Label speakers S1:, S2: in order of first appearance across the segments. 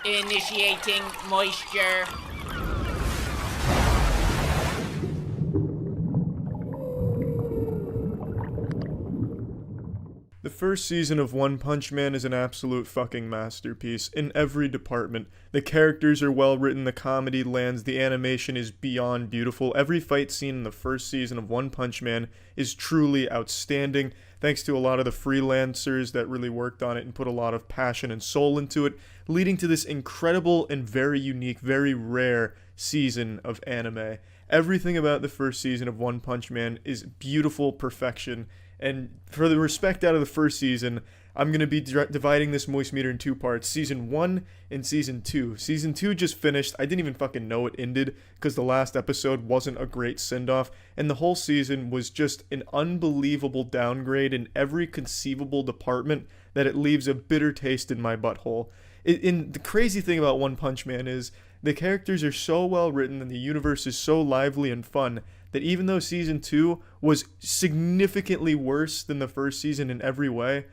S1: Initiating moisture.
S2: The first season of One Punch Man is an absolute fucking masterpiece in every department. The characters are well written, the comedy lands, the animation is beyond beautiful. Every fight scene in the first season of One Punch Man is truly outstanding, thanks to a lot of the freelancers that really worked on it and put a lot of passion and soul into it, leading to this incredible and very unique, very rare season of anime. Everything about the first season of One Punch Man is beautiful perfection. And for the respect out of the first season, I'm going to be dividing this moist meter in two parts. Season 1 and Season 2. Season 2 just finished. I didn't even fucking know it ended because the last episode wasn't a great send-off. And the whole season was just an unbelievable downgrade in every conceivable department that it leaves a bitter taste in my butthole. The crazy thing about One Punch Man is the characters are so well written and the universe is so lively and fun that even though Season 2 was significantly worse than the first season in every way, it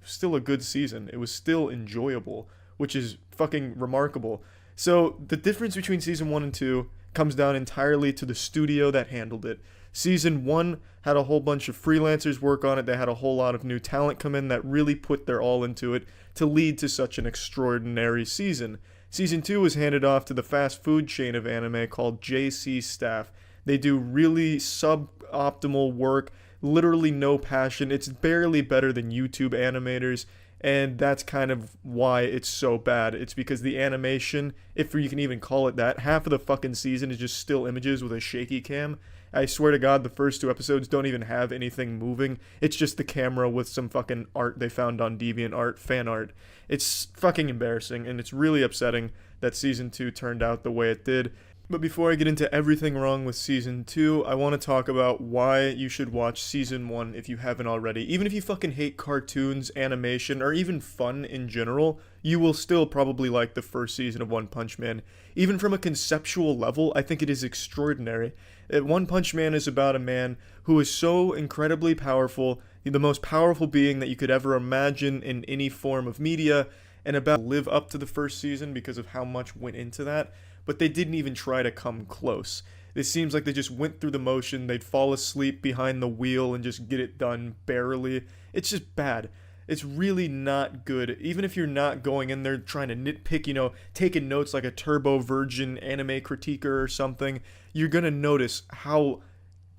S2: was still a good season. It was still enjoyable, which is fucking remarkable. So the difference between Season 1 and 2 comes down entirely to the studio that handled it. Season 1 had a whole bunch of freelancers work on it. They had a whole lot of new talent come in that really put their all into it to lead to such an extraordinary season. Season 2 was handed off to the fast food chain of anime called JC Staff. They do really suboptimal work, literally no passion. It's barely better than YouTube animators, and that's kind of why it's so bad. It's because the animation, if you can even call it that, half of the fucking season is just still images with a shaky cam. I swear to God, the first 2 episodes don't even have anything moving. It's just the camera with some fucking art they found on DeviantArt, fan art. It's fucking embarrassing, and it's really upsetting that Season 2 turned out the way it did. But before I get into everything wrong with Season 2, I want to talk about why you should watch Season 1 if you haven't already. Even if you fucking hate cartoons, animation, or even fun in general, you will still probably like the first season of One Punch Man. Even from a conceptual level, I think it is extraordinary. One Punch Man is about a man who is so incredibly powerful, the most powerful being that you could ever imagine in any form of media, and about to live up to the first season because of how much went into that. But they didn't even try to come close. It seems like they just went through the motion, they'd fall asleep behind the wheel and just get it done barely. It's just bad. It's really not good. Even if you're not going in there trying to nitpick, taking notes like a turbo virgin anime critiquer or something, you're gonna notice how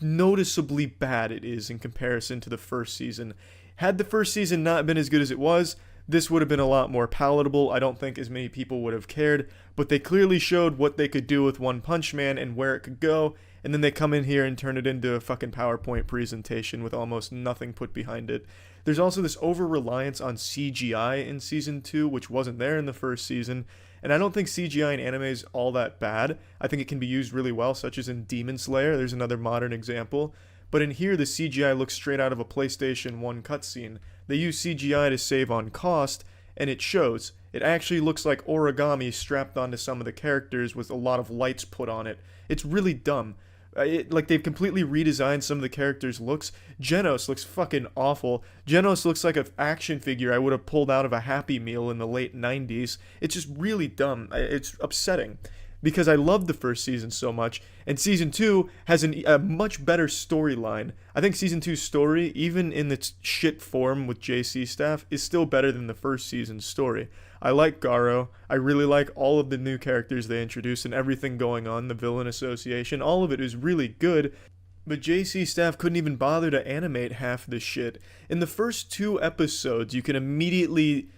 S2: noticeably bad it is in comparison to the first season. Had the first season not been as good as it was, this would have been a lot more palatable. I don't think as many people would have cared, but they clearly showed what they could do with One Punch Man and where it could go, and then they come in here and turn it into a fucking PowerPoint presentation with almost nothing put behind it. There's also this over-reliance on CGI in Season 2, which wasn't there in the first season, and I don't think CGI in anime is all that bad. I think it can be used really well, such as in Demon Slayer. There's another modern example. But in here, the CGI looks straight out of a PlayStation 1 cutscene. They use CGI to save on cost, and it shows. It actually looks like origami strapped onto some of the characters with a lot of lights put on it. It's really dumb. Like they've completely redesigned some of the characters' looks. Genos looks fucking awful. Genos looks like an action figure I would have pulled out of a Happy Meal in the late 90s. It's just really dumb. It's upsetting. Because I loved the first season so much, and Season 2 has a much better storyline. I think Season 2's story, even in its shit form with JC Staff, is still better than the first season's story. I like Garo. I really like all of the new characters they introduced and everything going on, the villain association. All of it is really good, but JC Staff couldn't even bother to animate half the shit. In the first 2 episodes, you can immediately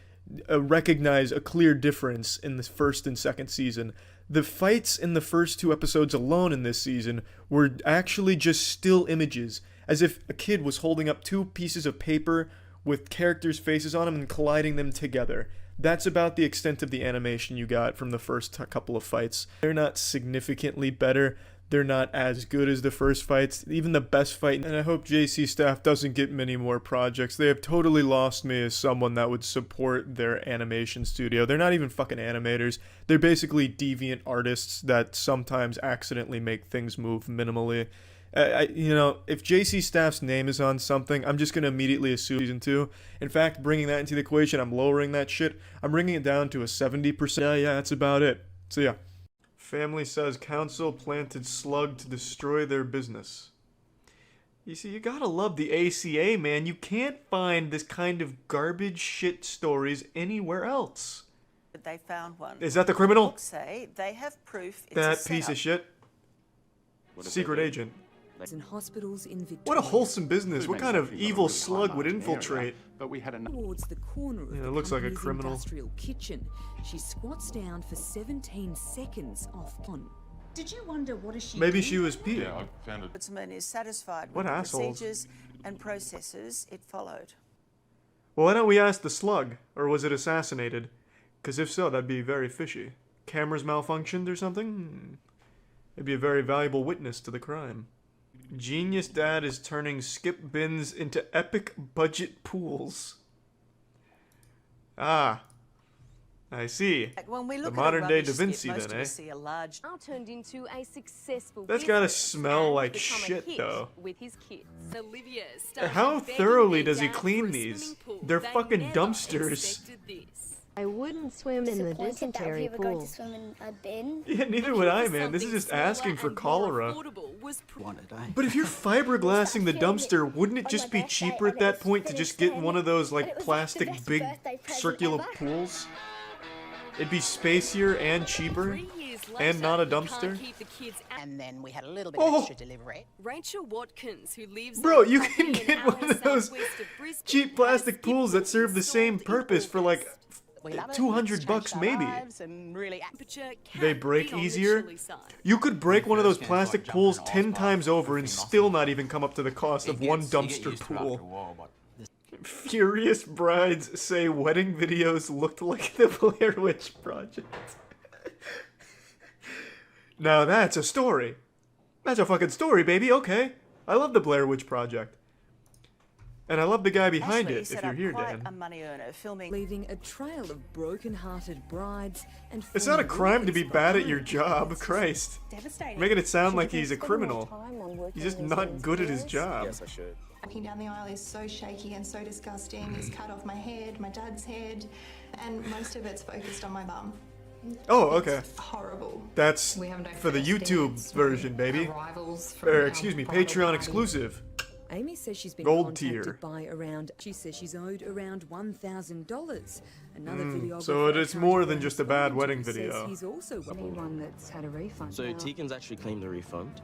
S2: recognize a clear difference in the first and second season. The fights in the first 2 episodes alone in this season were actually just still images, as if a kid was holding up 2 pieces of paper with characters' faces on them and colliding them together. That's about the extent of the animation you got from the first couple of fights. They're not significantly better. They're not as good as the first fights, even the best fight, and I hope JC Staff doesn't get many more projects. They have totally lost me as someone that would support their animation studio. They're not even fucking animators. They're basically deviant artists that sometimes accidentally make things move minimally. If JC Staff's name is on something, I'm just gonna immediately assume season 2. In fact, bringing that into the equation, I'm lowering that shit. I'm bringing it down to a 70%. Yeah, that's about it. So yeah. Family says council planted slug to destroy their business. You see, you gotta love the ACA, man. You can't find this kind of garbage shit stories anywhere else.
S3: They found one.
S2: Is that the criminal?
S3: Say they have proof it's
S2: that piece of shit. Secret agent.
S4: In hospitals in Victoria.
S2: What a wholesome business. What kind of evil slug would infiltrate?
S5: But we had
S4: Towards the corner of
S2: Yeah,
S4: the
S2: it looks like a
S4: company's
S2: criminal.
S4: industrial kitchen. She squats down for 17 seconds off on.
S6: Did you wonder what is she
S2: Maybe
S6: doing?
S2: she was peeing.
S5: Yeah, I found it.
S3: Ombudsman is satisfied
S2: What
S3: with the
S2: assholes.
S3: procedures and processes it followed.
S2: Well, why don't we ask the slug? Or was it assassinated? Because if so, that'd be very fishy. Cameras malfunctioned or something? It'd be a very valuable witness to the crime. Genius dad is turning skip bins into epic budget pools. Ah. I see.
S3: When we look
S2: The
S3: at a
S2: modern day
S3: rubbish
S2: Da Vinci
S3: skip, most
S2: then,
S3: of
S2: eh?
S3: us see a large
S7: Now turned into a successful
S2: That's gotta
S7: business
S2: smell
S7: and
S2: like
S7: become a
S2: shit,
S7: hit
S2: though.
S7: with his kids.
S8: Olivia started
S2: How
S8: begging
S2: thoroughly
S8: their
S2: does he
S8: dad
S2: clean
S8: for a
S2: these?
S8: swimming pool.
S2: They're
S8: They
S2: fucking
S8: never
S2: dumpsters.
S8: expected this.
S9: I wouldn't swim in the dysentery pool.
S2: Yeah, neither would I, man. This is just asking for cholera. But if you're fiberglassing the dumpster, wouldn't it just be cheaper at that point to just get one of those, like, plastic big circular pools? It'd be spacier and cheaper,
S8: 3 years
S2: and
S8: later,
S2: not a
S8: he can't
S2: dumpster.
S8: keep the kids out.
S6: And then we had a little bit
S2: Oh.
S6: of extra delivery.
S8: Rachel Watkins, who lives
S2: Bro,
S8: on
S2: you
S8: property
S2: can
S8: in
S2: get
S8: Alice
S2: one of those
S8: southwest of Brisbane,
S2: cheap plastic
S8: has
S2: pools that serve the same
S8: installed in
S2: purpose for, like,
S6: We love it.
S2: $200
S6: It's
S2: bucks
S6: changed our
S2: maybe.
S6: lives and really
S8: temperature can
S2: They break
S8: be on the
S2: easier?
S8: chilly side.
S2: You could break one of those plastic pools 10 times over and still not even come up to the cost of one dumpster pool. Furious brides say wedding videos looked like the Blair Witch Project. Now that's a story. That's a fucking story, baby. Okay. I love the Blair Witch Project. And I love the guy behind
S3: Ashley
S2: it,
S3: set
S2: if you're
S3: up
S2: here,
S3: quite a
S2: Dan.
S3: money earner, filming
S4: Leaving a trail of broken-hearted brides and
S2: It's not a
S4: former
S2: crime to be
S4: workers
S2: bad at your
S4: behind.
S2: job, Christ.
S9: Devastating.
S2: Making it sound like
S9: Should
S2: he's a
S9: you spend more
S2: criminal.
S9: time on working
S2: He's just
S9: on these
S2: not
S9: things
S2: good at his
S9: first?
S2: job.
S10: Yes, I should.
S11: Walking down the aisle is so shaky and so disgusting. It's cut off my head, my dad's head, and most of it's focused on my bum.
S2: Oh, okay.
S11: It's horrible.
S2: That's
S11: We have no
S2: for the
S11: first
S2: YouTube
S11: dates,
S2: version, baby.
S11: arrivals from
S2: Or,
S11: our
S2: excuse me,
S11: bridal
S2: Patreon
S11: party.
S2: exclusive.
S4: Amy says she's been
S2: Gold
S4: contacted
S2: tier.
S4: by around. She says she's owed around $1,000. Another videographer.
S2: So it's
S4: tried
S2: more
S4: to
S2: than
S4: grab
S2: just a bad
S4: photos
S2: wedding
S4: says
S2: video.
S4: He's also
S9: Anyone that's had a refund.
S10: So Tegan's actually claimed the refund.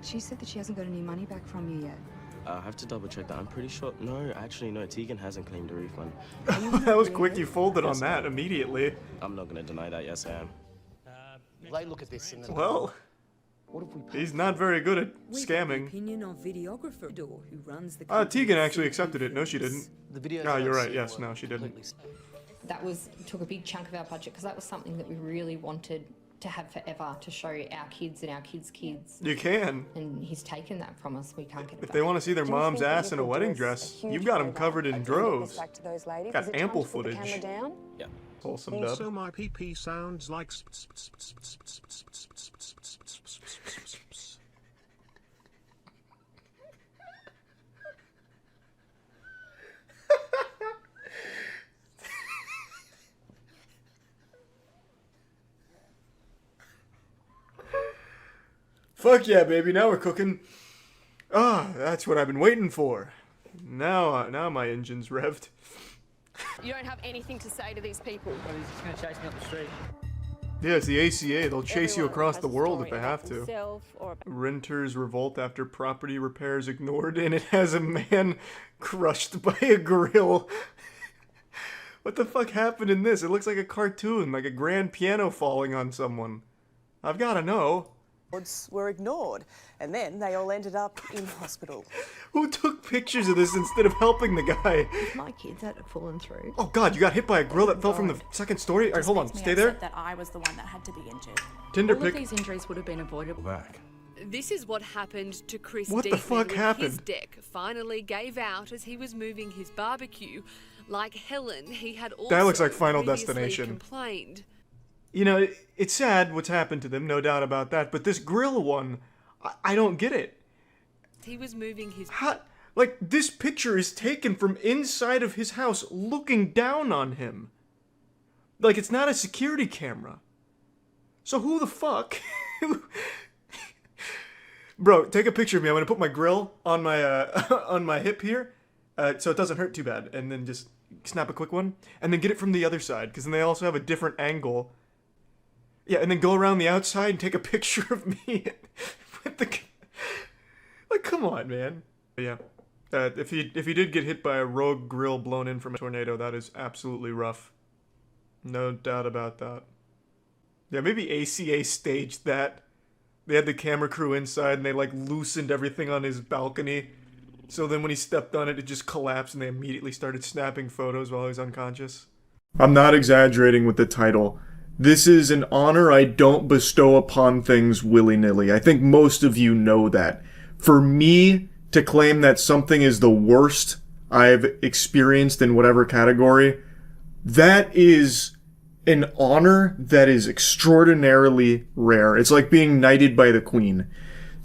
S9: She said that she hasn't got any money back from you yet.
S10: I have to double check that. I'm pretty sure. No, actually, no. Tegan hasn't claimed a refund.
S2: That was quick, you folded on that immediately.
S10: I'm not gonna deny that. Yes, I am.
S5: They look at this and then,
S2: Well,
S5: what if we
S2: he's not very good at
S4: We got the
S2: scamming.
S4: opinion of videographer Dor, who runs the
S2: Tegan actually accepted it. No, she didn't.
S5: the videos
S2: Ah,
S5: that
S2: you're
S5: I've
S2: right.
S5: seen
S2: Yes,
S5: were
S2: no, she didn't.
S5: completely
S12: That took a big chunk of our budget because that was something that we really wanted to have forever to show our kids and our kids' kids.
S2: You can.
S12: And he's taken that from us. We can't get it
S2: If
S12: back.
S2: they want to see their
S9: Do you
S2: mom's
S9: think that
S2: ass
S9: you
S2: in a
S9: could
S2: wedding
S9: do us a
S2: dress,
S9: huge
S2: you've got them
S9: favour
S2: covered in
S9: and get this
S2: droves.
S9: back to those ladies?
S2: Got
S9: Is it time
S2: ample
S9: to put the
S2: footage.
S9: camera down?
S10: Yeah.
S2: Wholesome dub.
S5: my PP sounds like
S2: Fuck yeah, baby. Now we're cooking. Ah, that's what I've been waiting for. Now my engine's revved.
S7: You don't have anything to say to these people.
S13: He's just going to chase me up the street.
S2: Yeah, it's the ACA. They'll chase you
S7: Everyone
S2: across
S7: has
S2: the
S7: a
S2: world if
S7: story
S2: they have
S7: about
S2: to.
S7: themselves or
S2: Renters revolt after property repairs ignored, and it has a man crushed by a grill. What the fuck happened in this? It looks like a cartoon, like a grand piano falling on someone. I've gotta know.
S3: were ignored, and then they all ended up in hospital.
S2: Who took pictures of this instead of helping the guy?
S12: My kids had fallen through.
S2: Oh god, you got hit by a grill that fell from the second story? Alright, hold on, stay there.
S8: That I was the one that had to be injured.
S2: Tinder
S7: all of
S2: pic.
S7: these injuries would have been avoidable.
S5: back.
S8: This is what happened to Chris
S2: What the
S8: Deaton
S2: fuck
S8: when
S2: happened?
S8: his deck finally gave out as he was moving his barbecue. Like Helen, he had also
S2: That looks like Final
S8: previously
S2: Destination.
S8: complained.
S2: You know, it's sad what's happened to them, no doubt about that, but this grill one, I don't get it.
S8: he was moving his...
S2: Like, this picture is taken from inside of his house, looking down on him. Like, it's not a security camera. So who the fuck? Bro, take a picture of me. I'm gonna put my grill on my on my hip here, so it doesn't hurt too bad, and then just snap a quick one, and then get it from the other side, because then they also have a different angle. Yeah, and then go around the outside and take a picture of me with the... Like, come on, man. But yeah, if he did get hit by a rogue grill blown in from a tornado, that is absolutely rough. No doubt about that. Yeah, maybe ACA staged that. They had the camera crew inside and they like loosened everything on his balcony. So then when he stepped on it, it just collapsed and they immediately started snapping photos while he was unconscious. I'm not exaggerating with the title. This is an honor I don't bestow upon things willy-nilly. I think most of you know that. For me to claim that something is the worst I've experienced in whatever category, that is an honor that is extraordinarily rare. It's like being knighted by the Queen.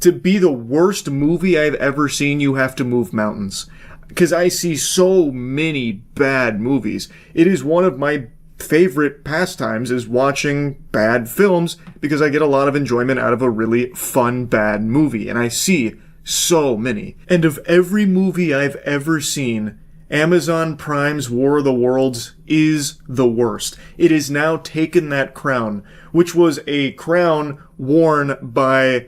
S2: To be the worst movie I've ever seen, you have to move mountains. Because I see so many bad movies. It is one of my favorite pastimes is watching bad films because I get a lot of enjoyment out of a really fun bad movie. And I see so many. And of every movie I've ever seen, Amazon Prime's War of the Worlds is the worst. It has now taken that crown, which was a crown worn by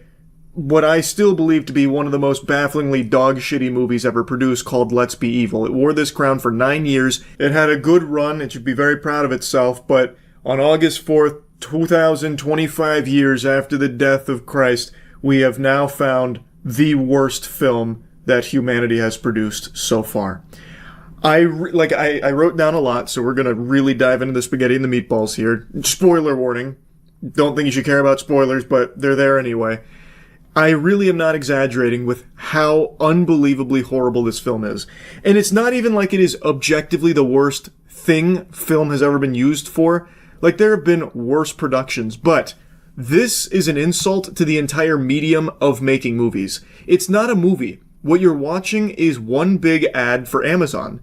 S2: what I still believe to be one of the most bafflingly dog-shitty movies ever produced, called Let's Be Evil. It wore this crown for 9 years. It had a good run. It should be very proud of itself. But on August 4th, 2025 years after the death of Christ, we have now found the worst film that humanity has produced so far. I wrote down a lot, so we're going to really dive into the spaghetti and the meatballs here. Spoiler warning. Don't think you should care about spoilers, but they're there anyway. I really am not exaggerating with how unbelievably horrible this film is. And it's not even like it is objectively the worst thing film has ever been used for. Like, there have been worse productions, but this is an insult to the entire medium of making movies. It's not a movie. What you're watching is one big ad for Amazon.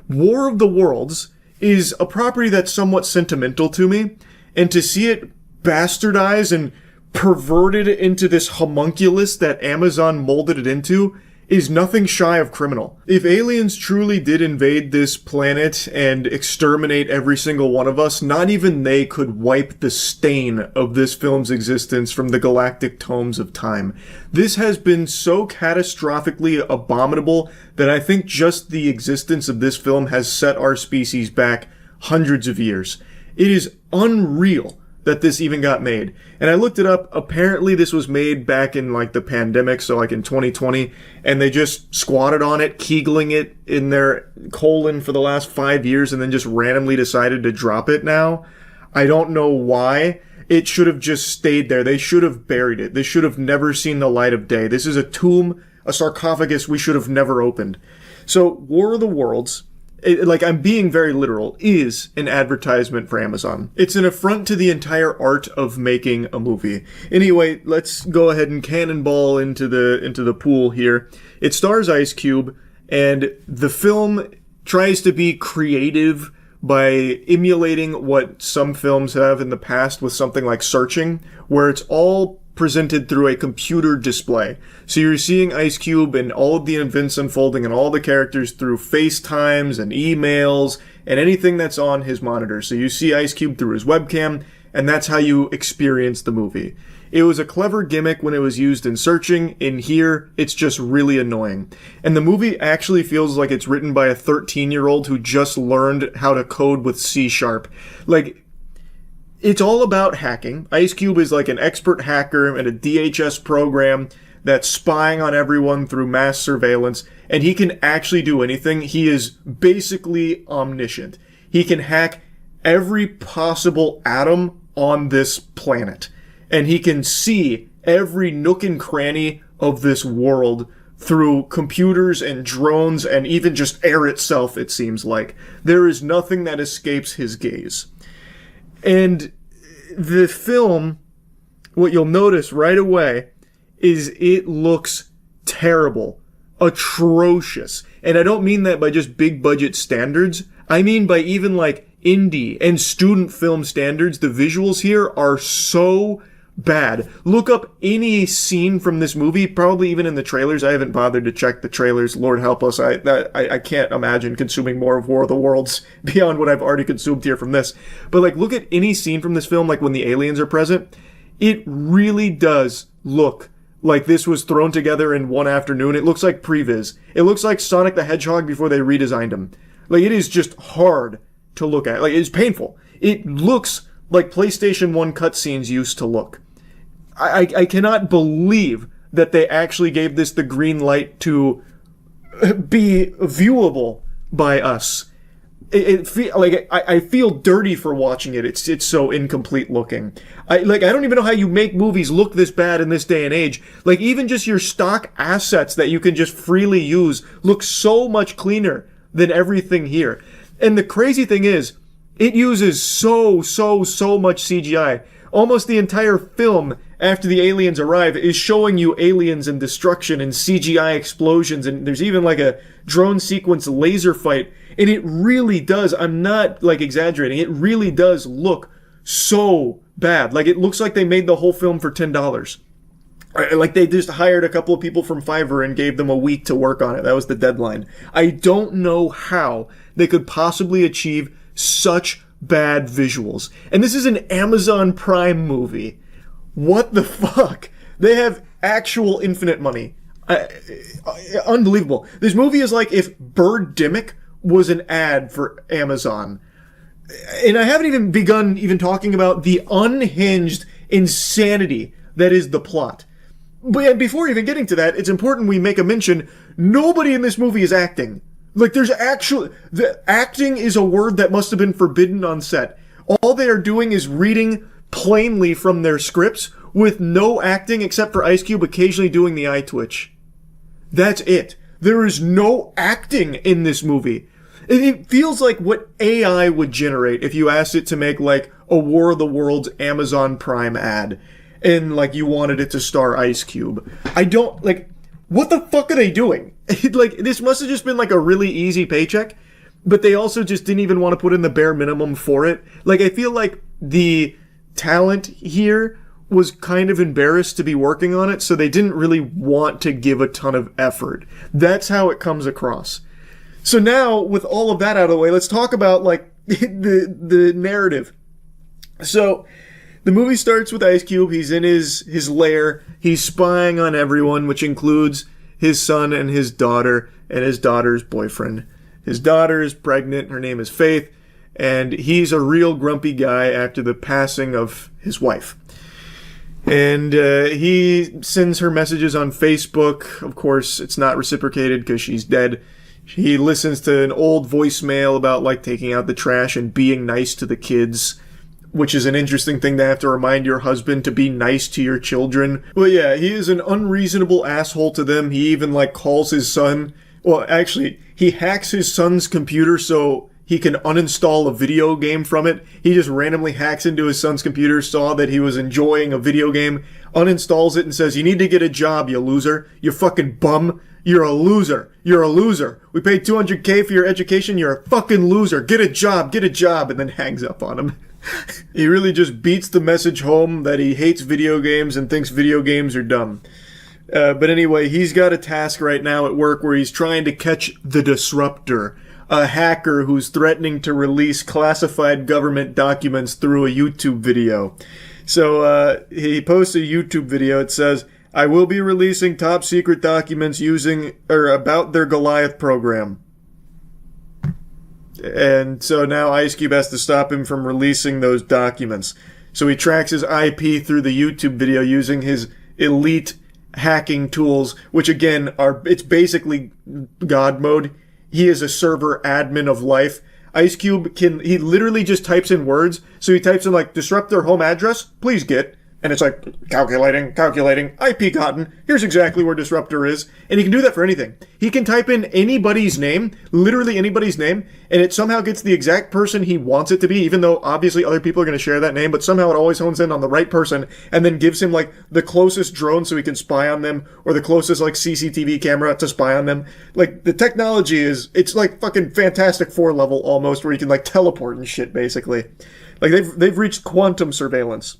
S2: War of the Worlds is a property that's somewhat sentimental to me, and to see it bastardized and perverted into this homunculus that Amazon molded it into is nothing shy of criminal. If aliens truly did invade this planet and exterminate every single one of us, not even they could wipe the stain of this film's existence from the galactic tomes of time. This has been so catastrophically abominable that I think just the existence of this film has set our species back hundreds of years. It is unreal that this even got made. And I looked it up. Apparently this was made back in like the pandemic, so like in 2020, and they just squatted on it, kegeling it in their colon for the last 5 years, and then just randomly decided to drop it now. I don't know why. It should have just stayed there. They should have buried it. This should have never seen the light of day. This is a tomb, a sarcophagus we should have never opened. So War of the Worlds, I'm being very literal, is an advertisement for Amazon. It's an affront to the entire art of making a movie. Anyway, let's go ahead and cannonball into the pool here. It stars Ice Cube, and the film tries to be creative by emulating what some films have in the past with something like Searching, where it's all presented through a computer display. So you're seeing Ice Cube and all of the events unfolding and all the characters through FaceTimes and emails and anything that's on his monitor. So you see Ice Cube through his webcam, and that's how you experience the movie. It was a clever gimmick when it was used in Searching. In here, it's just really annoying. And the movie actually feels like it's written by a 13-year-old who just learned how to code with C#. It's all about hacking. Ice Cube is like an expert hacker in a DHS program that's spying on everyone through mass surveillance, and he can actually do anything. He is basically omniscient. He can hack every possible atom on this planet, and he can see every nook and cranny of this world through computers and drones and even just air itself, it seems like. There is nothing that escapes his gaze. And the film, what you'll notice right away is it looks terrible atrocious. And I don't mean that by just big budget standards. I mean by even like indie and student film standards. The visuals here are so bad. Look up any scene from this movie, probably even in the trailers. I haven't bothered to check the trailers. Lord help us. I can't imagine consuming more of War of the Worlds beyond what I've already consumed here from this. But like, look at any scene from this film, like when the aliens are present. It really does look like this was thrown together in one afternoon. It looks like previs. It looks like Sonic the Hedgehog before they redesigned him. Like, it is just hard to look at. Like, it's painful. It looks like PlayStation 1 cutscenes used to look. I cannot believe that they actually gave this the green light to be viewable by us. I feel dirty for watching it. It's so incomplete looking. I don't even know how you make movies look this bad in this day and age. Like, even just your stock assets that you can just freely use look so much cleaner than everything here. And the crazy thing is, it uses so much CGI. Almost the entire film after the aliens arrive is showing you aliens and destruction and CGI explosions, and there's even like a drone sequence laser fight, and it really does, I'm not like exaggerating, it really does look so bad. Like, it looks like they made the whole film for $10. Like, they just hired a couple of people from Fiverr and gave them a week to work on it. That was the deadline. I don't know how they could possibly achieve such bad visuals. And this is an Amazon Prime movie. What the fuck? They have actual infinite money. Unbelievable. This movie is like if Birdemic was an ad for Amazon. And I haven't even begun talking about the unhinged insanity that is the plot. But before even getting to that, it's important we make a mention, nobody in this movie is acting. Like, the acting is a word that must have been forbidden on set. All they are doing is reading plainly from their scripts with no acting except for Ice Cube occasionally doing the eye twitch. That's it. There is no acting in this movie. It feels like what AI would generate if you asked it to make like a War of the Worlds Amazon Prime ad and like you wanted it to star Ice Cube. What the fuck are they doing? Like, this must have just been like a really easy paycheck, but they also just didn't even want to put in the bare minimum for it. Like, I feel like the talent here was kind of embarrassed to be working on it, so they didn't really want to give a ton of effort. That's how it comes across. So now, with all of that out of the way, let's talk about, like, the narrative. So, the movie starts with Ice Cube. He's in his lair. He's spying on everyone, which includes his son and his daughter and his daughter's boyfriend. His daughter is pregnant. Her name is Faith. And he's a real grumpy guy after the passing of his wife. And he sends her messages on Facebook. Of course, it's not reciprocated because she's dead. He listens to an old voicemail about, like, taking out the trash and being nice to the kids, which is an interesting thing to have to remind your husband to be nice to your children. Well, yeah, he is an unreasonable asshole to them. He even, like, calls his son... Well, actually, he hacks his son's computer so he can uninstall a video game from it. He just randomly hacks into his son's computer, saw that he was enjoying a video game, uninstalls it, and says, "You need to get a job, you loser. You fucking bum. You're a loser. You're a loser. We paid $200K for your education. You're a fucking loser. Get a job. Get a job." And then hangs up on him. He really just beats the message home that he hates video games and thinks video games are dumb. But anyway, he's got a task right now at work where he's trying to catch the Disruptor, a hacker who's threatening to release classified government documents through a YouTube video. So he posts a YouTube video. It says, "I will be releasing top secret documents about their Goliath program." And so now Ice Cube has to stop him from releasing those documents. So he tracks his IP through the YouTube video using his elite hacking tools, which again it's basically God mode. He is a server admin of life. Ice Cube he literally just types in words. So he types in like, "Disrupt their home address, please get." And it's like, calculating, IP gotten, here's exactly where Disruptor is. And he can do that for anything. He can type in anybody's name, literally anybody's name, and it somehow gets the exact person he wants it to be, even though obviously other people are going to share that name, but somehow it always hones in on the right person, and then gives him, like, the closest drone so he can spy on them, or the closest, like, CCTV camera to spy on them. Like, the technology it's like fucking Fantastic Four level almost, where you can, like, teleport and shit, basically. Like, they've reached quantum surveillance.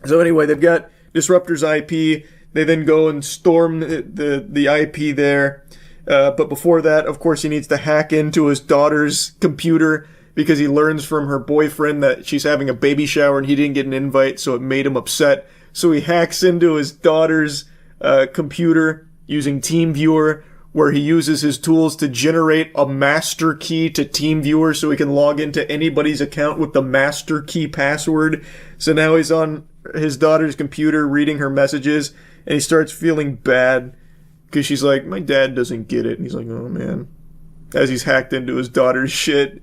S2: So anyway, they've got Disruptor's IP. They then go and storm the IP there. But before that, of course, he needs to hack into his daughter's computer because he learns from her boyfriend that she's having a baby shower and he didn't get an invite, so it made him upset. So he hacks into his daughter's computer using TeamViewer, where he uses his tools to generate a master key to TeamViewer so he can log into anybody's account with the master key password. So now he's on his daughter's computer reading her messages, and he starts feeling bad because she's like, my dad doesn't get it. And he's like, oh man, as he's hacked into his daughter's shit.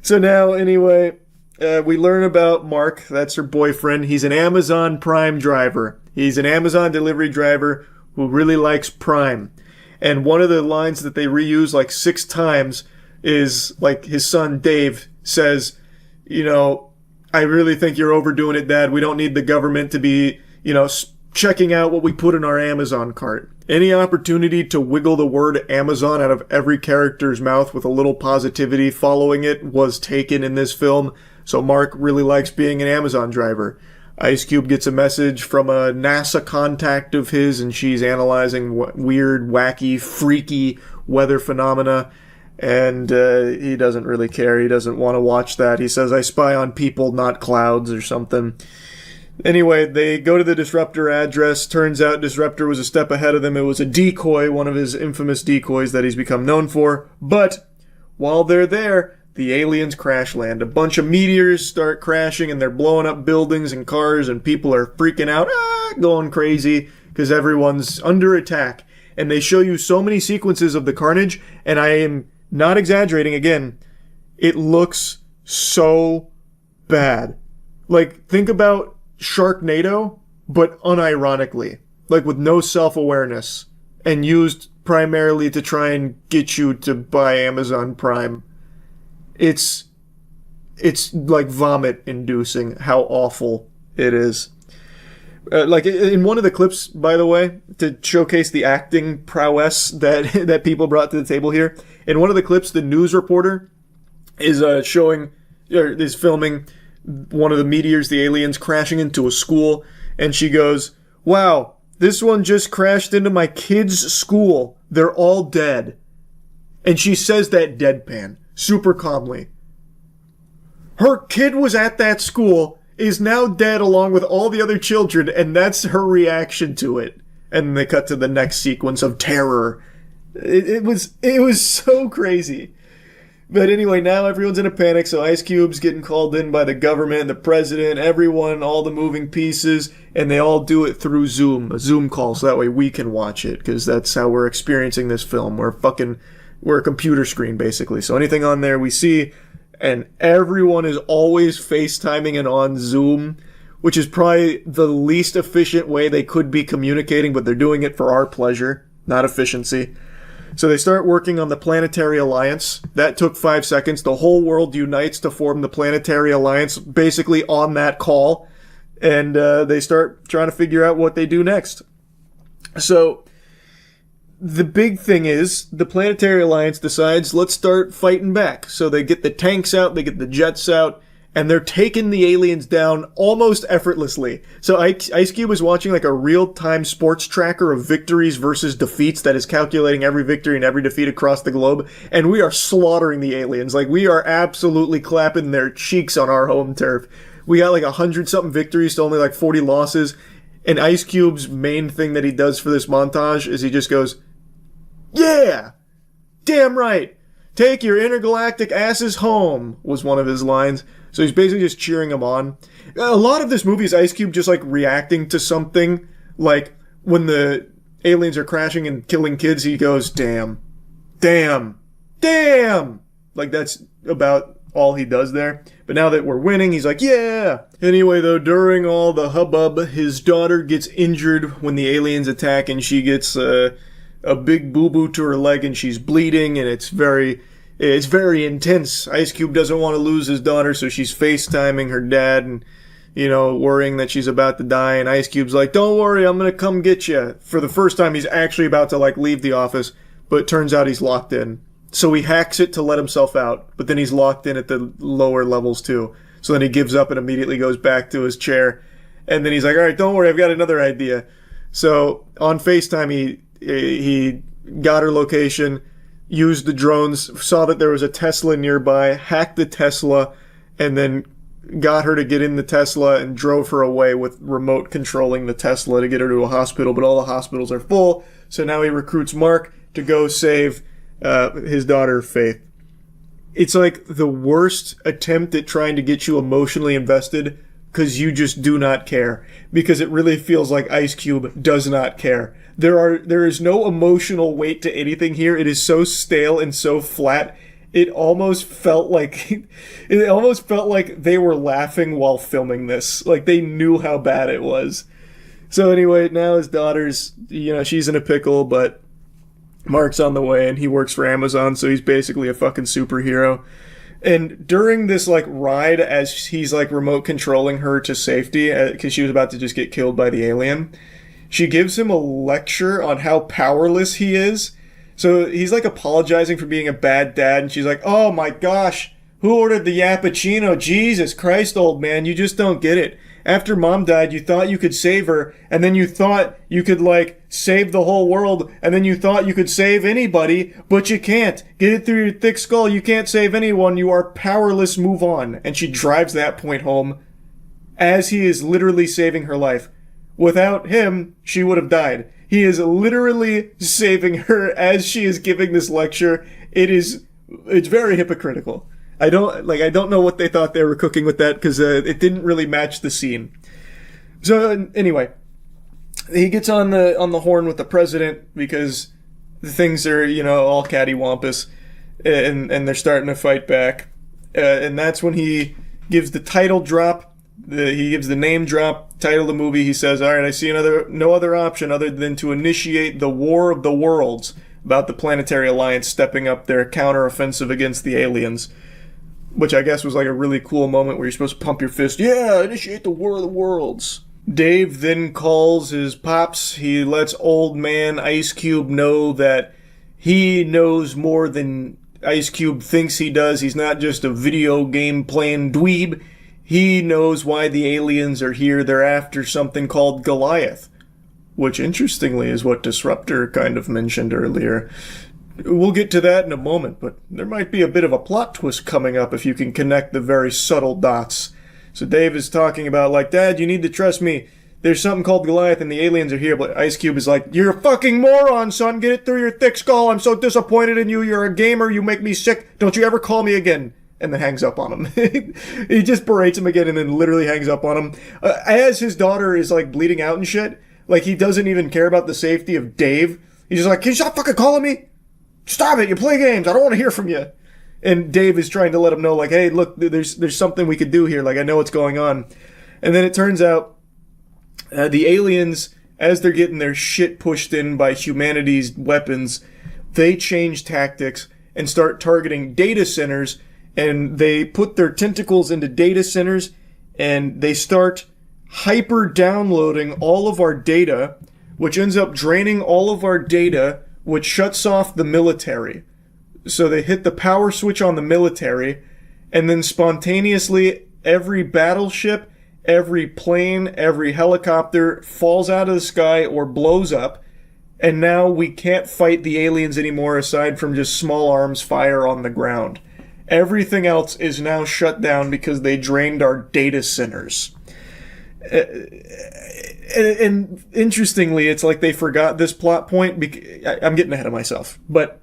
S2: So now, anyway, we learn about Mark. That's her boyfriend. He's an Amazon Prime driver. He's an Amazon delivery driver who really likes Prime. And one of the lines that they reuse like 6 times is, like, his son Dave says, you know, I really think you're overdoing it, Dad. We don't need the government to be, you know, checking out what we put in our Amazon cart. Any opportunity to wiggle the word Amazon out of every character's mouth with a little positivity following it was taken in this film. So Mark really likes being an Amazon driver. Ice Cube gets a message from a NASA contact of his, and she's analyzing weird, wacky, freaky weather phenomena. And he doesn't really care. He doesn't want to watch that. He says, I spy on people, not clouds, or something. Anyway, they go to the Disruptor address. Turns out Disruptor was a step ahead of them. It was a decoy, one of his infamous decoys that he's become known for. But while they're there, the aliens crash land. A bunch of meteors start crashing, and they're blowing up buildings and cars, and people are freaking out, going crazy, because everyone's under attack. And they show you so many sequences of the carnage, and I am not exaggerating, again, it looks so bad. Like, think about Sharknado, but unironically. Like, with no self-awareness. And used primarily to try and get you to buy Amazon Prime. It's like vomit-inducing how awful it is. Like, in one of the clips, by the way, to showcase the acting prowess that people brought to the table here, in one of the clips, the news reporter is filming one of the meteors, the aliens, crashing into a school, and she goes, wow, this one just crashed into my kids' school. They're all dead. And she says that deadpan, super calmly. Her kid was at that school, is now dead along with all the other children, and that's her reaction to it. And they cut to the next sequence of terror. It was so crazy. But anyway, now everyone's in a panic, so Ice Cube's getting called in by the government, the president, everyone, all the moving pieces, and they all do it through Zoom, a Zoom call, so that way we can watch it, because that's how we're experiencing this film. We're a computer screen, basically. So anything on there we see, and everyone is always FaceTiming and on Zoom, which is probably the least efficient way they could be communicating, but they're doing it for our pleasure, not efficiency. So they start working on the Planetary Alliance. That took 5 seconds. The whole world unites to form the Planetary Alliance, basically on that call. And they start trying to figure out what they do next. So the big thing is the Planetary Alliance decides, let's start fighting back. So they get the tanks out, they get the jets out, and they're taking the aliens down almost effortlessly. So Ice Cube is watching like a real-time sports tracker of victories versus defeats that is calculating every victory and every defeat across the globe, and we are slaughtering the aliens. Like, we are absolutely clapping their cheeks on our home turf. We got like 100-something victories to only like 40 losses, and Ice Cube's main thing that he does for this montage is he just goes, yeah! Damn right! Take your intergalactic asses home, was one of his lines. So he's basically just cheering them on. A lot of this movie is Ice Cube just like reacting to something. Like when the aliens are crashing and killing kids, he goes, damn, damn, damn. Like that's about all he does there. But now that we're winning, he's like, yeah! Anyway, though, during all the hubbub, his daughter gets injured when the aliens attack, and she gets a big boo-boo to her leg, and she's bleeding, and it's very intense. Ice Cube doesn't want to lose his daughter, so she's FaceTiming her dad, and, you know, worrying that she's about to die, and Ice Cube's like, don't worry, I'm gonna come get you. For the first time, he's actually about to, like, leave the office, but it turns out he's locked in. So he hacks it to let himself out, but then he's locked in at the lower levels too. So then he gives up and immediately goes back to his chair. And then he's like, all right, don't worry, I've got another idea. So on FaceTime, he got her location, used the drones, saw that there was a Tesla nearby, hacked the Tesla, and then got her to get in the Tesla and drove her away with remote controlling the Tesla to get her to a hospital. But all the hospitals are full. So now he recruits Mark to go save his daughter, Faith. It's like the worst attempt at trying to get you emotionally invested because you just do not care. Because it really feels like Ice Cube does not care. There is no emotional weight to anything here. It is so stale and so flat. It almost felt like they were laughing while filming this. Like they knew how bad it was. So anyway, now his daughter's, you know, she's in a pickle, but Mark's on the way, and he works for Amazon, so he's basically a fucking superhero. And during this, like, ride, as he's, like, remote controlling her to safety, because she was about to just get killed by the alien, she gives him a lecture on how powerless he is. So he's, like, apologizing for being a bad dad, and she's like, oh my gosh, who ordered the Yappuccino? Jesus Christ, old man, you just don't get it. After Mom died, you thought you could save her, and then you thought you could, like, save the whole world, and then you thought you could save anybody, but you can't. Get it through your thick skull, you can't save anyone, you are powerless, move on. And she drives that point home as he is literally saving her life. Without him, she would have died. He is literally saving her as she is giving this lecture. It's very hypocritical. I don't know what they thought they were cooking with that, because it didn't really match the scene. So anyway, he gets on the horn with the president because the things are, you know, all cattywampus, and they're starting to fight back. And that's when he gives the title drop. He gives the name drop, title of the movie. He says, all right, I see no other option other than to initiate the War of the Worlds, about the Planetary Alliance stepping up their counteroffensive against the aliens. Which I guess was like a really cool moment where you're supposed to pump your fist. Yeah, initiate the War of the Worlds. Dave then calls his pops. He lets old man Ice Cube know that he knows more than Ice Cube thinks he does. He's not just a video game playing dweeb. He knows why the aliens are here. They're after something called Goliath. Which, interestingly, is what Disruptor kind of mentioned earlier. We'll get to that in a moment, but there might be a bit of a plot twist coming up if you can connect the very subtle dots. So Dave is talking about, like, Dad, you need to trust me. There's something called Goliath and the aliens are here, but Ice Cube is like, you're a fucking moron, son. Get it through your thick skull. I'm so disappointed in you. You're a gamer. You make me sick. Don't you ever call me again. And then hangs up on him. He just berates him again and then literally hangs up on him. As his daughter is, like, bleeding out and shit, like, he doesn't even care about the safety of Dave. He's just like, can you stop fucking calling me? Stop it, you play games, I don't want to hear from you. And Dave is trying to let him know, like, hey, look, there's something we could do here, like, I know what's going on. And then it turns out the aliens, as they're getting their shit pushed in by humanity's weapons, they change tactics and start targeting data centers, and they put their tentacles into data centers, and they start hyper-downloading all of our data, which ends up draining all of our data, which shuts off the military. So they hit the power switch on the military, and then spontaneously every battleship, every plane, every helicopter falls out of the sky or blows up, and now we can't fight the aliens anymore aside from just small arms fire on the ground. Everything else is now shut down because they drained our data centers. And interestingly, it's like they forgot this plot point. I'm getting ahead of myself, but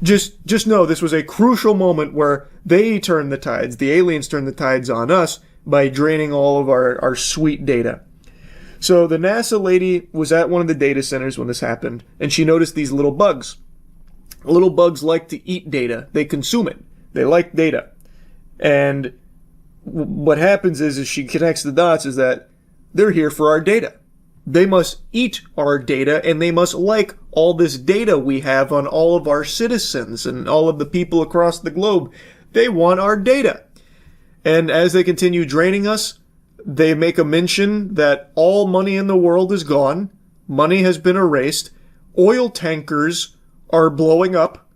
S2: just know this was a crucial moment where they turned the tides. The aliens turned the tides on us by draining all of our sweet data. So the NASA lady was at one of the data centers when this happened, and she noticed these little bugs. Little bugs like to eat data. They consume it. They like data. And what happens is she connects the dots is that they're here for our data. They must eat our data, and they must like all this data we have on all of our citizens and all of the people across the globe. They want our data. And as they continue draining us, they make a mention that all money in the world is gone. Money has been erased. Oil tankers are blowing up.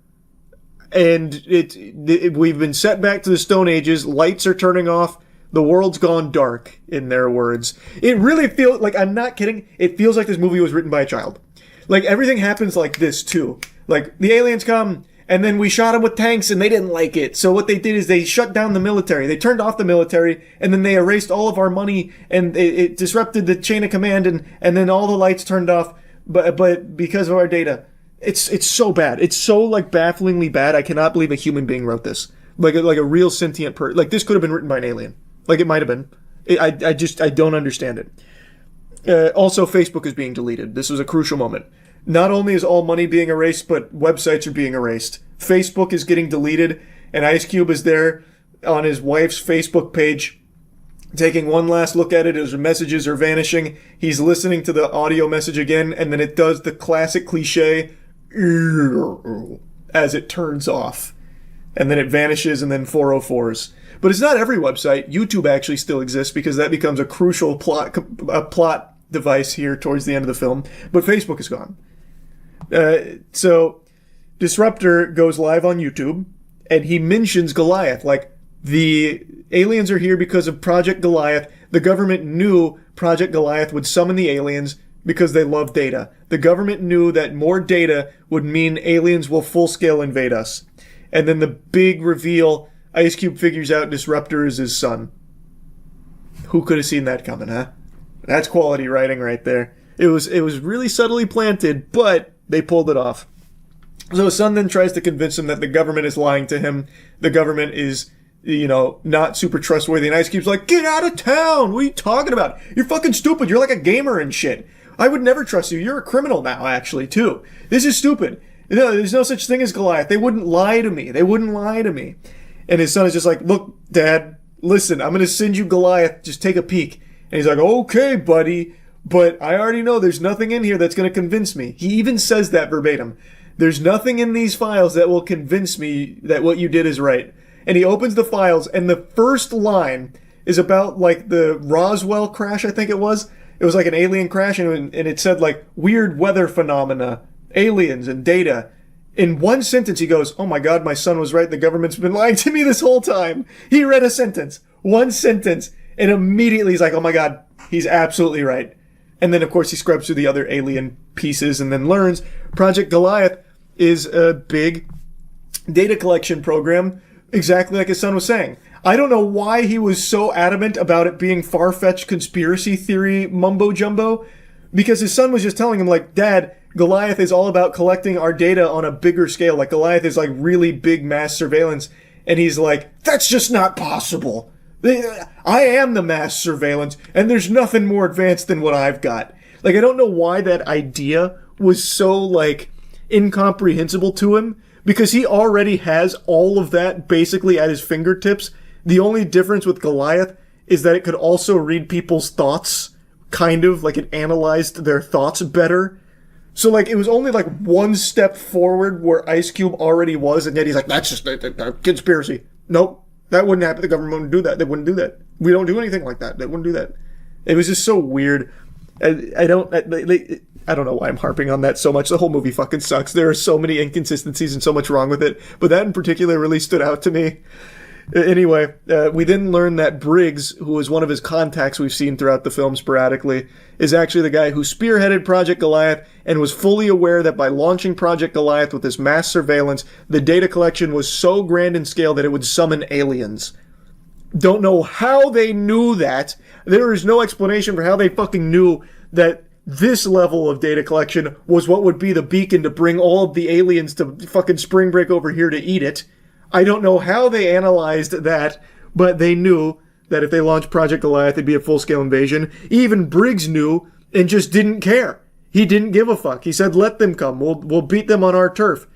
S2: And we've been set back to the Stone Ages. Lights are turning off. The world's gone dark, in their words. It really feels like, I'm not kidding, it feels like this movie was written by a child. Like, everything happens like this, too. Like, the aliens come, and then we shot them with tanks, and they didn't like it. So what they did is they shut down the military. They turned off the military, and then they erased all of our money, and it disrupted the chain of command, and then all the lights turned off, but because of our data. It's so bad. It's so, like, bafflingly bad. I cannot believe a human being wrote this. Like a real sentient person. Like, this could have been written by an alien. Like, it might have been. I don't understand it. Also, Facebook is being deleted. This was a crucial moment. Not only is all money being erased, but websites are being erased. Facebook is getting deleted, and Ice Cube is there on his wife's Facebook page, taking one last look at it as her messages are vanishing. He's listening to the audio message again, and then it does the classic cliche as it turns off. And then it vanishes, and then 404s. But it's not every website. YouTube actually still exists because that becomes a crucial plot device here towards the end of the film. But Facebook is gone. So Disruptor goes live on YouTube, and he mentions Goliath. Like, the aliens are here because of Project Goliath. The government knew Project Goliath would summon the aliens because they love data. The government knew that more data would mean aliens will full-scale invade us. And then the big reveal... Ice Cube figures out Disruptor is his son. Who could have seen that coming, huh? That's quality writing right there. It was really subtly planted, but they pulled it off. So his son then tries to convince him that the government is lying to him. The government is, not super trustworthy. And Ice Cube's like, get out of town! What are you talking about? You're fucking stupid. You're like a gamer and shit. I would never trust you. You're a criminal now, actually, too. This is stupid. No, there's no such thing as Goliath. They wouldn't lie to me. And his son is just like, look, Dad, listen, I'm going to send you Goliath. Just take a peek. And he's like, okay, buddy. But I already know there's nothing in here that's going to convince me. He even says that verbatim. There's nothing in these files that will convince me that what you did is right. And he opens the files, and the first line is about, like, the Roswell crash, I think it was. It was like an alien crash, and it said, like, weird weather phenomena, aliens, and data. In one sentence, he goes, oh my God, my son was right. The government's been lying to me this whole time. He read a sentence, one sentence, and immediately he's like, oh my God, he's absolutely right. And then, of course, he scrubs through the other alien pieces and then learns Project Goliath is a big data collection program, exactly like his son was saying. I don't know why he was so adamant about it being far-fetched conspiracy theory mumbo-jumbo, because his son was just telling him, like, Dad, Goliath is all about collecting our data on a bigger scale. Like, Goliath is like really big mass surveillance. And he's like, that's just not possible. I am the mass surveillance, and there's nothing more advanced than what I've got. Like, I don't know why that idea was so, like, incomprehensible to him, because he already has all of that basically at his fingertips. The only difference with Goliath is that it could also read people's thoughts, kind of, like it analyzed their thoughts better. So, like, it was only, like, one step forward where Ice Cube already was, and yet he's like, that's just a conspiracy. Nope, that wouldn't happen. The government wouldn't do that. They wouldn't do that. We don't do anything like that. They wouldn't do that. It was just so weird. I don't know why I'm harping on that so much. The whole movie fucking sucks. There are so many inconsistencies and so much wrong with it. But that in particular really stood out to me. Anyway, we then learn that Briggs, who is one of his contacts we've seen throughout the film sporadically, is actually the guy who spearheaded Project Goliath and was fully aware that by launching Project Goliath with this mass surveillance, the data collection was so grand in scale that it would summon aliens. Don't know how they knew that. There is no explanation for how they fucking knew that this level of data collection was what would be the beacon to bring all of the aliens to fucking spring break over here to eat it. I don't know how they analyzed that, but they knew that if they launched Project Goliath, it'd be a full-scale invasion. Even Briggs knew and just didn't care. He didn't give a fuck. He said, let them come. We'll beat them on our turf.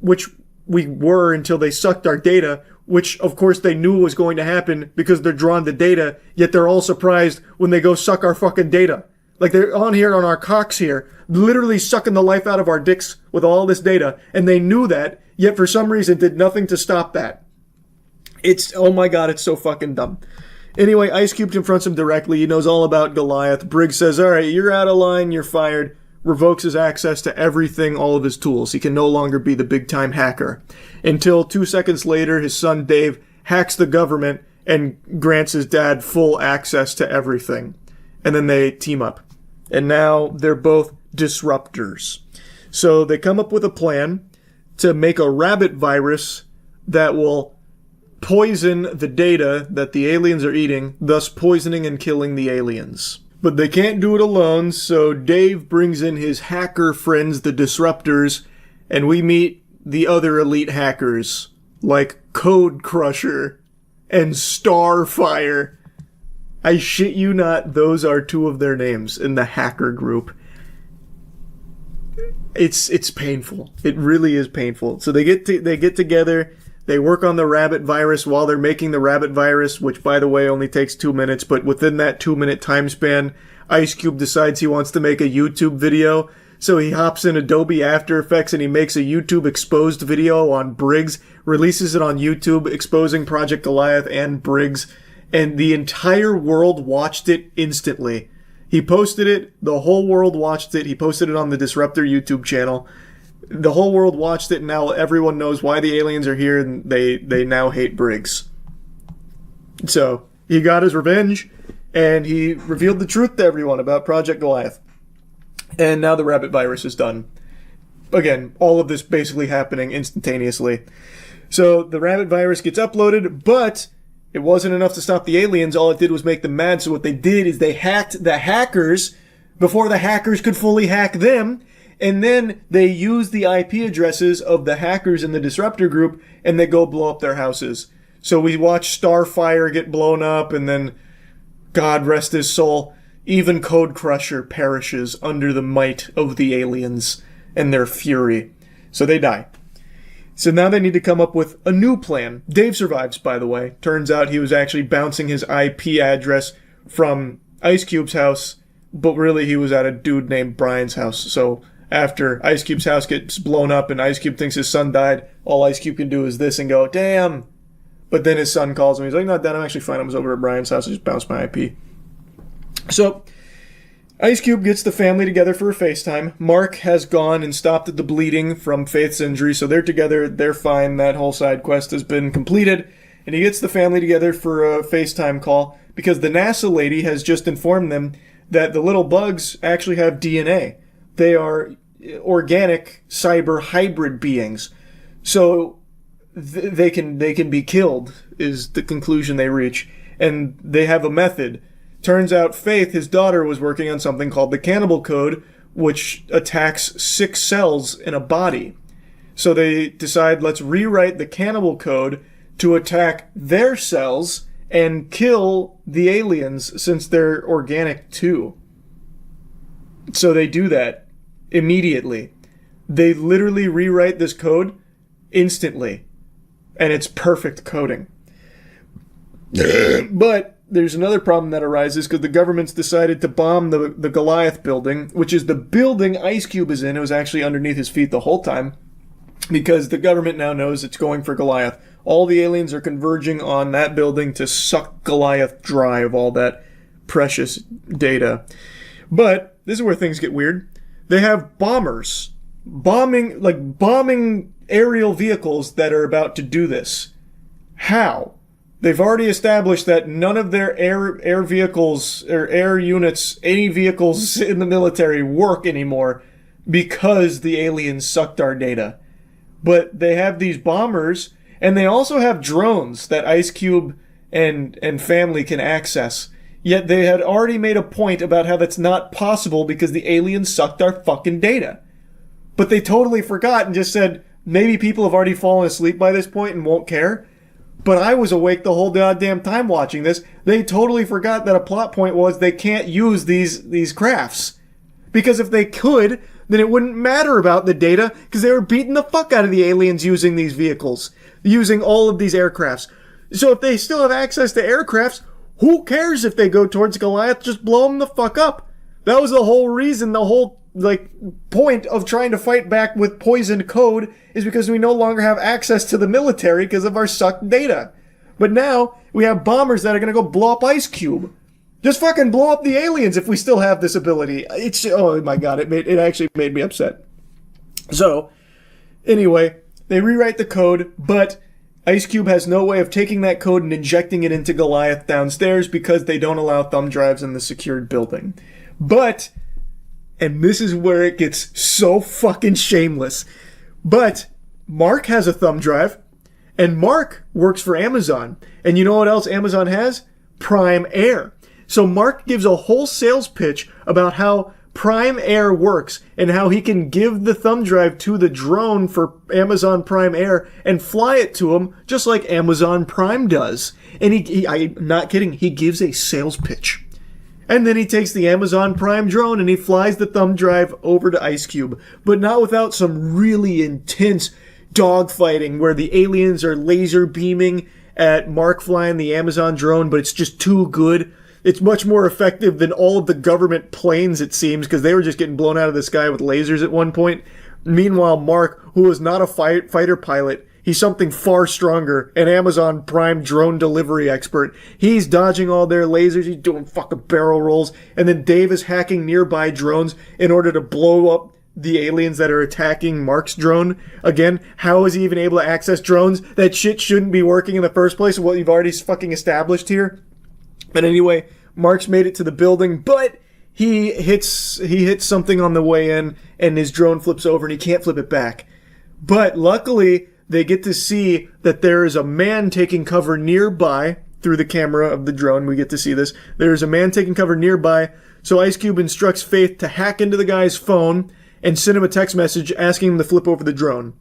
S2: Which we were until they sucked our data, which of course they knew was going to happen because they're drawn to data, yet they're all surprised when they go suck our fucking data. Like, they're on here on our cocks here, literally sucking the life out of our dicks with all this data, and they knew that, yet for some reason did nothing to stop that. It's, oh my god, it's so fucking dumb. Anyway, Ice Cube confronts him directly. He knows all about Goliath. Briggs says, alright, you're out of line, you're fired. Revokes his access to everything, all of his tools. He can no longer be the big-time hacker. Until 2 seconds later, his son Dave hacks the government and grants his dad full access to everything. And then they team up. And now they're both disruptors. So they come up with a plan to make a rabbit virus that will poison the data that the aliens are eating, thus poisoning and killing the aliens. But they can't do it alone, so Dave brings in his hacker friends, the Disruptors, and we meet the other elite hackers, like Code Crusher and Starfire. I shit you not, those are two of their names in the hacker group. It's painful. It really is painful. So they get together. They work on the rabbit virus while they're making the rabbit virus, which, by the way, only takes 2 minutes. But within that 2-minute time span, Ice Cube decides he wants to make a YouTube video. So he hops in Adobe After Effects and he makes a YouTube exposed video on Briggs, releases it on YouTube, exposing Project Goliath and Briggs. And the entire world watched it instantly. He posted it. The whole world watched it. He posted it on the Disruptor YouTube channel. The whole world watched it, and now everyone knows why the aliens are here, and they now hate Briggs. So, he got his revenge, and he revealed the truth to everyone about Project Goliath. And now the rabbit virus is done. Again, all of this basically happening instantaneously. So, the rabbit virus gets uploaded, but it wasn't enough to stop the aliens. All it did was make them mad, so what they did is they hacked the hackers before the hackers could fully hack them. And then they use the IP addresses of the hackers in the Disruptor group, and they go blow up their houses. So we watch Starfire get blown up, and then, God rest his soul, even Code Crusher perishes under the might of the aliens and their fury. So they die. So now they need to come up with a new plan. Dave survives, by the way. Turns out he was actually bouncing his IP address from Ice Cube's house, but really he was at a dude named Brian's house. So after Ice Cube's house gets blown up and Ice Cube thinks his son died, all Ice Cube can do is this and go, damn. But then his son calls him. He's like, no, Dad, I'm actually fine. I was over at Brian's house. I just bounced my IP. So Ice Cube gets the family together for a FaceTime. Mark has gone and stopped the bleeding from Faith's injury, so they're together. They're fine. That whole side quest has been completed. And he gets the family together for a FaceTime call because the NASA lady has just informed them that the little bugs actually have DNA. They are organic cyber hybrid beings. So they can be killed, is the conclusion they reach. And they have a method. Turns out Faith, his daughter, was working on something called the Cannibal Code, which attacks 6 cells in a body. So they decide, let's rewrite the Cannibal Code to attack their cells and kill the aliens since they're organic too. So they do that immediately. They literally rewrite this code instantly. And it's perfect coding. But there's another problem that arises because the government's decided to bomb the Goliath building, which is the building Ice Cube is in. It was actually underneath his feet the whole time because the government now knows it's going for Goliath. All the aliens are converging on that building to suck Goliath dry of all that precious data. But this is where things get weird. They have bombers bombing aerial vehicles that are about to do this. How? They've already established that none of their air vehicles or air units, any vehicles in the military work anymore because the aliens sucked our data. But they have these bombers, and they also have drones that Ice Cube and family can access. Yet they had already made a point about how that's not possible because the aliens sucked our fucking data. But they totally forgot and just said, maybe people have already fallen asleep by this point and won't care. But I was awake the whole goddamn time watching this. They totally forgot that a plot point was they can't use these crafts. Because if they could, then it wouldn't matter about the data because they were beating the fuck out of the aliens using these vehicles, using all of these aircrafts. So if they still have access to aircrafts, who cares if they go towards Goliath? Just blow them the fuck up. That was the whole reason, the whole point of trying to fight back with poisoned code is because we no longer have access to the military because of our sucked data. But now we have bombers that are going to go blow up Ice Cube. Just fucking blow up the aliens if we still have this ability. It's, oh my god, it actually made me upset. So, anyway, they rewrite the code, but Ice Cube has no way of taking that code and injecting it into Goliath downstairs because they don't allow thumb drives in the secured building. But, and this is where it gets so fucking shameless, but Mark has a thumb drive, and Mark works for Amazon. And you know what else Amazon has? Prime Air. So Mark gives a whole sales pitch about how Prime Air works and how he can give the thumb drive to the drone for Amazon Prime Air and fly it to him just like Amazon Prime does. And I'm not kidding, he gives a sales pitch. And then he takes the Amazon Prime drone and he flies the thumb drive over to Ice Cube, but not without some really intense dogfighting where the aliens are laser beaming at Mark flying the Amazon drone, but it's just too good. It's much more effective than all of the government planes, it seems, because they were just getting blown out of the sky with lasers at one point. Meanwhile, Mark, who is not a fighter pilot, he's something far stronger, an Amazon Prime drone delivery expert. He's dodging all their lasers, he's doing fucking barrel rolls, and then Dave is hacking nearby drones in order to blow up the aliens that are attacking Mark's drone. Again, how is he even able to access drones? That shit shouldn't be working in the first place, what you've already fucking established here. But anyway, Mark's made it to the building, but he hits something on the way in, and his drone flips over, and he can't flip it back. But luckily, they get to see that there is a man taking cover nearby through the camera of the drone. We get to see this. There's a man taking cover nearby, so Ice Cube instructs Faith to hack into the guy's phone and send him a text message asking him to flip over the drone.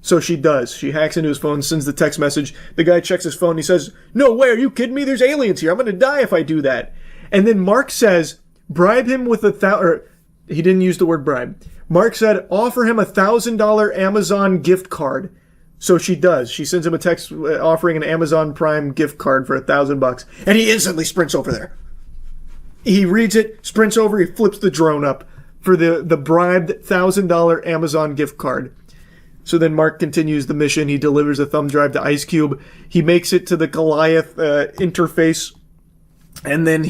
S2: So she does. She hacks into his phone, sends the text message. The guy checks his phone. He says, "No way, are you kidding me? There's aliens here. I'm going to die if I do that." And then Mark says, bribe him with he didn't use the word bribe. Mark said, offer him $1,000 Amazon gift card. So she does. She sends him a text offering an Amazon Prime gift card for $1,000. And he instantly sprints over there. He reads it, sprints over, he flips the drone up for the bribed $1,000 Amazon gift card. So then Mark continues the mission. He delivers a thumb drive to Ice Cube. He makes it to the Goliath interface. And then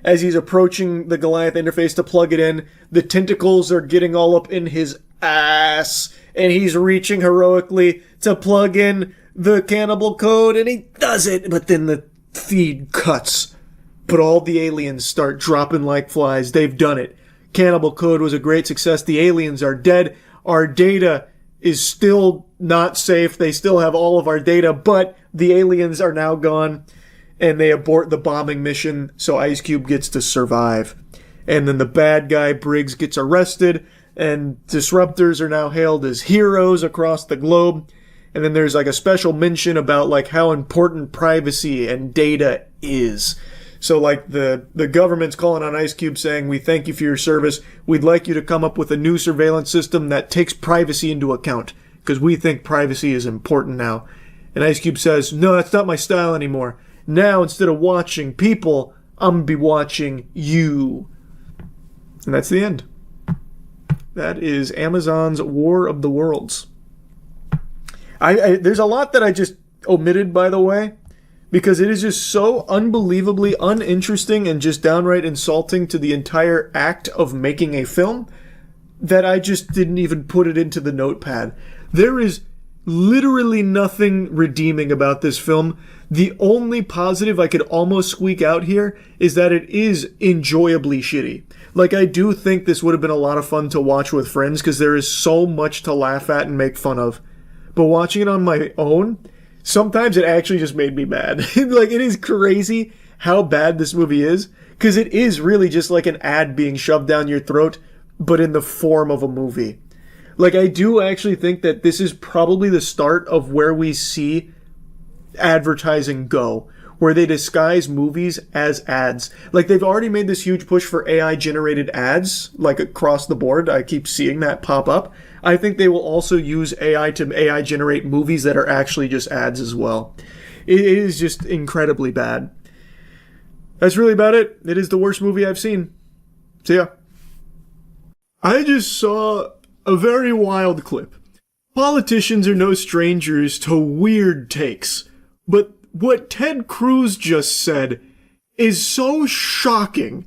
S2: as he's approaching the Goliath interface to plug it in, the tentacles are getting all up in his ass. And he's reaching heroically to plug in the cannibal code. And he does it. But then the feed cuts. But all the aliens start dropping like flies. They've done it. Cannibal code was a great success. The aliens are dead. Our data is still not safe. They still have all of our data, but the aliens are now gone, and they abort the bombing mission, so Ice Cube gets to survive. And then the bad guy, Briggs, gets arrested, and disruptors are now hailed as heroes across the globe. And then there's like a special mention about like how important privacy and data is. So like the government's calling on Ice Cube saying, "We thank you for your service. We'd like you to come up with a new surveillance system that takes privacy into account because we think privacy is important now." And Ice Cube says, "No, that's not my style anymore. Now, instead of watching people, I'm going to be watching you." And that's the end. That is Amazon's War of the Worlds. There's a lot that I just omitted, by the way, because it is just so unbelievably uninteresting and just downright insulting to the entire act of making a film that I just didn't even put it into the notepad. There is literally nothing redeeming about this film. The only positive I could almost squeak out here is that it is enjoyably shitty. Like, I do think this would have been a lot of fun to watch with friends because there is so much to laugh at and make fun of. But watching it on my own, sometimes it actually just made me mad. Like, it is crazy how bad this movie is, because it is really just like an ad being shoved down your throat, but in the form of a movie. Like, I do actually think that this is probably the start of where we see advertising go, where they disguise movies as ads. Like, they've already made this huge push for AI-generated ads, like, across the board. I keep seeing that pop up. I think they will also use AI to AI-generate movies that are actually just ads as well. It is just incredibly bad. That's really about it. It is the worst movie I've seen. See ya. I just saw a very wild clip. Politicians are no strangers to weird takes, but what Ted Cruz just said is so shocking.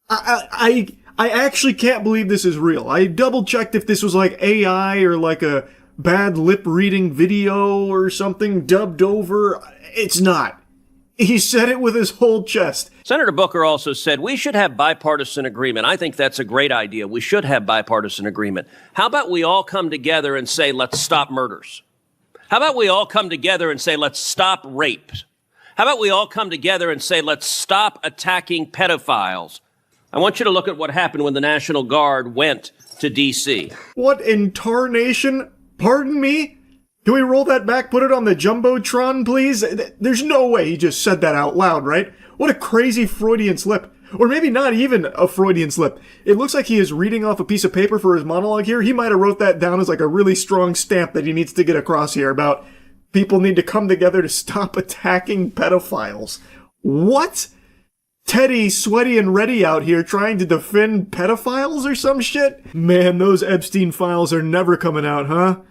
S2: I actually can't believe this is real. I double-checked if this was like AI or like a bad lip-reading video or something dubbed over. It's not. He said it with his whole chest.
S13: Senator Booker also said we should have bipartisan agreement. I think that's a great idea. We should have bipartisan agreement. How about we all come together and say, let's stop murders? How about we all come together and say, let's stop rape? How about we all come together and say, let's stop attacking pedophiles? I want you to look at what happened when the National Guard went to D.C.
S2: What in tarnation? Pardon me? Can we roll that back, put it on the Jumbotron, please? There's no way he just said that out loud, right? What a crazy Freudian slip. Or maybe not even a Freudian slip. It looks like he is reading off a piece of paper for his monologue here. He might have wrote that down as like a really strong stamp that he needs to get across here about people need to come together to stop attacking pedophiles. What? Teddy, sweaty and ready out here trying to defend pedophiles or some shit? Man, those Epstein files are never coming out, huh?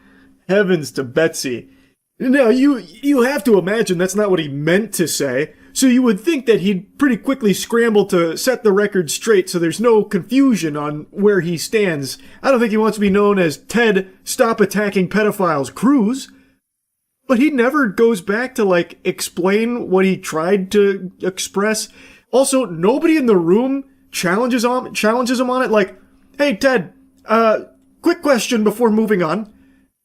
S2: Heavens to Betsy. Now, you have to imagine that's not what he meant to say, so you would think that he'd pretty quickly scramble to set the record straight so there's no confusion on where he stands. I don't think he wants to be known as Ted Stop Attacking Pedophiles Cruz. But he never goes back to, like, explain what he tried to express. Also, nobody in the room challenges him on it, like, hey, Ted, quick question before moving on.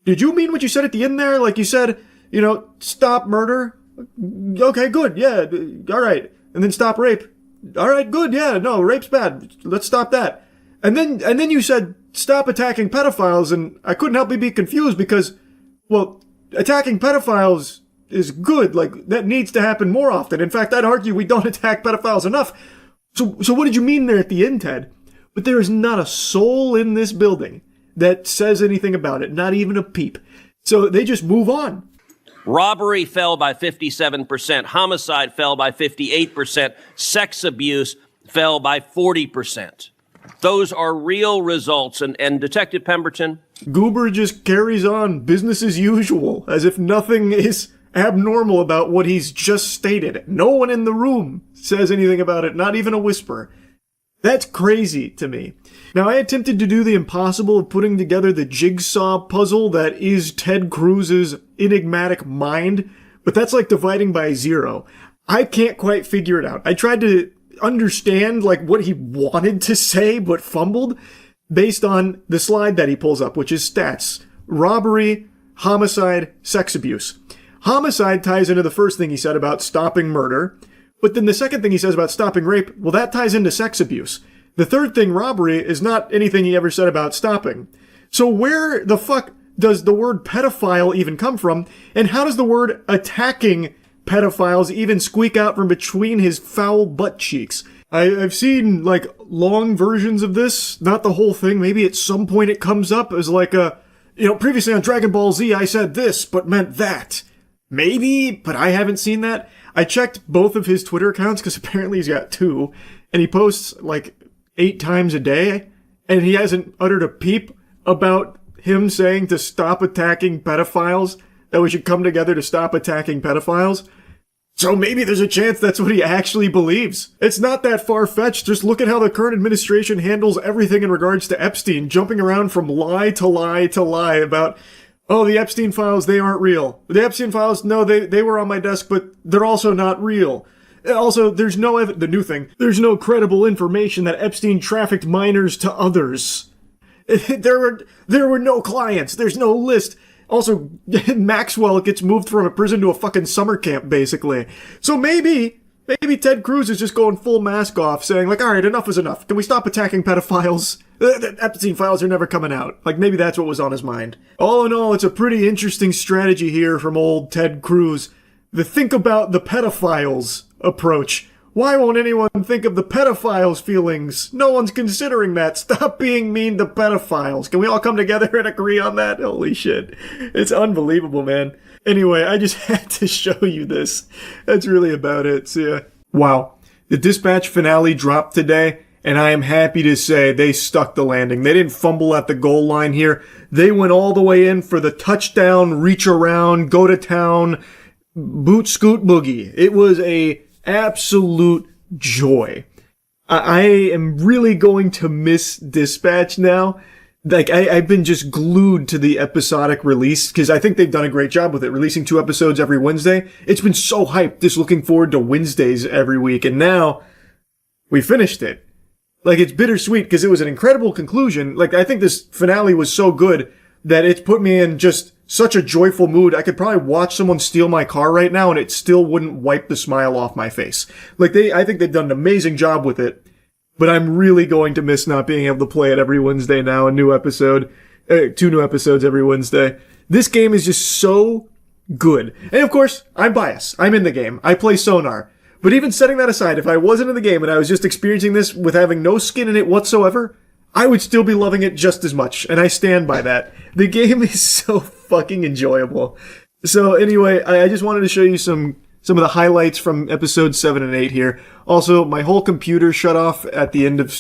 S2: Did you mean what you said at the end there? Like you said, you know, stop murder? Okay, good, yeah, all right. And then stop rape? All right, good, yeah, no, rape's bad. Let's stop that. And then you said stop attacking pedophiles, and I couldn't help but be confused because, well, attacking pedophiles is good. Like, that needs to happen more often. In fact, I'd argue we don't attack pedophiles enough. So what did you mean there at the end, Ted? But there is not a soul in this building that says anything about it, not even a peep. So they just move on.
S13: Robbery fell by 57%. Homicide fell by 58%. Sex abuse fell by 40%. Those are real results. And Detective Pemberton?
S2: Goober just carries on business as usual, as if nothing is abnormal about what he's just stated. No one in the room says anything about it, not even a whisper. That's crazy to me. Now, I attempted to do the impossible of putting together the jigsaw puzzle that is Ted Cruz's enigmatic mind, but that's like dividing by zero. I can't quite figure it out. I tried to understand like what he wanted to say, but fumbled based on the slide that he pulls up, which is stats. Robbery, homicide, sex abuse. Homicide ties into the first thing he said about stopping murder, but then the second thing he says about stopping rape, well, that ties into sex abuse. The third thing, robbery, is not anything he ever said about stopping. So where the fuck does the word pedophile even come from? And how does the word attacking pedophiles even squeak out from between his foul butt cheeks? I've seen, like, long versions of this, not the whole thing. Maybe at some point it comes up as like a, you know, previously on Dragon Ball Z I said this, but meant that. Maybe, but I haven't seen that. I checked both of his Twitter accounts, because apparently he's got two, and he posts, like, 8 times a day, and he hasn't uttered a peep about him saying to stop attacking pedophiles, that we should come together to stop attacking pedophiles. So maybe there's a chance that's what he actually believes. It's not that far-fetched. Just look at how the current administration handles everything in regards to Epstein, jumping around from lie to lie to lie about, oh, the Epstein files, they aren't real. The Epstein files, no, they were on my desk, but they're also not real. Also, there's no the new thing, there's no credible information that Epstein trafficked minors to others. There were no clients, there's no list. Also, Maxwell gets moved from a prison to a fucking summer camp, basically. So maybe Ted Cruz is just going full mask off, saying, like, alright, enough is enough. Can we stop attacking pedophiles? The Epstein files are never coming out. Like, maybe that's what was on his mind. All in all, it's a pretty interesting strategy here from old Ted Cruz. the think about the pedophiles approach. Why won't anyone think of the pedophiles' feelings? No one's considering that. Stop being mean to pedophiles. Can we all come together and agree on that? Holy shit. It's unbelievable, man. Anyway, I just had to show you this. That's really about it. So, yeah. Wow. The Dispatch finale dropped today, and I am happy to say they stuck the landing. They didn't fumble at the goal line here. They went all the way in for the touchdown, reach around, go to town, boot scoot boogie. It was a absolute joy. I am really going to miss Dispatch now. Like, I've been just glued to the episodic release because I think they've done a great job with it, releasing 2 episodes every Wednesday. It's been so hyped, just looking forward to Wednesdays every week, and now we finished it. Like, it's bittersweet because it was an incredible conclusion. Like, I think this finale was so good that it's put me in just such a joyful mood. I could probably watch someone steal my car right now and it still wouldn't wipe the smile off my face. Like, I think they've done an amazing job with it. But I'm really going to miss not being able to play it every Wednesday now. A new episode, 2 new episodes every Wednesday. This game is just so good. And of course, I'm biased. I'm in the game. I play Sonar. But even setting that aside, if I wasn't in the game and I was just experiencing this with having no skin in it whatsoever, I would still be loving it just as much. And I stand by that. The game is so fucking enjoyable. So anyway, I just wanted to show you some of the highlights from episodes 7 and 8 here. Also, my whole computer shut off at the end of,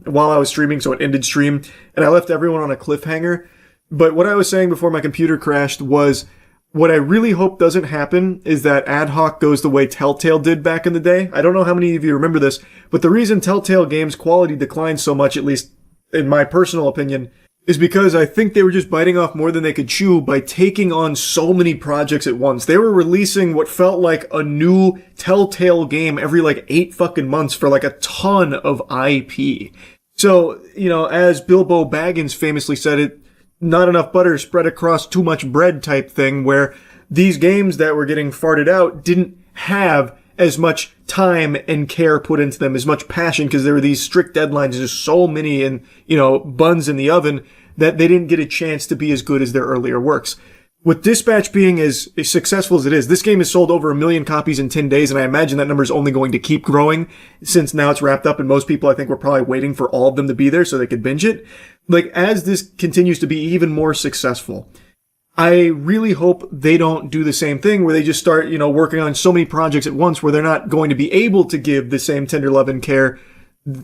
S2: while I was streaming, so it ended stream, and I left everyone on a cliffhanger. But what I was saying before my computer crashed was, what I really hope doesn't happen is that Ad Hoc goes the way Telltale did back in the day. I don't know how many of you remember this, but the reason Telltale games' quality declined so much, at least in my personal opinion, is because I think they were just biting off more than they could chew by taking on so many projects at once. They were releasing what felt like a new Telltale game every like 8 fucking months for like a ton of IP. So, you know, as Bilbo Baggins famously said it, not enough butter spread across too much bread type thing, where these games that were getting farted out didn't have as much time and care put into them, as much passion, because there were these strict deadlines, just so many and, you know, buns in the oven, that they didn't get a chance to be as good as their earlier works. With Dispatch being as successful as it is, this game has sold over 1 million copies in 10 days, and I imagine that number is only going to keep growing since now it's wrapped up, and most people, I think, were probably waiting for all of them to be there so they could binge it. Like, as this continues to be even more successful, I really hope they don't do the same thing where they just start, you know, working on so many projects at once where they're not going to be able to give the same tender love and care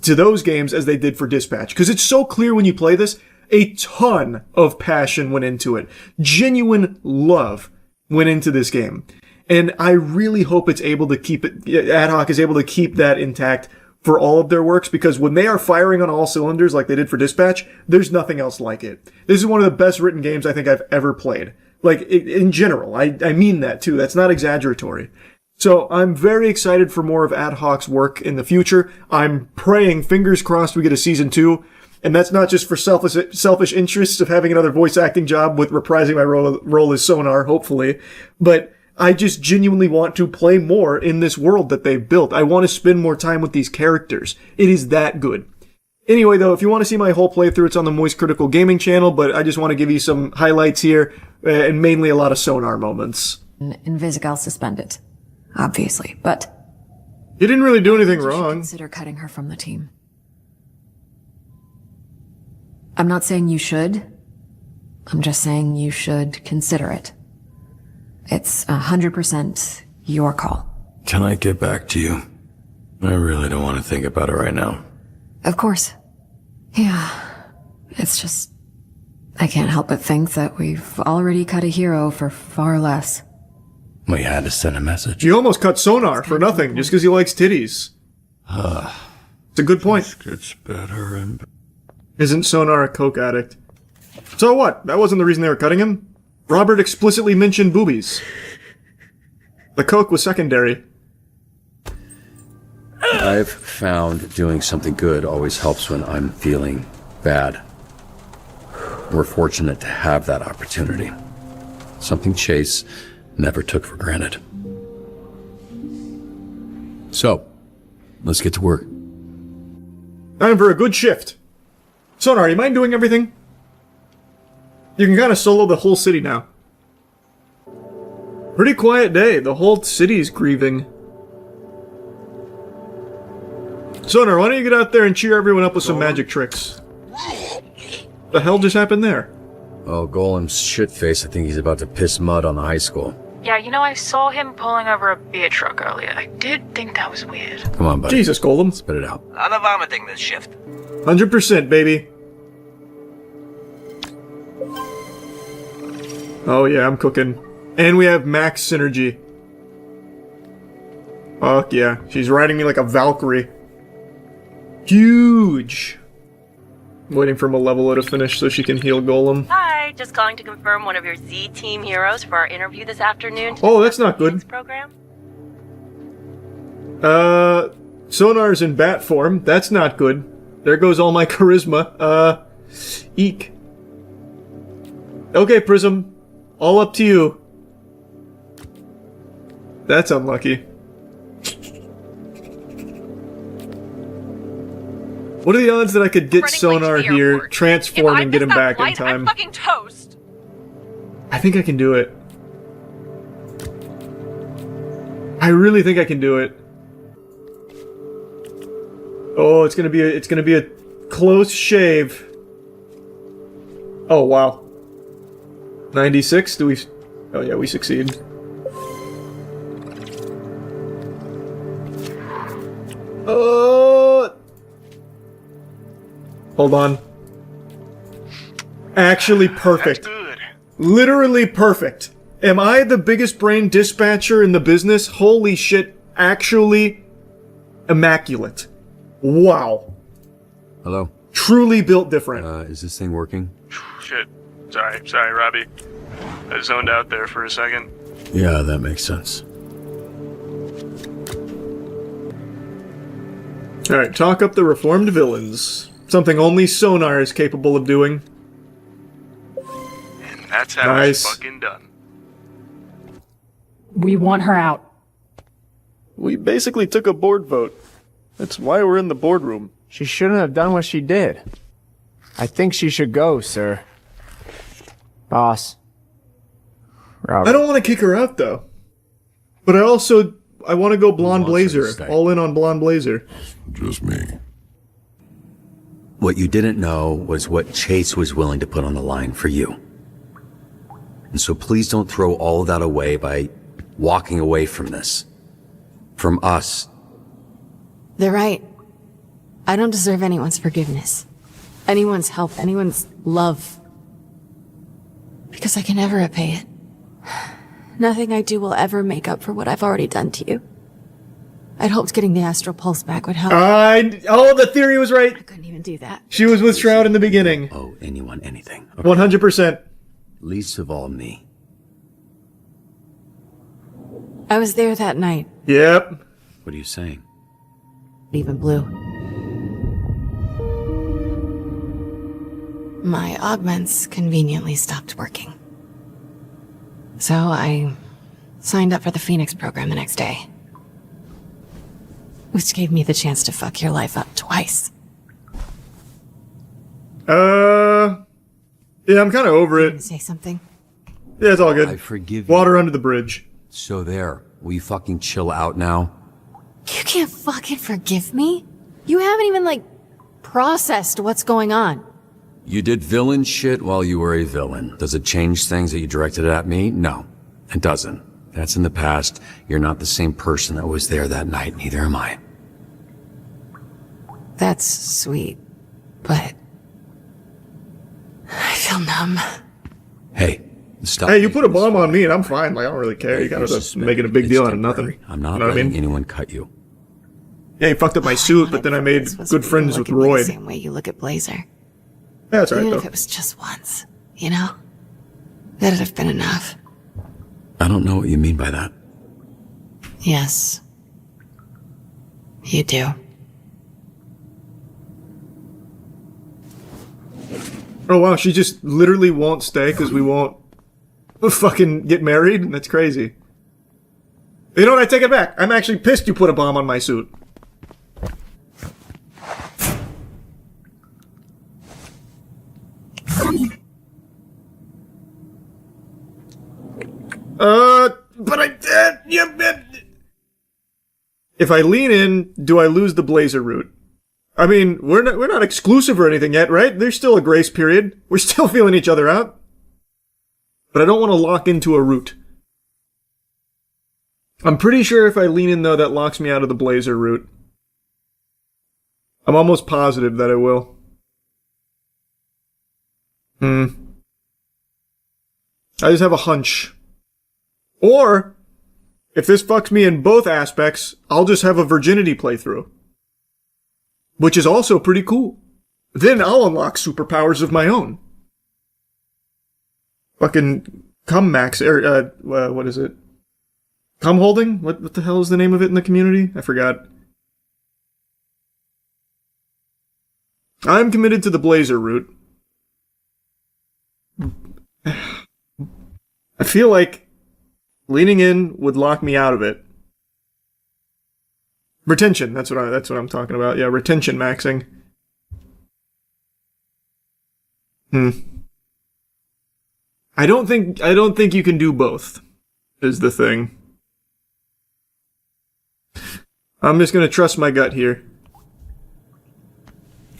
S2: to those games as they did for Dispatch. Because it's so clear when you play this, a ton of passion went into it. Genuine love went into this game. And I really hope it's able to keep it, Ad Hoc is able to keep that intact for all of their works, because when they are firing on all cylinders like they did for Dispatch, there's nothing else like it. This is one of the best written games I think I've ever played. Like, in general. I mean that too. That's not exaggeratory. So I'm very excited for more of Ad Hoc's work in the future. I'm praying, fingers crossed, we get a season 2. And that's not just for selfish interests of having another voice acting job with reprising my role as Sonar, hopefully. But I just genuinely want to play more in this world that they've built. I want to spend more time with these characters. It is that good. Anyway, though, if you want to see my whole playthrough, it's on the Moist Critical Gaming channel, but I just want to give you some highlights here, and mainly a lot of Sonar moments.
S9: Invisigal suspended, obviously, but...
S2: You didn't really do anything wrong.
S9: Consider cutting her from the team. I'm not saying you should. I'm just saying you should consider it. It's 100% your call.
S14: Can I get back to you? I really don't want to think about it right now.
S9: Of course. Yeah. It's just... I can't help but think that we've already cut a hero for far less.
S14: We had to send a message.
S2: You almost cut Sonar for nothing, just because he likes titties. It's a good point.
S14: It gets better and better.
S2: Isn't Sonar a coke addict? So what? That wasn't the reason they were cutting him? Robert explicitly mentioned boobies. The coke was secondary.
S14: I've found doing something good always helps when I'm feeling bad. We're fortunate to have that opportunity. Something Chase never took for granted. So, let's get to work.
S2: Time for a good shift. Sonar, you mind doing everything? You can kind of solo the whole city now. Pretty quiet day. The whole city's grieving. Sonar, why don't you get out there and cheer everyone up with some magic tricks? The hell just happened there?
S14: Oh, Golem's shitface. I think he's about to piss mud on the high school.
S15: Yeah, you know, I saw him pulling over a beer truck earlier. I did think that was weird.
S14: Come on, buddy.
S2: Jesus, Golem.
S14: Spit it out.
S16: I'm not vomiting this shift.
S2: 100%, baby. Oh yeah, I'm cooking. And we have max synergy. Fuck yeah. She's riding me like a Valkyrie. Huge! Waiting for Malevola to finish so she can heal Golem.
S17: Hi, just calling to confirm one of your Z Team heroes for our interview this afternoon.
S2: Oh, that's not good.
S17: Program?
S2: Sonar's in bat form. That's not good. There goes all my charisma. Eek. Okay, Prism. All up to you. That's unlucky. What are the odds that I could get Sonar here, transform, and get him back in time?
S15: I'm fucking toast.
S2: I think I can do it. I really think I can do it. Oh, it's gonna be a close shave. Oh wow. 96? Do we? Oh yeah, we succeed. Hold on. Actually perfect. Literally perfect. Am I the biggest brain dispatcher in the business? Holy shit. Actually immaculate. Wow.
S14: Hello?
S2: Truly built different.
S14: Is this thing working?
S18: Shit. Sorry, Robbie. I zoned out there for a second.
S14: Yeah, that makes sense.
S2: Alright, talk up the reformed villains. Something only Sonar is capable of doing.
S18: And that's how it's fucking done.
S6: We want her out.
S2: We basically took a board vote. That's why we're in the boardroom.
S19: She shouldn't have done what she did. I think she should go, sir. Boss. Robert.
S2: I don't want to kick her out, though. But I want to go Blonde Blazer. All in on Blonde Blazer.
S14: Just me. What you didn't know was what Chase was willing to put on the line for you. And so please don't throw all of that away by walking away from this. From us.
S9: They're right. I don't deserve anyone's forgiveness. Anyone's help, anyone's love. Because I can never repay it. Nothing I do will ever make up for what I've already done to you. I'd hoped getting the astral pulse back would help.
S2: Oh, the theory was right.
S9: I couldn't even do that.
S2: She was with Shroud in the beginning.
S14: Oh, anyone, anything. Okay.
S2: 100%.
S14: Least of all me.
S9: I was there that night.
S2: Yep.
S14: What are you saying?
S9: Even blue. My augments conveniently stopped working. So I signed up for the Phoenix program the next day. Which gave me the chance to fuck your life up twice.
S2: Yeah, I'm kind of over it.
S9: Say something?
S2: Yeah, it's all good.
S14: I forgive you.
S2: Water under the bridge.
S14: So there. Will you fucking chill out now?
S9: You can't fucking forgive me? You haven't even, processed what's going on.
S14: You did villain shit while you were a villain. Does it change things that you directed at me? No, it doesn't. That's in the past. You're not the same person that was there that night. Neither am I.
S9: That's sweet, but I feel numb.
S14: Hey, stop.
S2: Hey, you put a bomb on me and I'm fine. I don't really care. You gotta making a big deal out of nothing.
S14: I'm not
S2: You know what I
S14: letting
S2: mean?
S14: anyone cut you.
S2: Yeah, you fucked up my suit, but then I made good friends with Roy.
S9: The same way you look at Blazer.
S2: That's right,
S9: Even
S2: though.
S9: if it was just once, you know? That'd have been enough.
S14: I don't know what you mean by that.
S9: Yes. You do.
S2: Oh wow, she just literally won't stay because we won't fucking get married? That's crazy. You know what? I take it back. I'm actually pissed you put a bomb on my suit. If I lean in, do I lose the blazer route? I mean, we're not exclusive or anything yet, right? There's still a grace period. We're still feeling each other out. But I don't want to lock into a route. I'm pretty sure if I lean in, though, that locks me out of the blazer route. I'm almost positive that it will. I just have a hunch. Or, if this fucks me in both aspects, I'll just have a virginity playthrough. Which is also pretty cool. Then I'll unlock superpowers of my own. Fucking cum max, or, what is it? Cum holding? What the hell is the name of it in the community? I forgot. I'm committed to the blazer route. I feel like leaning in would lock me out of it. Retention, that's what I'm talking about. Yeah, retention maxing. I don't think you can do both, is the thing. I'm just gonna trust my gut here.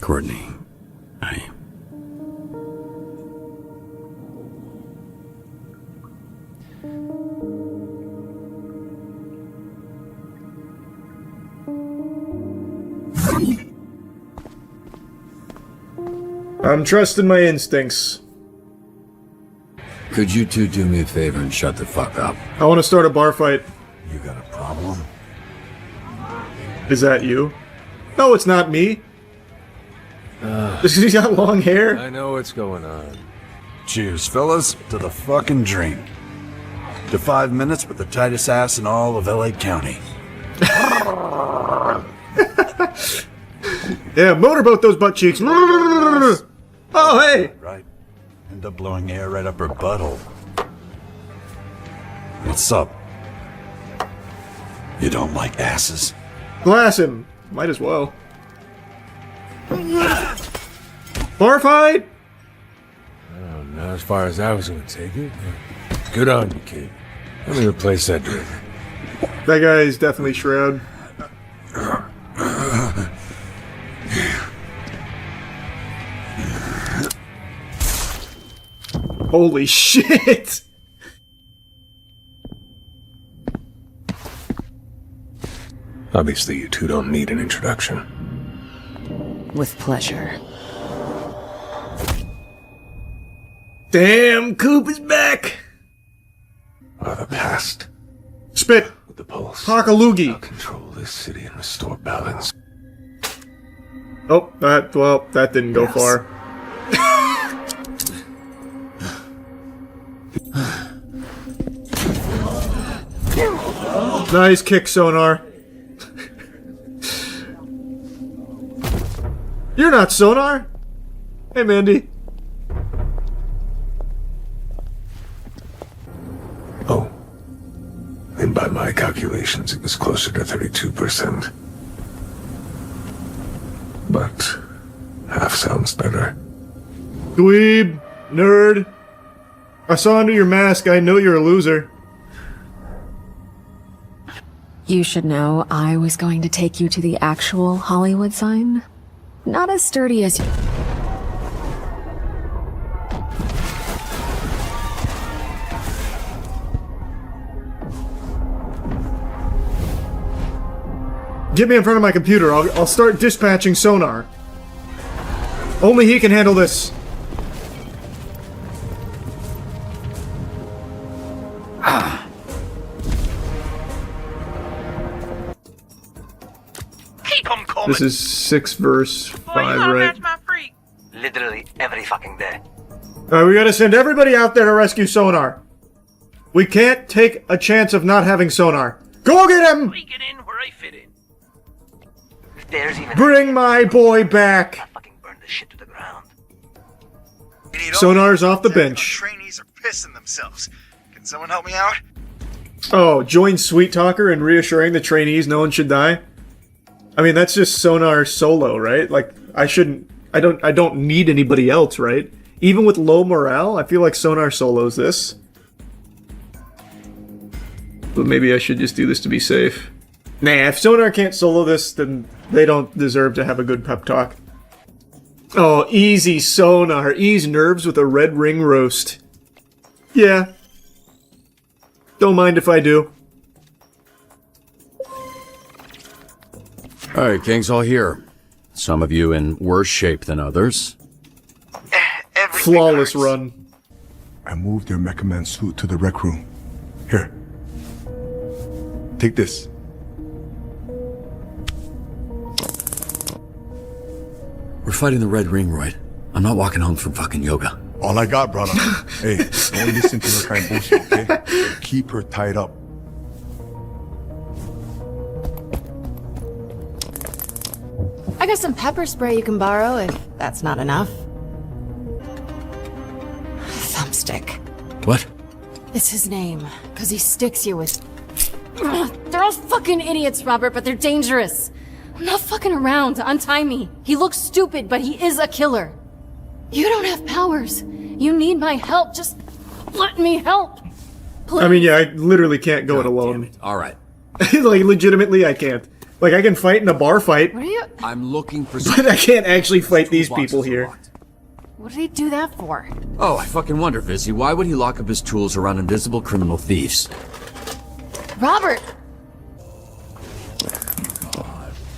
S14: Courtney,
S2: I'm trusting my instincts.
S14: could you two do me a favor and shut the fuck up?
S2: I want to start a bar fight.
S14: You got a problem?
S2: Is that you? No, it's not me. He's got long hair.
S16: I know what's going on.
S20: Cheers, fellas, to the fucking drink. To 5 minutes with the tightest ass in all of LA County.
S2: Yeah, motorboat those butt cheeks. Oh, hey!
S20: Right. End up blowing air right up her butthole. What's up? You don't like asses?
S2: Glass him. Might as well. Bar fight!
S16: Oh, not as far as I was gonna take it. Good on you, kid. Let me replace that drink.
S2: That guy is definitely Shroud. Holy shit!
S16: Obviously, you two don't need an introduction.
S4: With pleasure.
S2: Damn, Coop is back!
S16: The past.
S2: Spit!
S16: With the pulse.
S2: Hockaloogie!
S16: I'll control this city and restore balance.
S2: Oh, that didn't go far. Nice kick, Sonar. You're not Sonar. Hey, Mandy.
S16: Oh. And by my calculations, it was closer to 32%. But half sounds better.
S2: Dweeb. Nerd. I saw under your mask. I know you're a loser.
S9: You should know I was going to take you to the actual Hollywood sign. Not as sturdy as you.
S2: Get me in front of my computer. I'll start dispatching Sonar. Only he can handle this.
S5: Keep 'em coming.
S2: This is 6 verse 5, right?
S5: Literally every fucking day.
S2: Alright, we gotta send everybody out there to rescue Sonar. We can't take a chance of not having Sonar. Go get him!
S5: I get in where I fit in. There's even
S2: Bring my boy back!
S5: burn this shit to the ground.
S2: Sonar's off the bench.
S21: Trainees are pissing themselves. Can someone help me out?
S2: Oh, join Sweet Talker in reassuring the trainees no one should die? I mean, that's just Sonar solo, right? Like, I don't need anybody else, right? Even with low morale, I feel like Sonar solos this. But maybe I should just do this to be safe. Nah, if Sonar can't solo this, then they don't deserve to have a good pep talk. Oh, easy Sonar. Ease nerves with a red ring roast. Yeah. Don't mind if I do.
S14: Alright, gang's all here. Some of you in worse shape than others.
S2: Flawless run.
S1: I moved their Mecha Man suit to the rec room. Here. Take this.
S14: We're fighting the Red Ring, Royd. I'm not walking home from fucking yoga.
S1: All I got, brother. Hey, don't listen to her kind of bullshit, okay? Keep her tied up.
S9: I got some pepper spray you can borrow if that's not enough. Thumbstick.
S14: What?
S9: It's his name, because he sticks you with... They're all fucking idiots, Robert, but they're dangerous. I'm not fucking around to untie me. He looks stupid, but he is a killer. You don't have powers. You need my help. Just let me help. Please.
S2: I mean, yeah, I literally can't go it alone.
S14: Alright.
S2: Like, legitimately, I can't. Like, I can fight in a bar fight.
S9: What are you...
S14: I'm looking for...
S2: But I can't actually fight these people here.
S9: What did he do that for?
S14: Oh, I fucking wonder, Vizzy. Why would he lock up his tools around invisible criminal thieves?
S9: Robert!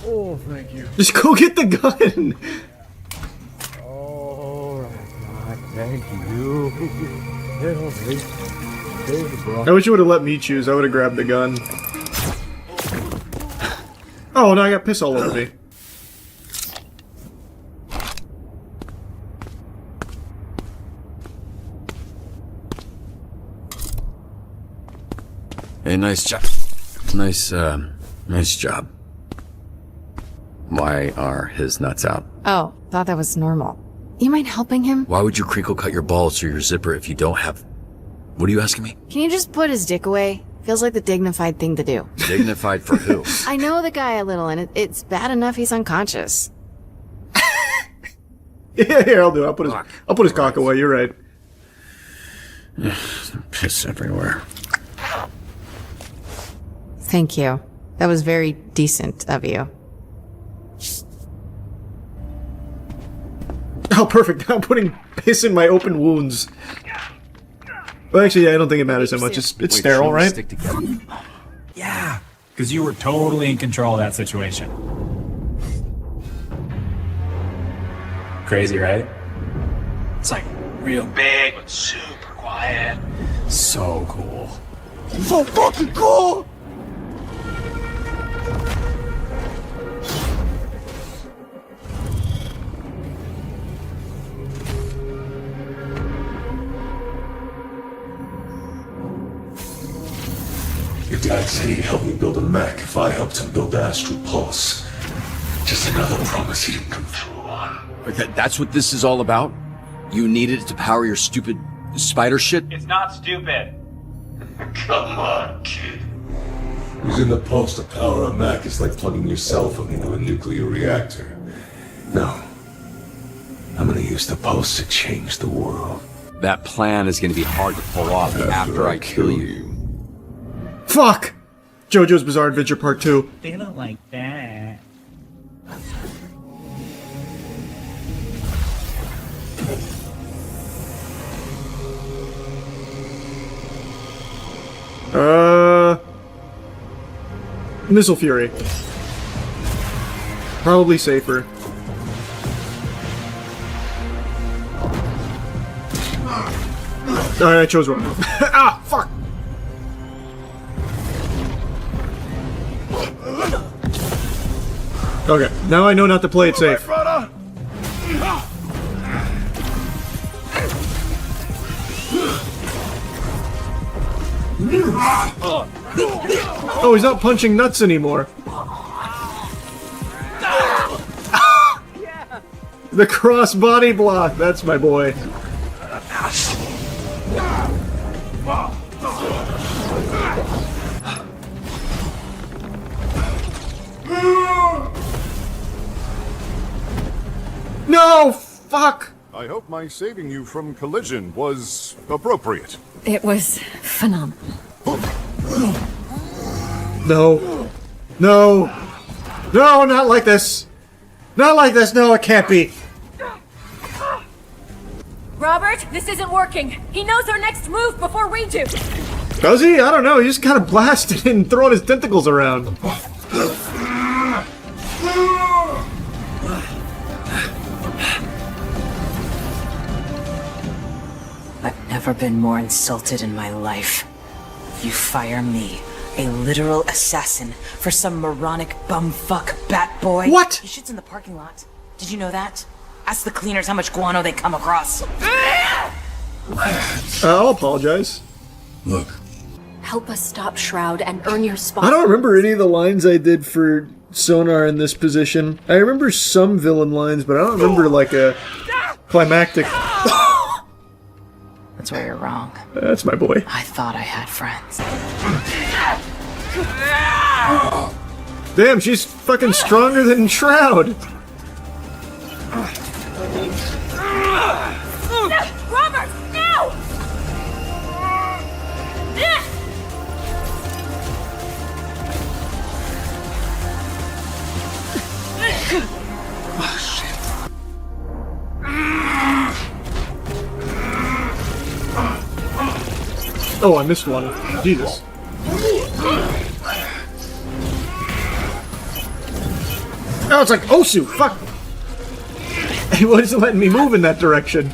S2: Oh, thank you. Just go get the gun!
S16: Oh, God, thank you.
S2: I wish you would have let me choose. I would have grabbed the gun. Oh, no, I got piss all over me.
S14: Hey, nice job. Nice job. Why are his nuts out?
S9: Oh, thought that was normal. You mind helping him?
S14: Why would you crinkle cut your balls through your zipper if you don't have... What are you asking me?
S9: Can you just put his dick away? Feels like the dignified thing to do.
S14: Dignified for who?
S9: I know the guy a little, and it's bad enough he's unconscious.
S2: Yeah, here, I'll do it. I'll put his cock away, you're right.
S14: Piss everywhere.
S9: Thank you. That was very decent of you.
S2: Oh, perfect. I'm putting piss in my open wounds. Well, actually, I don't think it matters that much. It's sterile, right?
S14: Stick together.
S22: Yeah, because you were totally in control of that situation. Crazy, right? It's like real big, but super quiet. So cool.
S1: So fucking cool!
S23: Your dad said he'd help me build a mech if I helped him build the Astral Pulse. Just another promise he didn't come through on.
S14: That's what this is all about? You needed it to power your stupid spider shit?
S22: It's not stupid.
S23: Come on, kid. Using the pulse to power a mech is like plugging your cell phone into a nuclear reactor. No. I'm gonna use the pulse to change the world.
S14: That plan is gonna be hard to pull off after I kill you.
S2: Fuck! JoJo's Bizarre Adventure Part 2.
S22: They don't like that.
S2: Missile Fury. Probably safer. Alright, I chose wrong. Ah, fuck! Okay, now I know not to play it safe. Oh, he's not punching nuts anymore. The cross body block, that's my boy. No! Fuck!
S1: I hope my saving you from collision was appropriate.
S9: It was phenomenal.
S2: No. No! No, not like this! Not like this! No, it can't be!
S3: Robert, this isn't working. He knows our next move before we do.
S2: Does he? I don't know. He just kind of blasted and throwing his tentacles around.
S4: I've never been more insulted in my life. You fire me, a literal assassin, for some moronic bumfuck bat boy?
S2: What?
S4: He shits in the parking lot. Did you know that? Ask the cleaners how much guano they come across.
S2: I'll apologize.
S23: Look.
S3: Help us stop Shroud and earn your spot.
S2: I don't remember any of the lines I did for Sonar in this position. I remember some villain lines, but I don't remember like a climactic.
S4: That's where you're wrong.
S2: That's my boy.
S4: I thought I had friends.
S2: Damn, she's fucking stronger than Shroud.
S3: Robert, no!
S23: Oh, shit.
S2: Oh, I missed one. Jesus. Oh, it's like Osu. Fuck. He wasn't letting me move in that direction.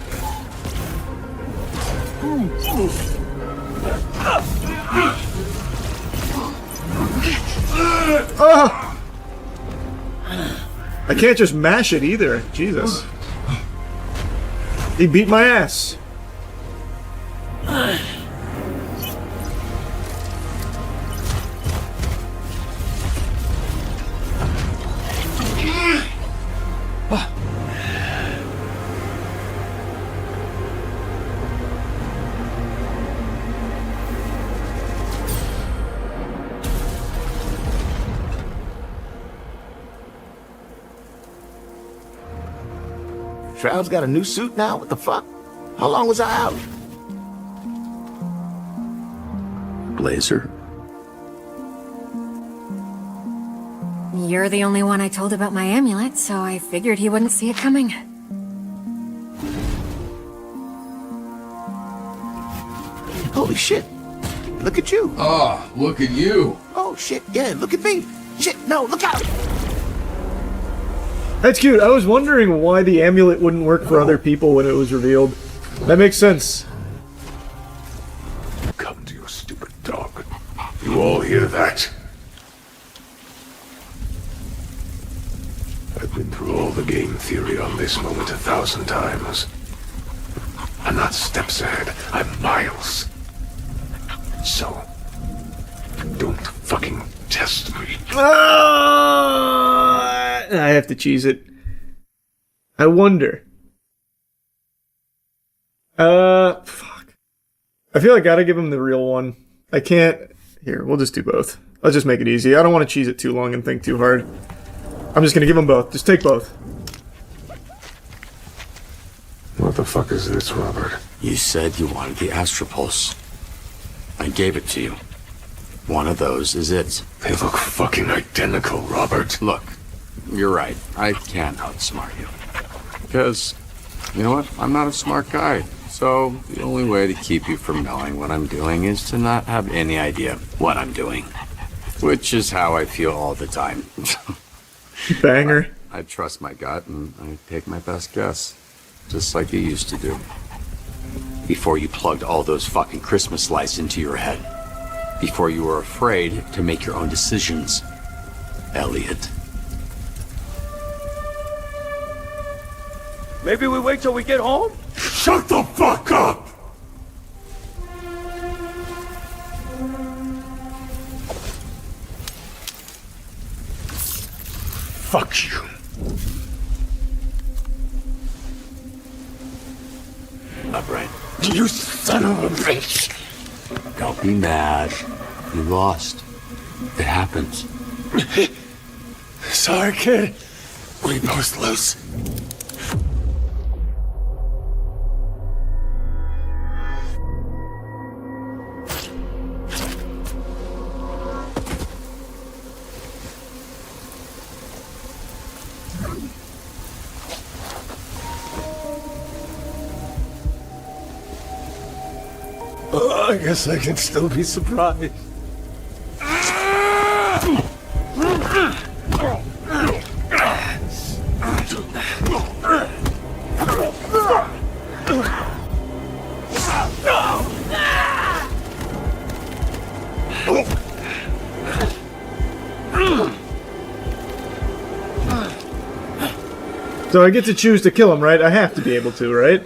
S2: Oh. I can't just mash it either. Jesus. He beat my ass.
S10: Shroud's got a new suit now? What the fuck? How long was I out?
S14: Blazer.
S3: You're the only one I told about my amulet, so I figured he wouldn't see it coming.
S10: Holy shit. Look at you.
S23: Oh, look at you.
S10: Oh shit, yeah, look at me. Shit, no, look out.
S2: That's cute. I was wondering why the amulet wouldn't work for other people when it was revealed. That makes sense.
S23: Come to your stupid dog. You all hear that? I've been through all the game theory on this moment 1,000 times. I'm not steps ahead, I'm miles. So, don't fucking test me.
S2: I have to cheese it. I wonder. Fuck. I feel like I gotta give him the real one. I can't. Here, we'll just do both. Let's just make it easy. I don't want to cheese it too long and think too hard. I'm just gonna give them both. Just take both.
S23: What the fuck is this, Robert?
S10: You said you wanted the Astropulse. I gave it to you. One of those is it.
S23: They look fucking identical, Robert.
S10: Look, you're right. I can't outsmart you. Because, you know what? I'm not a smart guy. So, the only way to keep you from knowing what I'm doing is to not have any idea what I'm doing. Which is how I feel all the time.
S2: Banger.
S10: I trust my gut and I take my best guess. Just like you used to do. Before you plugged all those fucking Christmas lights into your head. Before you were afraid to make your own decisions. Elliot.
S13: Maybe we wait till we get home?
S23: Shut the fuck up! Fuck you.
S10: Upright.
S23: You son of a bitch!
S10: Don't be mad. You lost. It happens.
S23: Sorry, kid. We both lose.
S16: I guess I can still be surprised.
S2: So I get to choose to kill him, right? I have to be able to, right?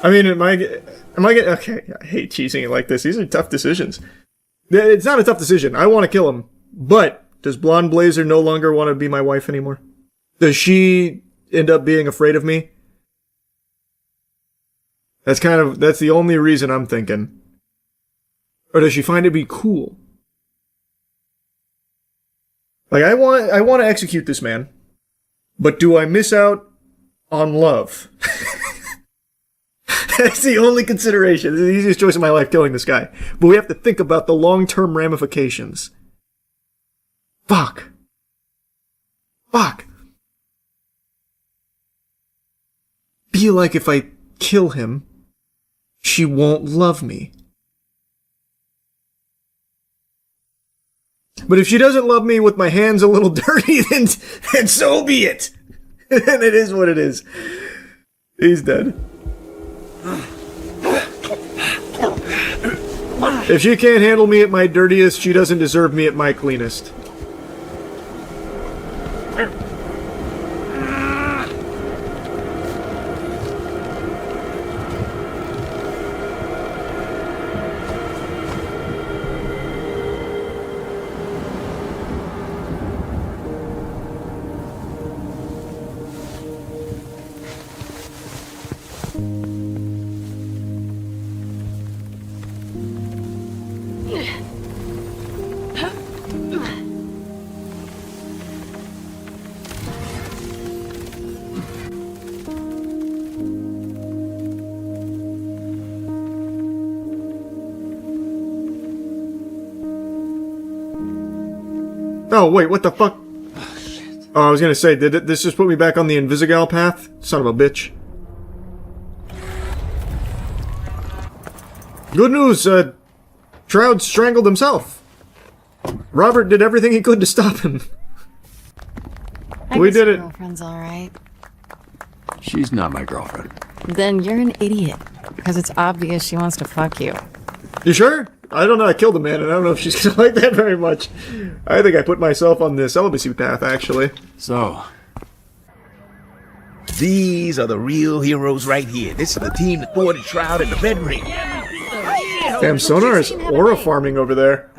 S2: I mean, am I getting... Okay, I hate cheesing it like this. These are tough decisions. It's not a tough decision. I want to kill him. But does Blonde Blazer no longer want to be my wife anymore? Does she end up being afraid of me? That's the only reason I'm thinking. Or does she find it be cool? Like, I want to execute this man. But do I miss out on love? That's the only consideration. It's the easiest choice of my life, killing this guy. But we have to think about the long-term ramifications. Fuck. Feel like if I kill him, she won't love me. But if she doesn't love me with my hands a little dirty, then so be it. And it is what it is. He's dead. If she can't handle me at my dirtiest, she doesn't deserve me at my cleanest. Oh, wait, what the fuck? Oh, I was gonna say, did this just put me back on the Invisigal path? Son of a bitch. Good news, Trout strangled himself. Robert did everything he could to stop him. We did it.
S9: Girlfriend's alright.
S10: She's not my girlfriend.
S9: Then you're an idiot. Because it's obvious she wants to fuck you.
S2: You sure? I don't know, I killed a man, and I don't know if she's gonna like that very much. I think I put myself on the celibacy path, actually.
S10: So...
S7: These are the real heroes right here. This is the team that thwarted Shroud in the Red Ring.
S2: Damn, Sonar is aura farming over there.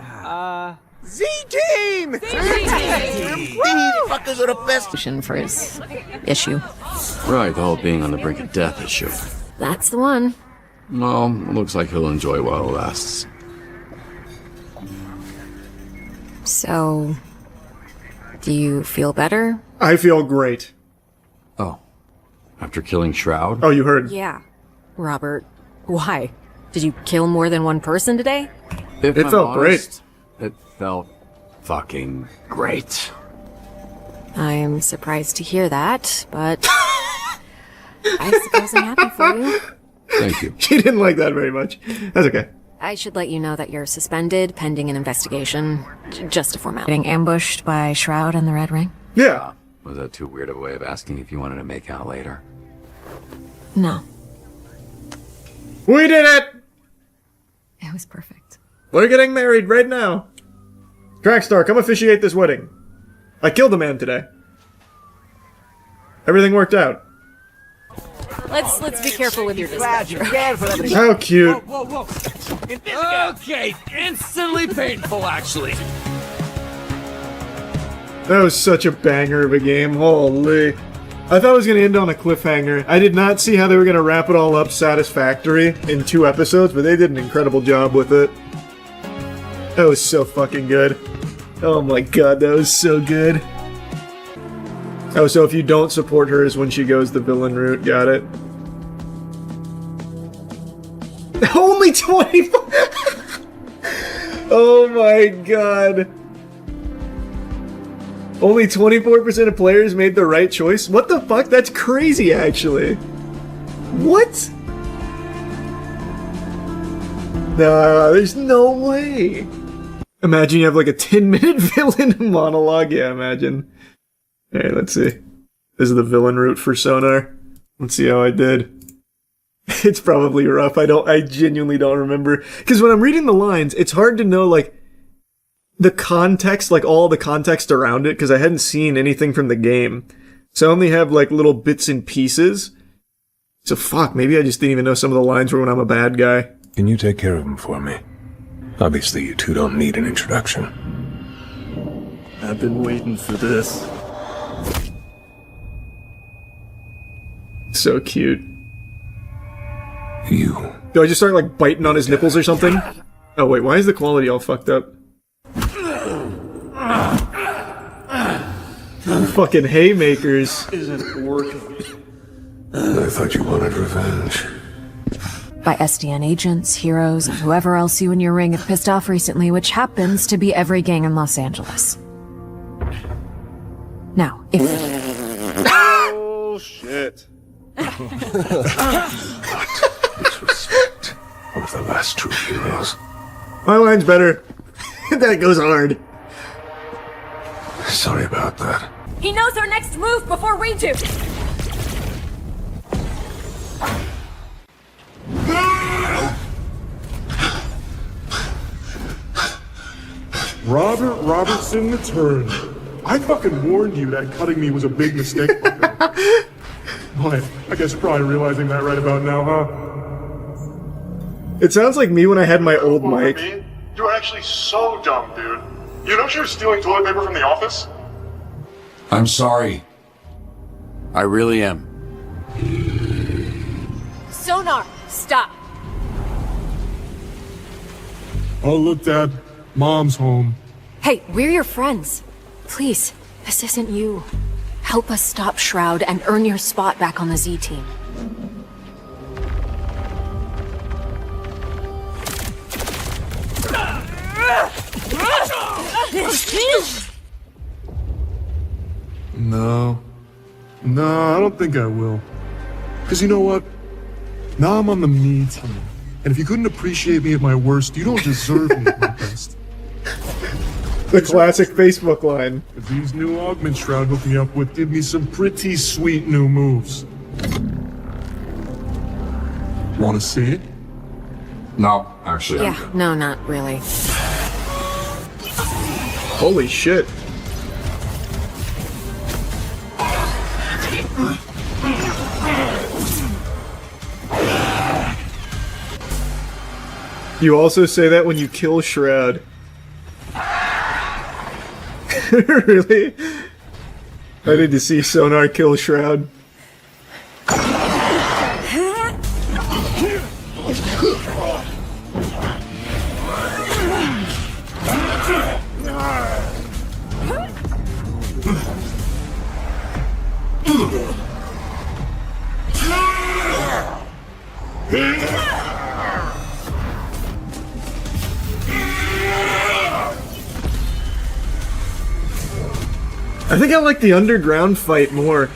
S7: Z-Team! These fuckers are the best.
S9: For his issue.
S10: Right, the whole being on the brink of death issue.
S3: That's the one.
S10: Well, it looks like he'll enjoy while it lasts.
S3: So, do you feel better?
S2: I feel great.
S10: Oh. After killing Shroud?
S2: Oh, you heard.
S3: Yeah. Robert, why? Did you kill more than one person today?
S10: If
S2: it
S10: I'm
S2: felt
S10: honest, great. It felt fucking great.
S3: I'm surprised to hear that, but I suppose I'm happy for you.
S10: Thank you.
S2: She didn't like that very much. That's okay.
S3: I should let you know that you're suspended pending an investigation. Just a formality. Getting ambushed by Shroud and the Red Ring?
S2: Yeah.
S10: Was that too weird of a way of asking if you wanted to make out later?
S3: No.
S2: We did it!
S3: It was perfect.
S2: We're getting married right now. Trackstar, come officiate this wedding. I killed a man today. Everything worked out.
S3: Let's be careful with your dispatch.
S2: How cute.
S22: Whoa. Okay, instantly painful, actually.
S2: That was such a banger of a game. Holy. I thought it was going to end on a cliffhanger. I did not see how they were going to wrap it all up satisfactory in 2 episodes, but they did an incredible job with it. That was so fucking good. Oh my god, that was so good. Oh, so if you don't support her is when she goes the villain route. Got it. Only 25! Oh my god. Only 24% of players made the right choice? What the fuck? That's crazy, actually. What? No, there's no way. Imagine you have like a 10-minute villain monologue. Yeah, imagine. Alright, let's see. This is the villain route for Sonar. Let's see how I did. It's probably rough. I genuinely don't remember. Because when I'm reading the lines, it's hard to know, like, the context, like all the context around it, because I hadn't seen anything from the game. So I only have, like, little bits and pieces. So fuck, maybe I just didn't even know some of the lines were when I'm a bad guy.
S23: Can you take care of him for me? Obviously, you two don't need an introduction.
S2: I've been waiting for this. So cute.
S23: You.
S2: Do I just start, like, biting on his nipples or something? Oh, wait, why is the quality all fucked up? Fucking haymakers.
S23: Isn't working. I thought you wanted revenge.
S3: By SDN agents, heroes, and whoever else you and your ring have pissed off recently, which happens to be every gang in Los Angeles. Now, if...
S2: Oh, shit.
S23: Disrespect of the last true heroes.
S2: My line's better. That goes hard.
S23: Sorry about that.
S15: He knows our next move before we do.
S1: Robert Robertson returned. I fucking warned you that cutting me was a big mistake. Boy, I guess you're probably realizing that right about now, huh?
S2: It sounds like me when I had my old mic.
S1: You're actually so dumb, dude. You know you're stealing toilet paper from the office?
S10: I'm sorry. I really am.
S15: Sonar, stop.
S1: Oh, look, Dad. Mom's home.
S3: Hey, we're your friends. Please, this isn't you. Help us stop Shroud and earn your spot back on the Z team.
S1: No, I don't think I will. Because you know what? Now I'm on the me team. And if you couldn't appreciate me at my worst, you don't deserve me at my best.
S2: The classic Facebook line.
S1: If these new augment Shroud hook me up with give me some pretty sweet new moves. Want to see it?
S10: No, actually.
S3: Yeah, no, not really.
S2: Holy shit. You also say that when you kill Shroud. Really? I need to see Sonar kill Shroud. I think I like the underground fight more.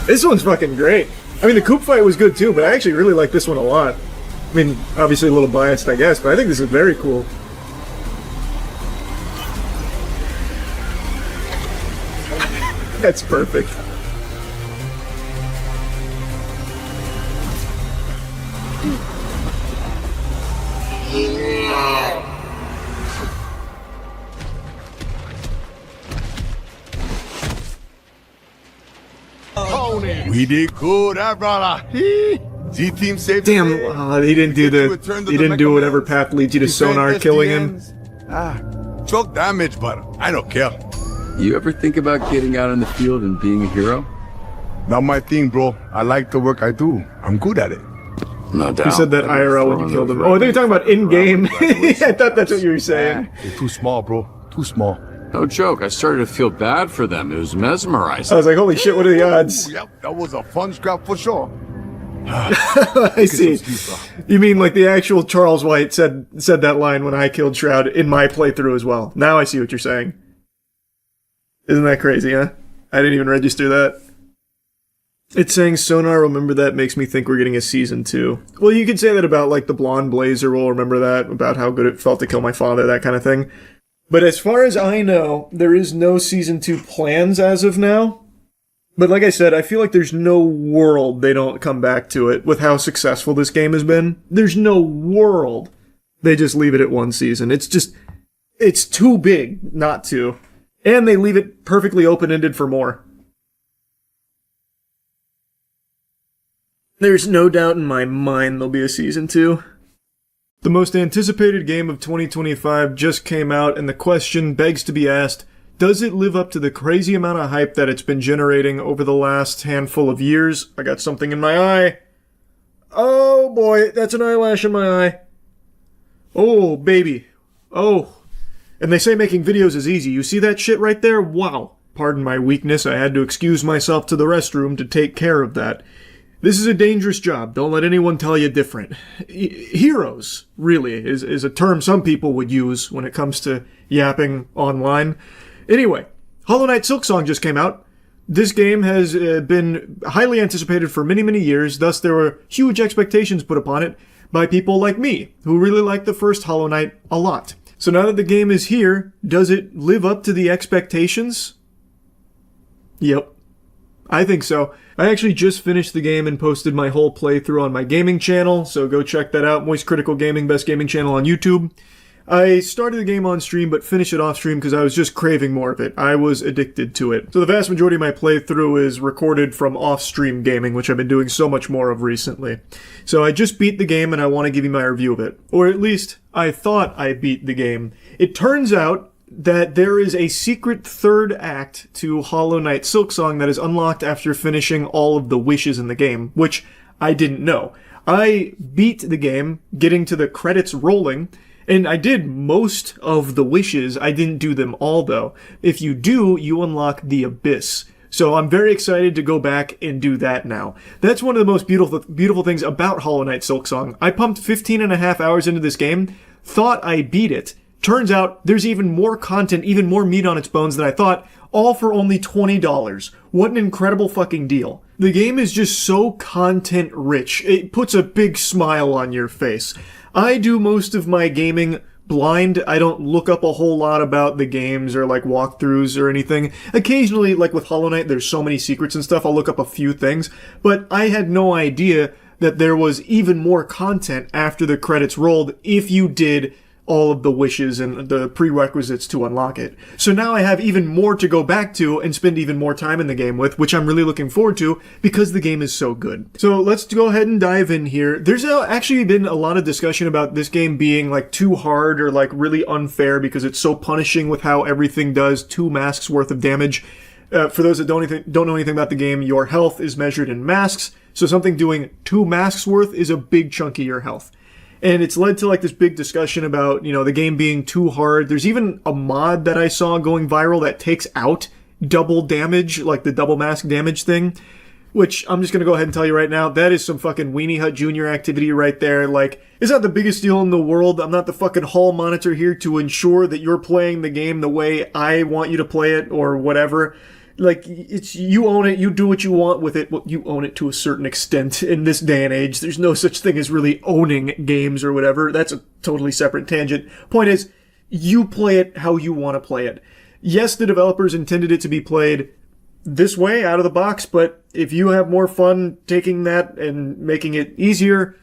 S2: This one's fucking great. I mean, the Coop fight was good too, but I actually really like this one a lot. I mean, obviously a little biased, I guess, but I think this is very cool. That's perfect.
S20: We did good, brother. Z-Team saved.
S2: Damn, he didn't do he didn't do whatever path leads you to Sonar killing him.
S20: Choke damage, but I don't care.
S14: You ever think about getting out in the field and being a hero?
S20: Not my thing, bro. I like the work I do. I'm good at it.
S14: No doubt.
S2: You said that IRL when you killed him. Oh, I think you're talking about in-game. I thought that's what you were saying.
S20: You're too small, bro. Too small.
S10: No joke, I started to feel bad for them. It was mesmerizing.
S2: I was like, holy shit, what are the odds?
S20: Yep, that was a fun scrap for sure.
S2: I see. You mean like the actual Charles White said that line when I killed Shroud in my playthrough as well. Now I see what you're saying. Isn't that crazy, huh? I didn't even register that. It's saying Sonar, remember that makes me think we're getting a season 2. Well, you could say that about like the Blonde Blazer will remember that, about how good it felt to kill my father, that kind of thing. But as far as I know, there is no season 2 plans as of now. But like I said, I feel like there's no world they don't come back to it with how successful this game has been. There's no world they just leave it at 1 season. It's too big not to. And they leave it perfectly open-ended for more. There's no doubt in my mind there'll be a season 2. The most anticipated game of 2025 just came out, and the question begs to be asked, does it live up to the crazy amount of hype that it's been generating over the last handful of years? I got something in my eye. Oh boy, that's an eyelash in my eye. Oh, baby. Oh. And they say making videos is easy. You see that shit right there? Wow. Pardon my weakness, I had to excuse myself to the restroom to take care of that. This is a dangerous job. Don't let anyone tell you different. Heroes, really, is a term some people would use when it comes to yapping online. Anyway, Hollow Knight Silksong just came out. This game has been highly anticipated for many, many years, thus there were huge expectations put upon it by people like me, who really liked the first Hollow Knight a lot. So now that the game is here, does it live up to the expectations? Yep. I think so. I actually just finished the game and posted my whole playthrough on my gaming channel, so go check that out. Moist Critical Gaming, best gaming channel on YouTube. I started the game on stream, but finished it off stream because I was just craving more of it. I was addicted to it. So the vast majority of my playthrough is recorded from off-stream gaming, which I've been doing so much more of recently. So I just beat the game and I want to give you my review of it. Or at least, I thought I beat the game. It turns out that there is a secret third act to Hollow Knight Silksong that is unlocked after finishing all of the wishes in the game, which I didn't know. I beat the game, getting to the credits rolling, and I did most of the wishes. I didn't do them all, though. If you do, you unlock the Abyss. So I'm very excited to go back and do that now. That's one of the most beautiful things about Hollow Knight Silksong. I pumped 15 and a half hours into this game, thought I beat it. Turns out there's even more content, even more meat on its bones than I thought, all for only $20. What an incredible fucking deal. The game is just so content rich. It puts a big smile on your face. I do most of my gaming blind. I don't look up a whole lot about the games or like walkthroughs or anything. Occasionally, like with Hollow Knight, there's so many secrets and stuff, I'll look up a few things. But I had no idea that there was even more content after the credits rolled if you did all of the wishes and the prerequisites to unlock it. So now I have even more to go back to and spend even more time in the game with, which I'm really looking forward to because the game is so good. So let's go ahead and dive in here. There's actually been a lot of discussion about this game being like too hard or like really unfair because it's so punishing with how everything does 2 masks worth of damage. For those that don't know anything about the game, your health is measured in masks. So something doing 2 masks worth is a big chunk of your health. And it's led to like this big discussion about, you know, the game being too hard. There's even a mod that I saw going viral that takes out double damage, like the double mask damage thing, which I'm just going to go ahead and tell you right now, that is some fucking Weenie Hut Jr. activity right there. Like, it's not the biggest deal in the world. I'm not the fucking hall monitor here to ensure that you're playing the game the way I want you to play it or whatever. Like, it's, you own it, you do what you want with it, well, you own it to a certain extent in this day and age. There's no such thing as really owning games or whatever. That's a totally separate tangent. Point is, you play it how you want to play it. Yes, the developers intended it to be played this way, out of the box, but if you have more fun taking that and making it easier,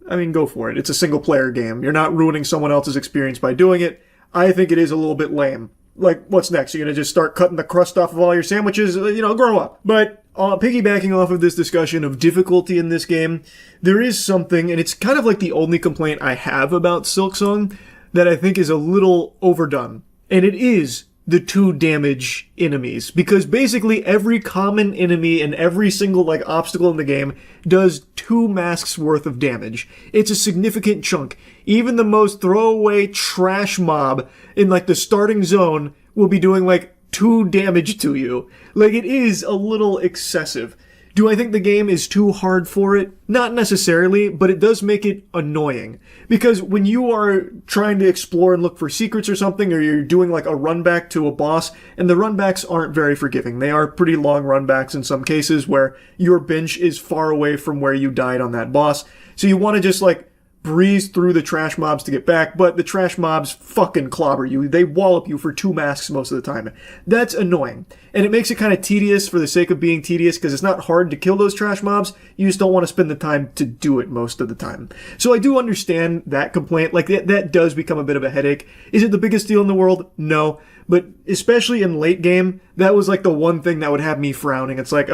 S2: I mean, go for it. It's a single-player game. You're not ruining someone else's experience by doing it. I think it is a little bit lame. Like, what's next? You're going to just start cutting the crust off of all your sandwiches? You know, grow up. But piggybacking off of this discussion of difficulty in this game, there is something, and it's kind of like the only complaint I have about Silksong, that I think is a little overdone. And it is the 2 damage enemies. Because basically every common enemy and every single, like, obstacle in the game does 2 masks worth of damage. It's a significant chunk. Even the most throwaway trash mob in, like, the starting zone will be doing, like, 2 damage to you. Like, it is a little excessive. Do I think the game is too hard for it? Not necessarily, but it does make it annoying. Because when you are trying to explore and look for secrets or something, or you're doing like a run back to a boss, and the run backs aren't very forgiving. They are pretty long run backs in some cases where your bench is far away from where you died on that boss. So you want to just like breeze through the trash mobs to get back, but the trash mobs fucking clobber you. They wallop you for 2 masks most of the time. That's annoying. And it makes it kind of tedious for the sake of being tedious, because it's not hard to kill those trash mobs. You just don't want to spend the time to do it most of the time. So I do understand that complaint. Like, that does become a bit of a headache. Is it the biggest deal in the world? No. But especially in late game, that was like the one thing that would have me frowning. It's like,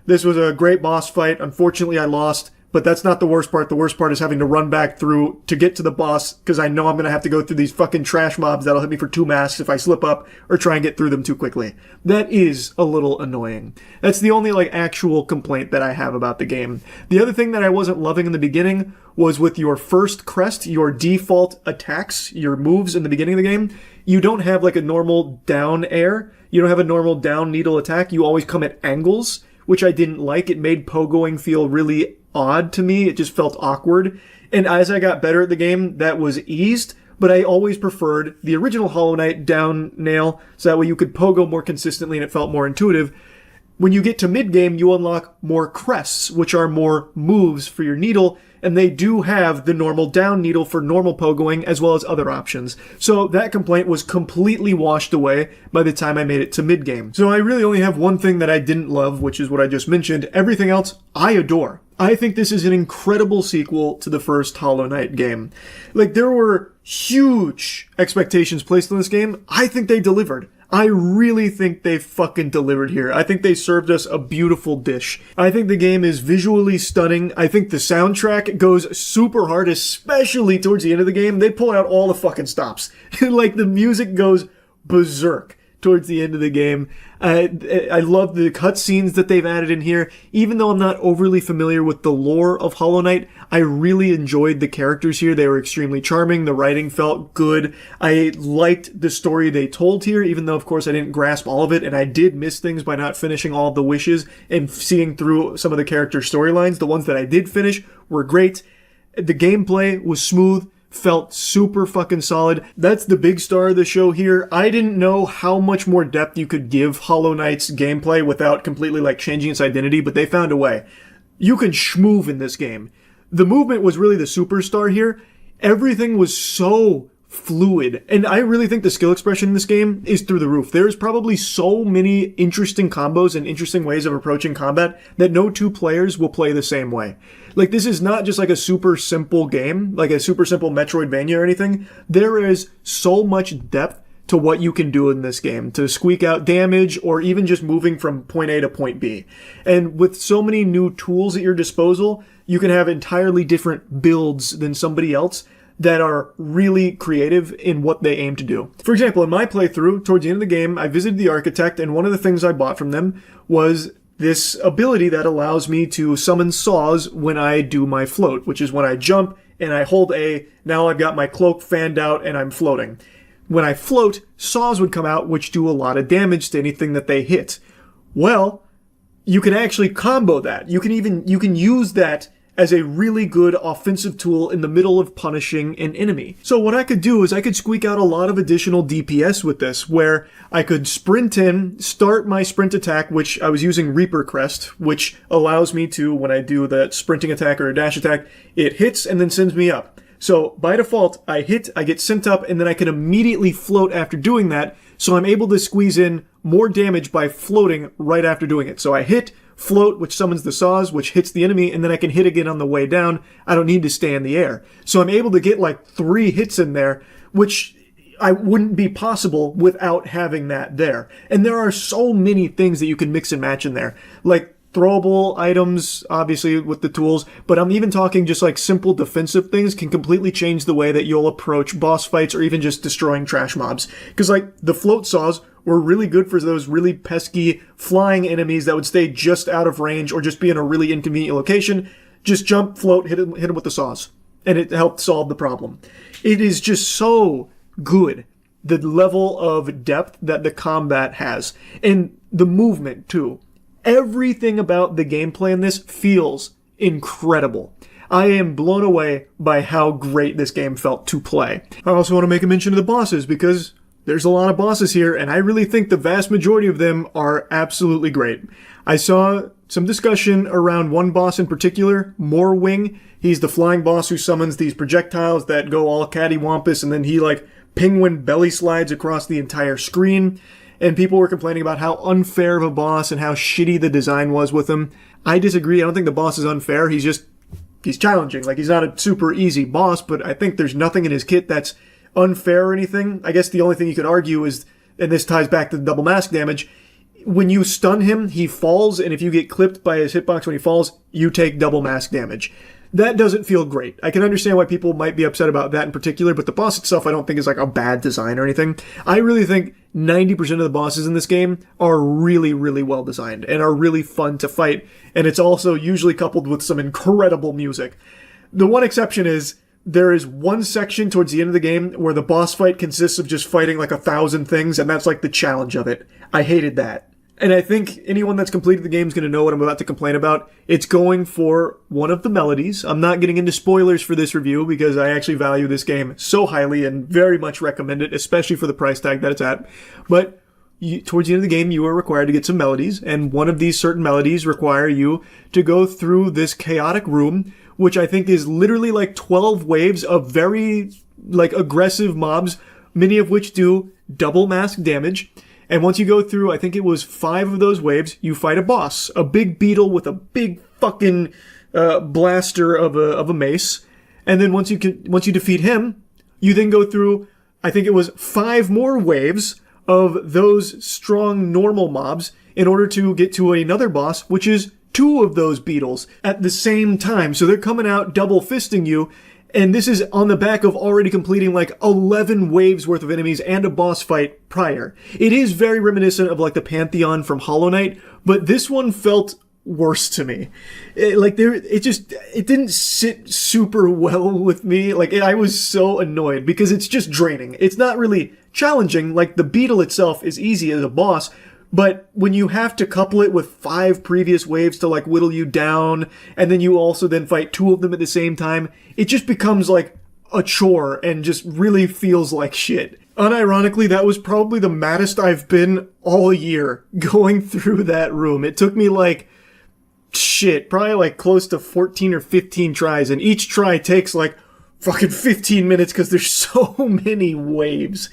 S2: this was a great boss fight. Unfortunately, I lost. But that's not the worst part. The worst part is having to run back through to get to the boss, because I know I'm going to have to go through these fucking trash mobs that'll hit me for 2 masks if I slip up or try and get through them too quickly. That is a little annoying. That's the only like actual complaint that I have about the game. The other thing that I wasn't loving in the beginning was with your first crest, your default attacks, your moves in the beginning of the game, you don't have like a normal down air. You don't have a normal down needle attack. You always come at angles, which I didn't like. It made pogoing feel really odd to me. It just felt awkward. And as I got better at the game, that was eased, but I always preferred the original Hollow Knight down nail, so that way you could pogo more consistently and it felt more intuitive. When you get to mid-game, you unlock more crests, which are more moves for your needle, and they do have the normal down needle for normal pogoing, as well as other options. So that complaint was completely washed away by the time I made it to mid-game. So I really only have one thing that I didn't love, which is what I just mentioned. Everything else, I adore. I think this is an incredible sequel to the first Hollow Knight game. Like, there were huge expectations placed on this game. I think they delivered. I really think they fucking delivered here. I think they served us a beautiful dish. I think the game is visually stunning. I think the soundtrack goes super hard, especially towards the end of the game. They pull out all the fucking stops. Like, the music goes berserk towards the end of the game. I love the cutscenes that they've added in here. Even though I'm not overly familiar with the lore of Hollow Knight, I really enjoyed the characters here. They were extremely charming. The writing felt good. I liked the story they told here, even though, of course, I didn't grasp all of it, and I did miss things by not finishing all of the wishes and seeing through some of the character storylines. The ones that I did finish were great. The gameplay was smooth. Felt super fucking solid. That's the big star of the show here. I didn't know how much more depth you could give Hollow Knight's gameplay without completely like changing its identity, but they found a way. You can schmoove in this game. The movement was really the superstar here. Everything was so fluid, and I really think the skill expression in this game is through the roof. There's probably so many interesting combos and interesting ways of approaching combat that no two players will play the same way. Like, this is not just like a super simple game, like a super simple Metroidvania or anything. There is so much depth to what you can do in this game to squeak out damage or even just moving from point A to point B. And with so many new tools at your disposal, you can have entirely different builds than somebody else that are really creative in what they aim to do. For example, in my playthrough, towards the end of the game, I visited the Architect, and one of the things I bought from them was this ability that allows me to summon saws when I do my float, which is when I jump and I hold A, now I've got my cloak fanned out and I'm floating. When I float, saws would come out, which do a lot of damage to anything that they hit. Well, you can actually combo that. You can use that as a really good offensive tool in the middle of punishing an enemy. So what I could do is I could squeak out a lot of additional DPS with this, where I could sprint in, start my sprint attack, which I was using Reaper Crest, which allows me to, when I do that sprinting attack or a dash attack, it hits and then sends me up. So by default, I hit, I get sent up, and then I can immediately float after doing that, so I'm able to squeeze in more damage by floating right after doing it. So I hit, float, which summons the saws, which hits the enemy, and then I can hit again on the way down. I don't need to stay in the air. So I'm able to get like 3 hits in there, which I wouldn't be possible without having that there. And there are so many things that you can mix and match in there. Like throwable items, obviously, with the tools, but I'm even talking just like simple defensive things can completely change the way that you'll approach boss fights or even just destroying trash mobs. Because like the float saws were really good for those really pesky flying enemies that would stay just out of range or just be in a really inconvenient location. Just jump, float, hit them with the saws. And it helped solve the problem. It is just so good, the level of depth that the combat has. And the movement, too. Everything about the gameplay in this feels incredible. I am blown away by how great this game felt to play. I also want to make a mention of the bosses because there's a lot of bosses here, and I really think the vast majority of them are absolutely great. I saw some discussion around one boss in particular, Morwing. He's the flying boss who summons these projectiles that go all cattywampus, and then he like penguin belly slides across the entire screen. And people were complaining about how unfair of a boss and how shitty the design was with him. I disagree. I don't think the boss is unfair. He's challenging. Like, he's not a super easy boss, but I think there's nothing in his kit that's unfair or anything. I guess the only thing you could argue is, and this ties back to the double mask damage, when you stun him, he falls, and if you get clipped by his hitbox when he falls, you take double mask damage. That doesn't feel great. I can understand why people might be upset about that in particular, but the boss itself I don't think is like a bad design or anything. I really think 90% of the bosses in this game are really, really well designed and are really fun to fight, and it's also usually coupled with some incredible music. The one exception is there is one section towards the end of the game where the boss fight consists of just fighting like 1,000 things, and that's like the challenge of it. I hated that. And I think anyone that's completed the game is going to know what I'm about to complain about. It's going for one of the melodies. I'm not getting into spoilers for this review because I actually value this game so highly and very much recommend it, especially for the price tag that it's at. But towards the end of the game, you are required to get some melodies, and one of these certain melodies require you to go through this chaotic room, which I think is literally like 12 waves of very like aggressive mobs, many of which do double mask damage. And once you go through, I think it was 5 of those waves, you fight a boss, a big beetle with a big fucking blaster of a mace. And then once you defeat him, you then go through, I think it was 5 more waves of those strong normal mobs in order to get to another boss, which is 2 of those beetles at the same time. So they're coming out double fisting you. And this is on the back of already completing like 11 waves worth of enemies and a boss fight prior. It is very reminiscent of like the Pantheon from Hollow Knight, but this one felt worse to me. It didn't sit super well with me. Like, I was so annoyed because it's just draining. It's not really challenging. Like, the beetle itself is easy as a boss, but when you have to couple it with 5 previous waves to like whittle you down, and then you also then fight 2 of them at the same time, it just becomes like a chore and just really feels like shit. Unironically, that was probably the maddest I've been all year going through that room. It took me like, probably like close to 14 or 15 tries, and each try takes like fucking 15 minutes because there's so many waves.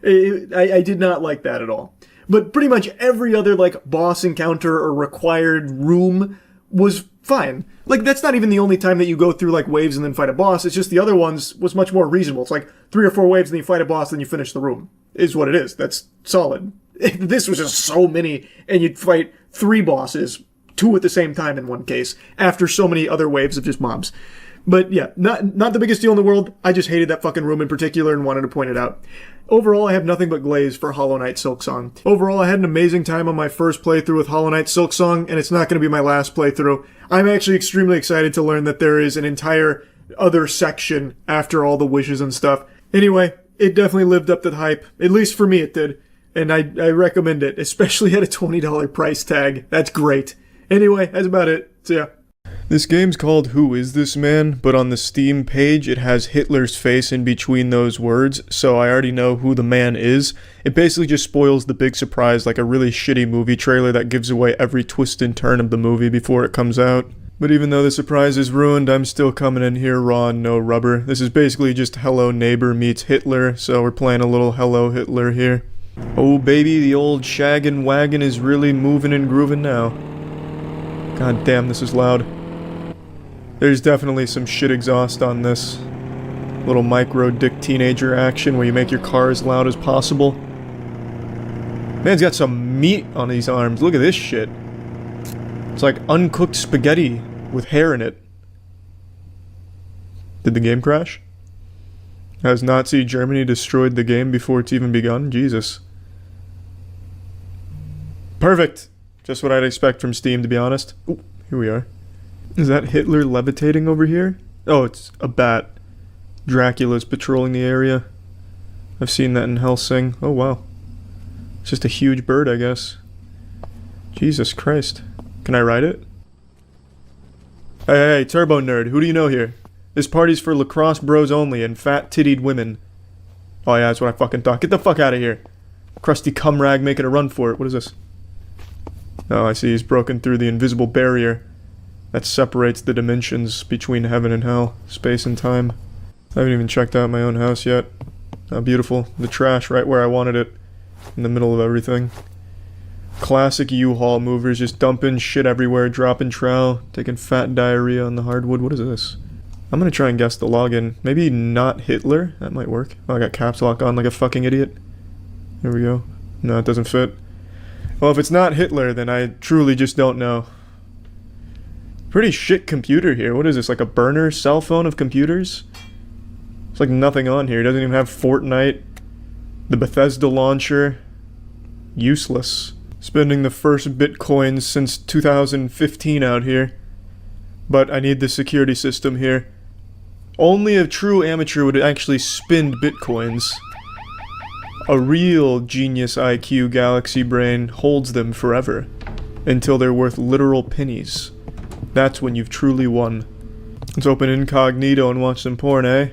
S2: I did not like that at all. But pretty much every other, like, boss encounter or required room was fine. Like, that's not even the only time that you go through, like, waves and then fight a boss. It's just the other ones was much more reasonable. It's like 3 or 4 waves and then you fight a boss, then you finish the room. Is what it is. That's solid. This was just so many, and you'd fight 3 bosses, 2 at the same time in one case, after so many other waves of just mobs. But yeah, not the biggest deal in the world. I just hated that fucking room in particular and wanted to point it out. Overall, I have nothing but glaze for Hollow Knight Silksong. Overall, I had an amazing time on my first playthrough with Hollow Knight Silksong, and it's not going to be my last playthrough. I'm actually extremely excited to learn that there is an entire other section after all the wishes and stuff. Anyway, it definitely lived up to the hype. At least for me it did. And I recommend it, especially at a $20 price tag. That's great. Anyway, that's about it. So yeah. This game's called Who Is This Man? But on the Steam page, it has Hitler's face in between those words, so I already know who the man is. It basically just spoils the big surprise like a really shitty movie trailer that gives away every twist and turn of the movie before it comes out. But even though the surprise is ruined, I'm still coming in here raw and no rubber. This is basically just Hello Neighbor meets Hitler, so we're playing a little Hello Hitler here. Oh baby, the old shaggin' wagon is really moving and grooving now. God damn, this is loud. There's definitely some shit exhaust on this. Little micro dick teenager action where you make your car as loud as possible. Man's got some meat on these arms. Look at this shit. It's like uncooked spaghetti with hair in it. Did the game crash? Has Nazi Germany destroyed the game before it's even begun? Jesus. Perfect. Just what I'd expect from Steam, to be honest. Ooh, here we are. Is that Hitler levitating over here? Oh, it's a bat. Dracula's patrolling the area. I've seen that in Helsing. Oh, wow. It's just a huge bird, I guess. Jesus Christ. Can I write it? Hey, Turbo Nerd, who do you know here? This party's for lacrosse bros only and fat-tittied women. Oh yeah, that's what I fucking thought. Get the fuck out of here. Crusty cum rag making a run for it. What is this? Oh, I see he's broken through the invisible barrier that separates the dimensions between heaven and hell, space and time. I haven't even checked out my own house yet. How beautiful. The trash right where I wanted it. In the middle of everything. Classic U-Haul movers, just dumping shit everywhere, dropping trowel, taking fat diarrhea on the hardwood. What is this? I'm gonna try and guess the login. Maybe not Hitler? That might work. Oh, I got caps lock on like a fucking idiot. Here we go. No, it doesn't fit. Well, if it's not Hitler, then I truly just don't know. Pretty shit computer here. What is this, like a burner cell phone of computers? It's like nothing on here. It doesn't even have Fortnite. The Bethesda launcher. Useless. Spending the first bitcoins since 2015 out here. But I need the security system here. Only a true amateur would actually spend bitcoins. A real genius IQ galaxy brain holds them forever. Until they're worth literal pennies. That's when you've truly won. Let's open incognito and watch some porn, eh?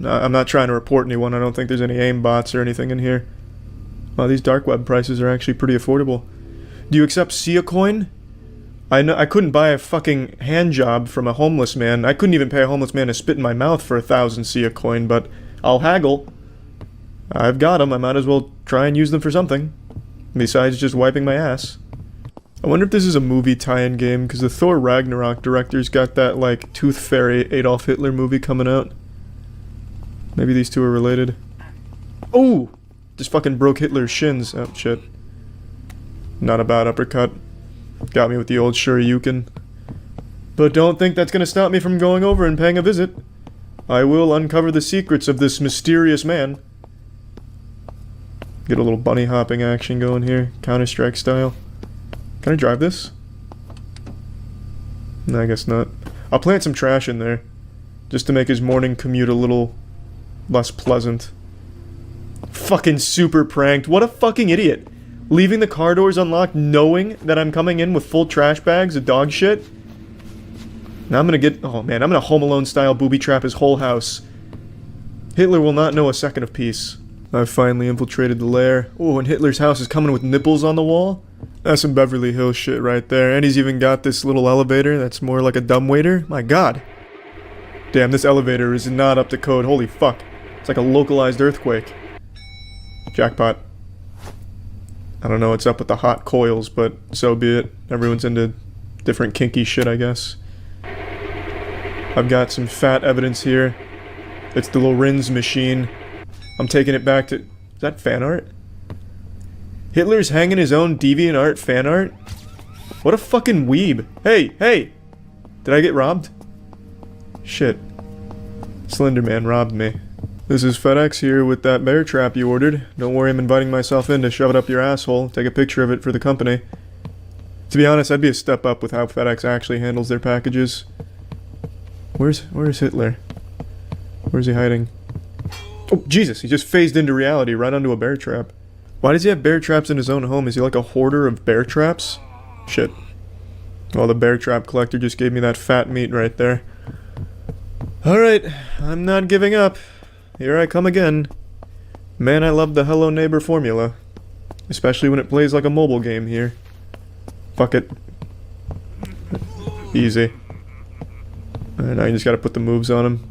S2: I'm not trying to report anyone. I don't think there's any aim bots or anything in here. Wow, these dark web prices are actually pretty affordable. Do you accept Sia coin? I couldn't buy a fucking hand job from a homeless man. I couldn't even pay a homeless man to spit in my mouth for 1,000 Sia coin, but I'll haggle. I've got them. I might as well try and use them for something. Besides just wiping my ass. I wonder if this is a movie tie-in game, because the Thor Ragnarok director's got that, like, Tooth Fairy Adolf Hitler movie coming out. Maybe these two are related. Oh! Just fucking broke Hitler's shins. Oh, shit. Not a bad uppercut. Got me with the old Shoryuken. But don't think that's gonna stop me from going over and paying a visit. I will uncover the secrets of this mysterious man. Get a little bunny hopping action going here. Counter-Strike style. Can I drive this? No, I guess not. I'll plant some trash in there. Just to make his morning commute a little less pleasant. Fucking super pranked. What a fucking idiot. Leaving the car doors unlocked knowing that I'm coming in with full trash bags of dog shit. Now I'm gonna get... Oh man, I'm gonna Home Alone style booby trap his whole house. Hitler will not know a second of peace. I've finally infiltrated the lair. Oh, and Hitler's house is coming with nipples on the wall? That's some Beverly Hills shit right there. And he's even got this little elevator that's more like a dumbwaiter. My god. Damn, this elevator is not up to code. Holy fuck. It's like a localized earthquake. Jackpot. I don't know what's up with the hot coils, but so be it. Everyone's into different kinky shit, I guess. I've got some fat evidence here. It's the Lorenz machine. I'm taking it back to... Is that fan art? Hitler's hanging his own DeviantArt fan art? What a fucking weeb. Hey, hey! Did I get robbed? Shit. Slenderman robbed me. This is FedEx here with that bear trap you ordered. Don't worry, I'm inviting myself in to shove it up your asshole. Take a picture of it for the company. To be honest, I'd be a step up with how FedEx actually handles their packages. Where's Hitler? Where's he hiding? Oh, Jesus, he just phased into reality right onto a bear trap. Why does he have bear traps in his own home? Is he like a hoarder of bear traps? Shit. Well, the bear trap collector just gave me that fat meat right there. Alright, I'm not giving up. Here I come again. Man, I love the Hello Neighbor formula. Especially when it plays like a mobile game here. Fuck it. Easy. Alright, now you just gotta put the moves on him.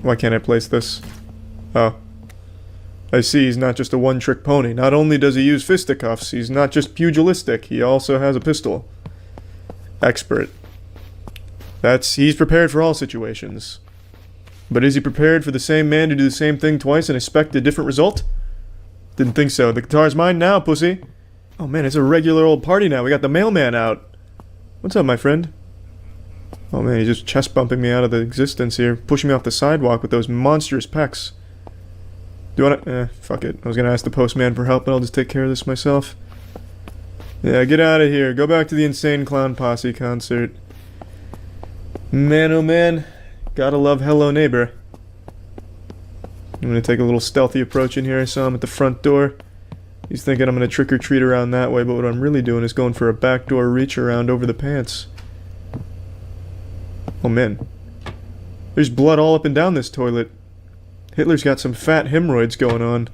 S2: Why can't I place this? Oh. I see he's not just a one-trick pony. Not only does he use fisticuffs, he's not just pugilistic, he also has a pistol. Expert. He's prepared for all situations. But is he prepared for the same man to do the same thing twice and expect a different result? Didn't think so. The guitar's mine now, pussy. Oh man, it's a regular old party now. We got the mailman out. What's up, my friend? Oh man, he's just chest bumping me out of the existence here. Pushing me off the sidewalk with those monstrous pecs. Do you wanna... fuck it. I was gonna ask the postman for help, but I'll just take care of this myself. Yeah, get out of here. Go back to the Insane Clown Posse concert. Man, oh man. Gotta love Hello Neighbor. I'm gonna take a little stealthy approach in here. I saw him at the front door. He's thinking I'm gonna trick or treat around that way, but what I'm really doing is going for a backdoor reach around over the pants. Oh man. There's blood all up and down this toilet. Hitler's got some fat hemorrhoids going on.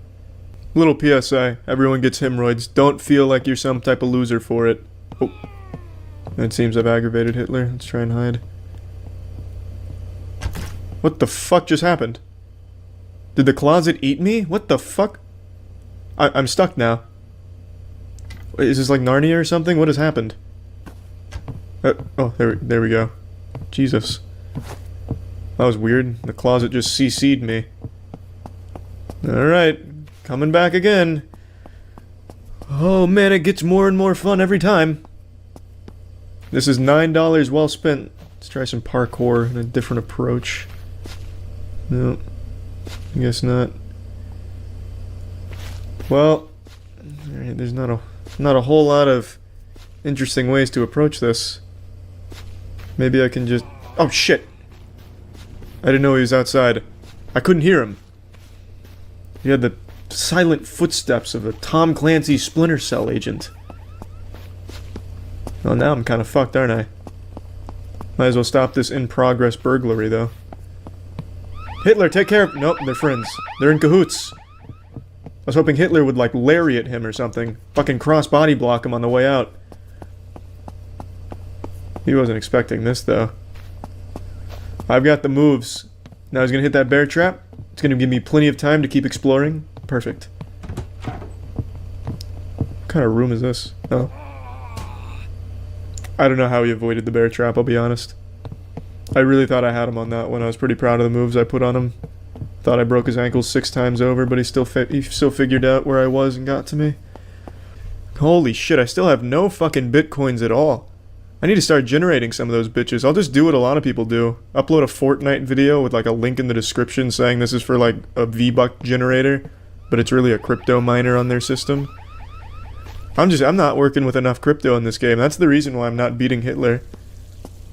S2: Little PSA, everyone gets hemorrhoids. Don't feel like you're some type of loser for it. Oh. It seems I've aggravated Hitler. Let's try and hide. What the fuck just happened? Did the closet eat me? What the fuck? I'm stuck now. Wait, is this like Narnia or something? What has happened? Oh, there we go. Jesus. That was weird. The closet just CC'd me. Alright. Coming back again. Oh man, it gets more and more fun every time. This is $9 well spent. Let's try some parkour and a different approach. No. I guess not. Well, alright, there's not a whole lot of interesting ways to approach this. Maybe I can just... Oh shit! I didn't know he was outside. I couldn't hear him. He had the silent footsteps of a Tom Clancy Splinter Cell agent. Well, now I'm kind of fucked, aren't I? Might as well stop this in-progress burglary, though. Hitler, take care of... Nope, they're friends. They're in cahoots. I was hoping Hitler would, like, lariat him or something. Fucking cross-body block him on the way out. He wasn't expecting this, though. I've got the moves. Now he's gonna hit that bear trap. It's gonna give me plenty of time to keep exploring. Perfect. What kind of room is this? Oh. I don't know how he avoided the bear trap, I'll be honest. I really thought I had him on that one. I was pretty proud of the moves I put on him. Thought I broke his ankles 6 times over, but he still figured out where I was and got to me. Holy shit, I still have no fucking bitcoins at all. I need to start generating some of those bitches. I'll just do what a lot of people do. Upload a Fortnite video with like a link in the description saying this is for like a V-Buck generator, but it's really a crypto miner on their system. I'm not working with enough crypto in this game. That's the reason why I'm not beating Hitler.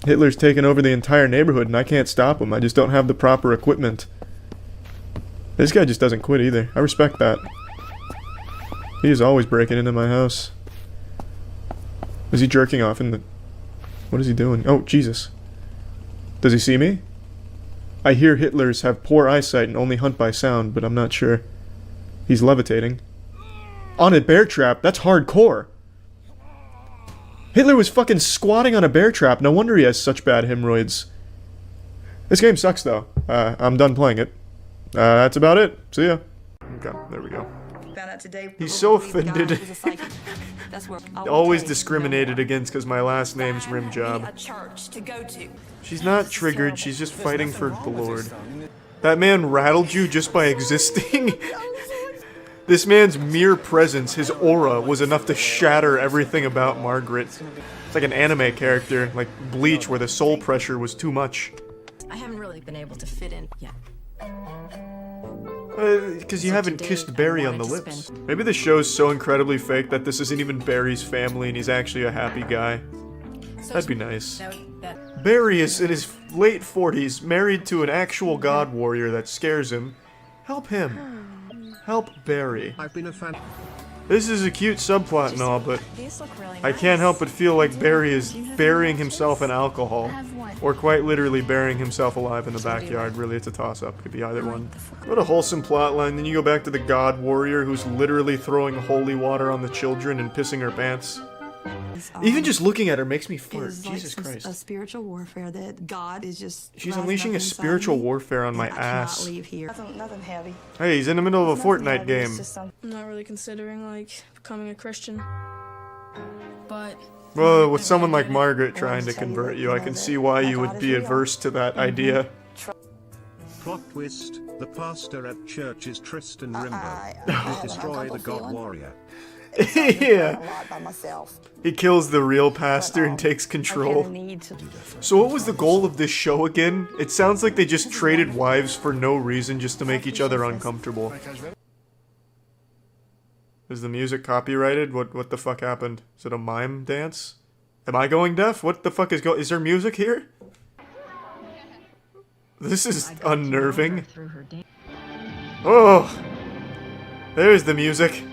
S2: Hitler's taken over the entire neighborhood and I can't stop him. I just don't have the proper equipment. This guy just doesn't quit either. I respect that. He is always breaking into my house. Is he jerking off in the... What is he doing? Oh, Jesus. Does he see me? I hear Hitlers have poor eyesight and only hunt by sound, but I'm not sure. He's levitating. On a bear trap? That's hardcore. Hitler was fucking squatting on a bear trap. No wonder he has such bad hemorrhoids. This game sucks, though. I'm done playing it. That's about it. See ya. Okay, there we go. He's so offended. Always discriminated against because my last name's Rimjob. She's not triggered, she's just fighting for the Lord. That man rattled you just by existing? This man's mere presence, his aura, was enough to shatter everything about Margaret. It's like an anime character, like Bleach, where the soul pressure was too much.
S9: I haven't really been able to fit in yet.
S2: Because you haven't kissed Barry on the lips. Maybe the show's so incredibly fake that this isn't even Barry's family and he's actually a happy guy. That'd be nice. Barry is in his late 40s, married to an actual god warrior that scares him. Help him. Help Barry.
S8: I've been a fan.
S2: This is a cute subplot and all, but I can't help but feel like Barry is burying himself in alcohol. Or quite literally burying himself alive in the backyard. Really, it's a toss-up. Could be either one. What a wholesome plotline. Then you go back to the god warrior who's literally throwing holy water on the children and pissing her pants. Even just looking at her makes me fart. Jesus Christ.
S11: A spiritual warfare that God is just...
S2: She's unleashing a spiritual warfare on my ass.
S11: Leave here. Nothing heavy.
S2: Hey, he's in the middle of a Fortnite game.
S12: I'm not really considering, like, becoming a Christian. But...
S2: Well, with someone like Margaret trying to convert you, I can see why you would be averse to that idea.
S8: Plot twist, the pastor at church is Tristan Rimbo. He destroy the god warrior.
S2: Yeah. He kills the real pastor and takes control. So what was the goal of this show again? It sounds like they just traded wives for no reason just to make each other uncomfortable. Is the music copyrighted? What the fuck happened? Is it a mime dance? Am I going deaf? What the fuck is there music here? This is unnerving. Oh! There's the music.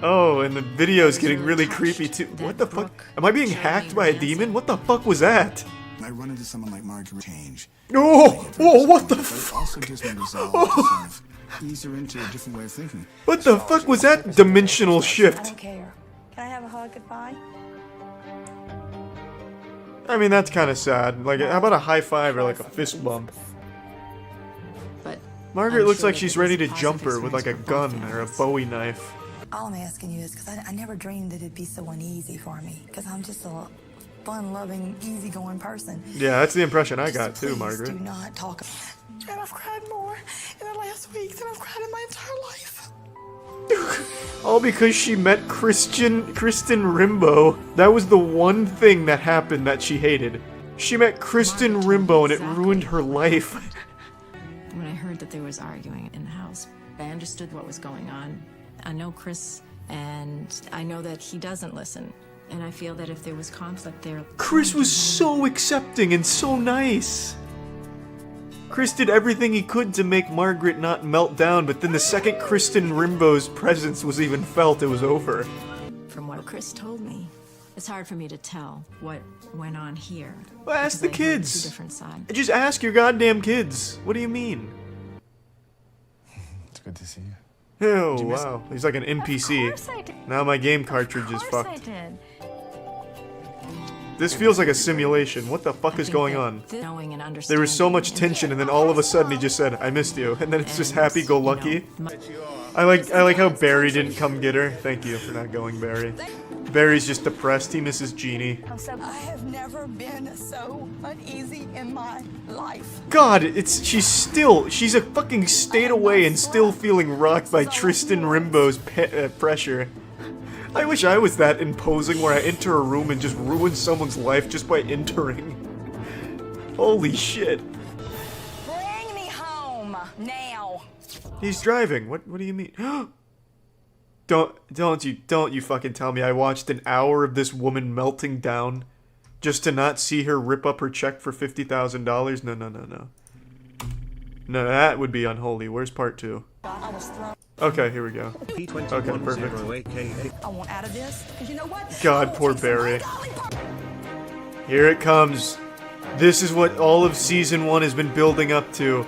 S2: Oh, and the video's getting really creepy too. What the fuck? Am I being hacked by a demon? What the fuck was that?
S6: I run into someone like Margaret change.
S2: Oh, oh, what the fuck?
S6: Also gives me resolve to sort of ease her into a different way of thinking.
S2: What the fuck was that dimensional shift?
S11: I don't care. Can I have a hug goodbye?
S2: I mean, that's kind of sad. Like, how about a high five or like a fist bump?
S9: But
S2: Margaret looks like she's ready to jump her with like a gun or a Bowie knife.
S11: All I'm asking you is because I never dreamed that it'd be so uneasy for me. Because I'm just a fun-loving, easygoing person.
S2: Yeah, that's the impression I got too, Margaret.
S11: Do not talk. And I've cried more in the last week than I've cried in my entire life.
S2: All because she met Kristen Rimbaud. That was the one thing that happened that she hated. She met Kristen Rimbaud and it ruined her life.
S17: When I heard that there was arguing in the house, I understood what was going on. I know Chris, and I know that he doesn't listen. And I feel that if there was conflict there...
S2: Chris was so accepting and so nice. Chris did everything he could to make Margaret not melt down, but then the second Kristen Rimbaud's presence was even felt, it was over.
S17: From what Chris told me, it's hard for me to tell what went on here.
S2: Well, ask the kids.
S17: Two different sides.
S2: Just ask your goddamn kids. What do you mean?
S6: It's good to see you.
S2: Oh, wow. He's like an NPC. Now my game cartridge is fucked. This feels like a simulation. What the fuck is going on? There was so much tension, and then all of a sudden he just said, "I missed you," and then it's just happy-go-lucky. I like how Barry didn't come get her. Thank you for not going, Barry. Barry's just depressed. He misses Jeannie.
S11: I have never been so uneasy in my life.
S2: God, she's a fucking state away and still feeling rocked by Tristan Rimbaud's pressure. I wish I was that imposing where I enter a room and just ruin someone's life just by entering. Holy shit.
S11: Bring me home now.
S2: He's driving. What do you mean? Don't you fucking tell me I watched an hour of this woman melting down just to not see her rip up her check for $50,000? No. No, that would be unholy. Where's part 2? Okay, here we go. Okay, perfect.
S11: I want out of this, because you know what?
S2: God, poor Barry. Here it comes. This is what all of Season 1 has been building up to.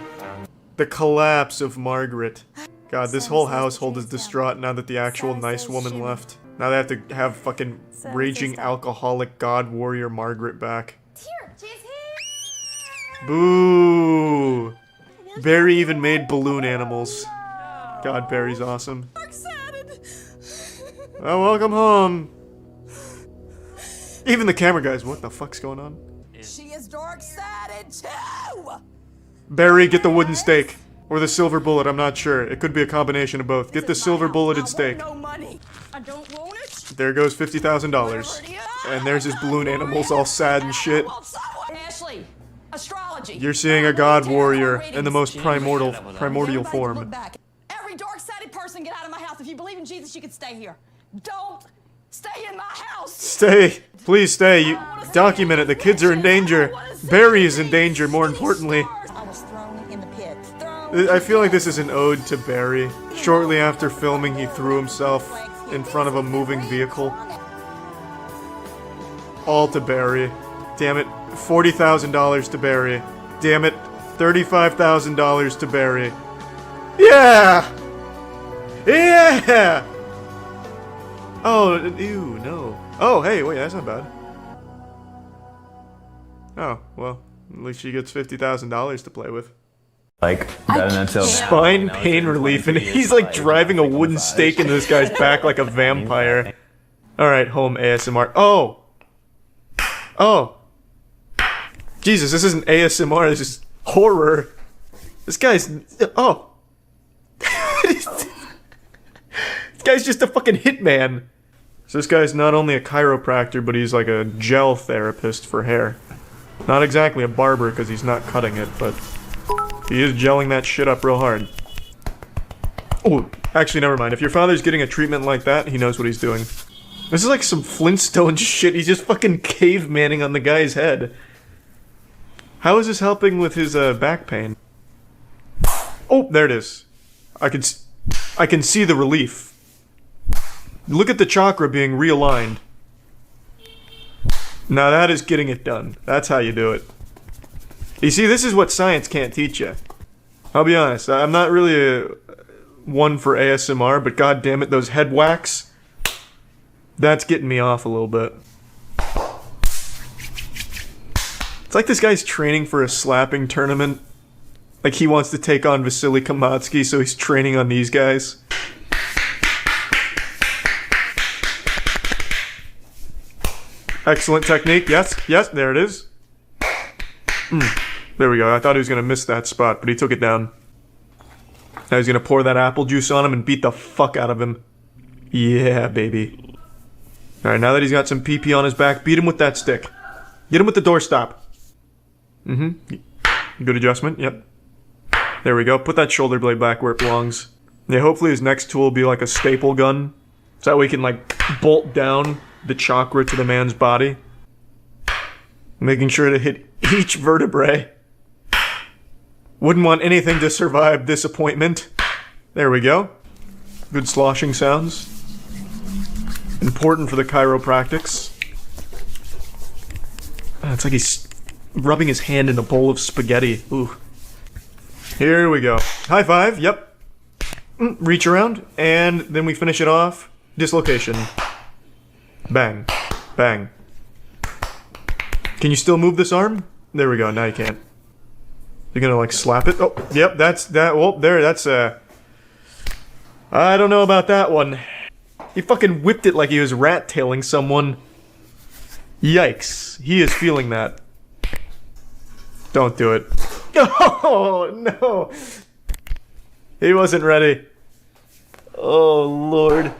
S2: The collapse of Margaret. God, this whole household is distraught now that the actual nice woman left. Now they have to have fucking raging alcoholic god warrior Margaret back. Boo! Barry even made balloon animals. God, Barry's awesome. Oh, welcome home. Even the camera guys, what the fuck's going on?
S11: She is dark-sided too!
S2: Barry, get the wooden stake. Or the silver bullet, I'm not sure. It could be a combination of both. Get the silver bulleted stake.
S11: No money. I don't want it.
S2: There goes $50,000. And there's his balloon animals all sad and shit.
S11: Ashley, astrology.
S2: You're seeing a god warrior in the most primordial form.
S11: Every dark-sided person get out of my house. If you believe in Jesus, you can stay here. Don't stay in my house.
S2: Stay. Please stay. You document it. The kids are in danger. Barry is in danger, more importantly.
S11: I was thrown in the pit.
S2: I feel like this is an ode to Barry. Shortly after filming, he threw himself in front of a moving vehicle. All to Barry. Damn it. $40,000 to Barry. Damn it. $35,000 to Barry. Yeah! Yeah! Oh, ew, no. Oh, hey, wait, that's not bad. Oh, well, at least she gets $50,000 to play with.
S18: Like, that in itself.
S2: Spine pain relief, and he's like driving a wooden stake into this guy's back like a vampire. Alright, home ASMR. Oh! Oh! Jesus, this isn't ASMR, this is horror. This guy's... Oh! This guy's just a fucking hitman. So this guy's not only a chiropractor, but he's like a gel therapist for hair. Not exactly a barber, because he's not cutting it, but... he is gelling that shit up real hard. Oh, actually, never mind. If your father's getting a treatment like that, he knows what he's doing. This is like some Flintstone shit. He's just fucking cavemaning on the guy's head. How is this helping with his back pain? Oh, there it is. I can see the relief. Look at the chakra being realigned. Now that is getting it done. That's how you do it. You see, this is what science can't teach you. I'll be honest, I'm not really one for ASMR, but god damn it, those head whacks, that's getting me off a little bit. It's like this guy's training for a slapping tournament. Like he wants to take on Vasily Kamatsky, so he's training on these guys. Excellent technique. Yes, there it is. There we go. I thought he was going to miss that spot, but he took it down. Now he's going to pour that apple juice on him and beat the fuck out of him. Yeah, baby. Alright, now that he's got some PP on his back, beat him with that stick. Get him with the doorstop. Good adjustment, yep. There we go. Put that shoulder blade back where it belongs. Yeah, hopefully his next tool will be like a staple gun. So that way he can, like, bolt down the chakra to the man's body. Making sure to hit each vertebrae. Wouldn't want anything to survive disappointment. There we go. Good sloshing sounds. Important for the chiropractics. It's like he's rubbing his hand in a bowl of spaghetti. Ooh. Here we go. High five, yep. Reach around, and then we finish it off. Dislocation. Bang. Bang. Can you still move this arm? There we go, now you can't. You're gonna, like, slap it? Oh, yep, that's that. Well, there, that's, I don't know about that one. He fucking whipped it like he was rat-tailing someone. Yikes. He is feeling that. Don't do it. Oh, no. He wasn't ready. Oh, Lord.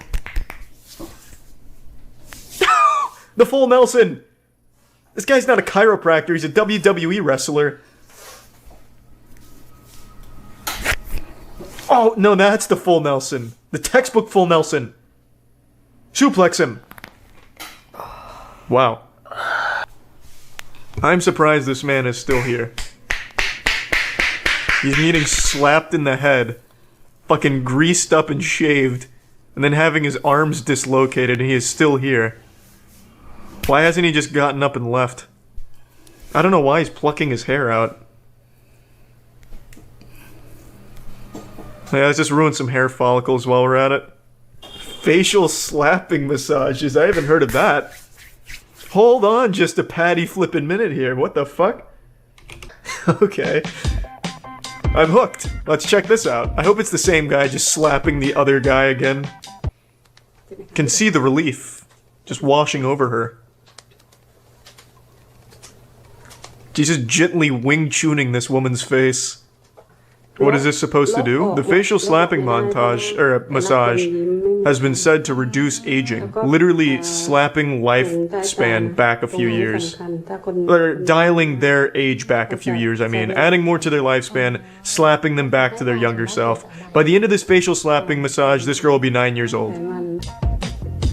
S2: The full Nelson! This guy's not a chiropractor, he's a WWE wrestler. Oh, no, that's the full Nelson. The textbook full Nelson. Suplex him. Wow. I'm surprised this man is still here. He's getting slapped in the head, fucking greased up and shaved, and then having his arms dislocated, and he is still here. Why hasn't he just gotten up and left? I don't know why he's plucking his hair out. Yeah, let's just ruin some hair follicles while we're at it. Facial slapping massages, I haven't heard of that. Hold on just a patty flippin' minute here, what the fuck? Okay. I'm hooked. Let's check this out. I hope it's the same guy just slapping the other guy again. Can see the relief just washing over her. She's just gently wing-tuning this woman's face. What is this supposed to do? The facial slapping montage, or massage, has been said to reduce aging. Literally slapping lifespan back a few years. Or dialing their age back a few years, I mean. Adding more to their lifespan, slapping them back to their younger self. By the end of this facial slapping massage, this girl will be 9 years old.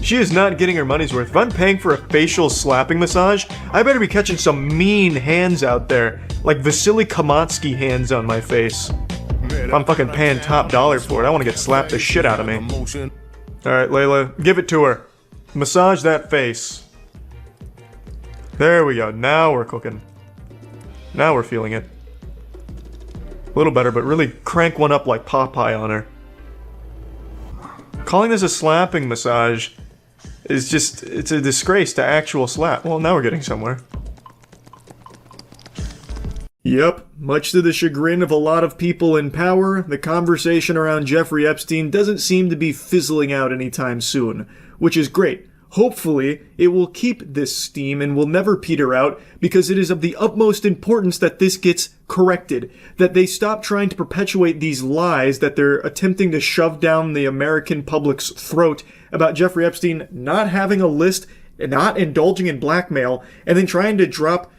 S2: She is not getting her money's worth. If I'm paying for a facial slapping massage, I better be catching some mean hands out there. Like Vasily Kamatsky hands on my face. If I'm fucking paying top dollar for it, I want to get slapped the shit out of me. Alright, Layla, give it to her. Massage that face. There we go. Now we're cooking. Now we're feeling it. A little better, but really crank one up like Popeye on her. Calling this a slapping massage is just, it's a disgrace to actual slap. Well, now we're getting somewhere. Yep, much to the chagrin of a lot of people in power, the conversation around Jeffrey Epstein doesn't seem to be fizzling out anytime soon, which is great. Hopefully, it will keep this steam and will never peter out, because it is of the utmost importance that this gets corrected, that they stop trying to perpetuate these lies that they're attempting to shove down the American public's throat about Jeffrey Epstein not having a list, not indulging in blackmail, and then trying to drop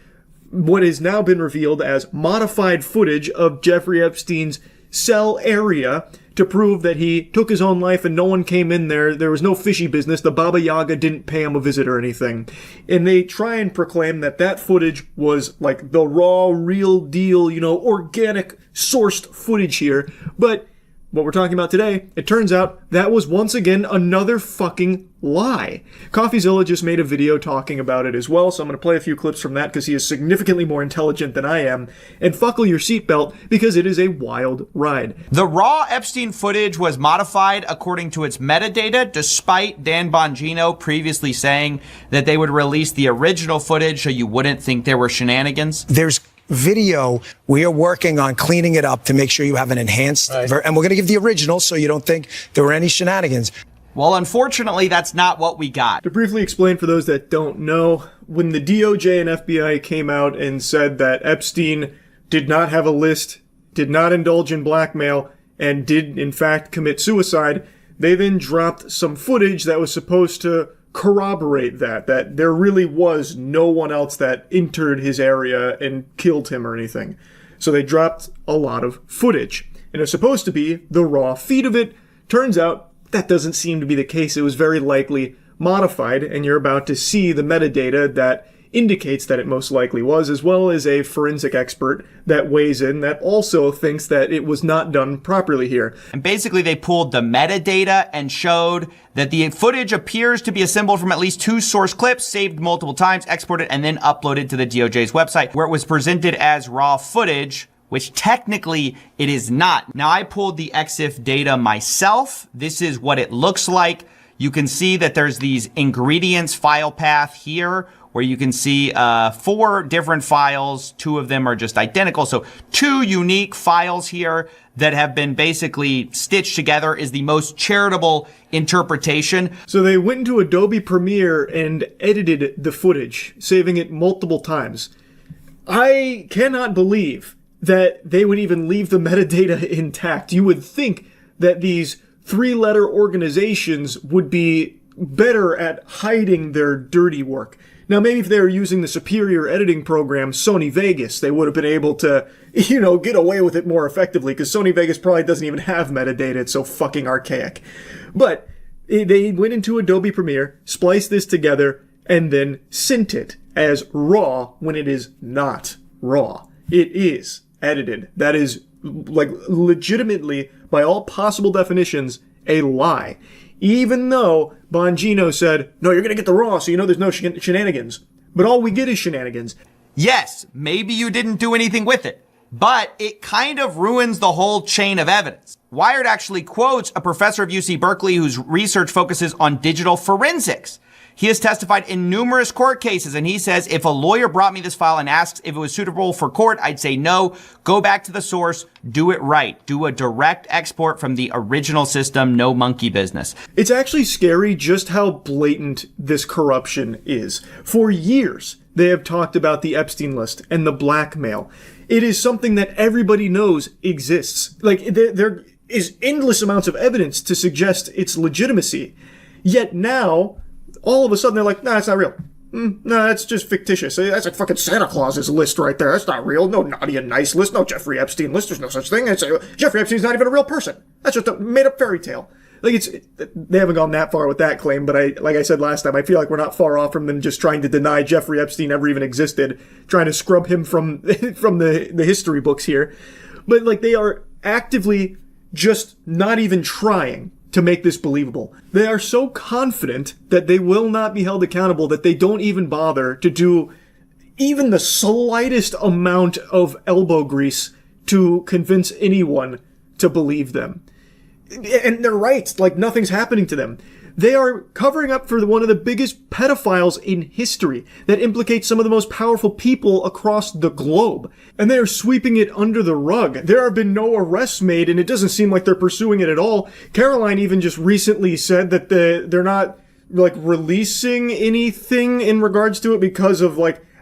S2: what has now been revealed as modified footage of Jeffrey Epstein's cell area to prove that he took his own life and no one came in there. There was no fishy business. The Baba Yaga didn't pay him a visit or anything. And they try and proclaim that that footage was like the raw, real deal, you know, organic, sourced footage here. But what we're talking about today, it turns out that was once again another fucking lie. CoffeeZilla just made a video talking about it as well, so I'm going to play a few clips from that because he is significantly more intelligent than I am. And buckle your seatbelt because it is a wild ride.
S5: The raw Epstein footage was modified according to its metadata, despite Dan Bongino previously saying that they would release the original footage so you wouldn't think there were shenanigans.
S19: There's video. We are working on cleaning it up to make sure you have an enhanced, and we're going to give the original so you don't think there were any shenanigans.
S5: Well, unfortunately, that's not what we got.
S2: To briefly explain for those that don't know, when the DOJ and FBI came out and said that Epstein did not have a list, did not indulge in blackmail, and did in fact commit suicide, they then dropped some footage that was supposed to corroborate that there really was no one else that entered his area and killed him or anything. So they dropped a lot of footage. And it's supposed to be the raw feed of it. Turns out that doesn't seem to be the case. It was very likely modified, and you're about to see the metadata that indicates that it most likely was, as well as a forensic expert that weighs in that also thinks that it was not done properly here.
S5: And basically they pulled the metadata and showed that the footage appears to be assembled from at least 2 source clips, saved multiple times, exported, and then uploaded to the DOJ's website, where it was presented as raw footage, which technically it is not. Now, I pulled the EXIF data myself. This is what it looks like. You can see that there's these ingredients file path here, where you can see 4 different files. 2 of them are just identical. So 2 unique files here that have been basically stitched together is the most charitable interpretation.
S2: So they went into Adobe Premiere and edited the footage, saving it multiple times. I cannot believe that they would even leave the metadata intact. You would think that these 3-letter organizations would be better at hiding their dirty work. Now, maybe if they were using the superior editing program, Sony Vegas, they would have been able to, get away with it more effectively, because Sony Vegas probably doesn't even have metadata. It's so fucking archaic. But they went into Adobe Premiere, spliced this together, and then sent it as raw when it is not raw. It is edited. That is, legitimately, by all possible definitions, a lie. Even though Bongino said, no, you're going to get the raw, so there's no shenanigans. But all we get is shenanigans.
S5: Yes, maybe you didn't do anything with it, but it kind of ruins the whole chain of evidence. Wired actually quotes a professor of UC Berkeley whose research focuses on digital forensics. He has testified in numerous court cases, and he says, if a lawyer brought me this file and asks if it was suitable for court, I'd say no. Go back to the source. Do it right. Do a direct export from the original system. No monkey business.
S2: It's actually scary just how blatant this corruption is. For years, they have talked about the Epstein list and the blackmail. It is something that everybody knows exists. There is endless amounts of evidence to suggest its legitimacy. Yet now, all of a sudden, they're like, nah, it's not real. No, that's just fictitious. That's like fucking Santa Claus's list right there. That's not real. No naughty and nice list. No Jeffrey Epstein list. There's no such thing. Jeffrey Epstein's not even a real person. That's just a made-up fairy tale. They haven't gone that far with that claim, but like I said last time, I feel like we're not far off from them just trying to deny Jeffrey Epstein ever even existed, trying to scrub him from the history books here. But they are actively just not even trying to make this believable. They are so confident that they will not be held accountable that they don't even bother to do even the slightest amount of elbow grease to convince anyone to believe them. And they're right, nothing's happening to them. They are covering up for one of the biggest pedophiles in history that implicates some of the most powerful people across the globe. And they are sweeping it under the rug. There have been no arrests made, and it doesn't seem like they're pursuing it at all. Caroline even just recently said that they're not, releasing anything in regards to it because of,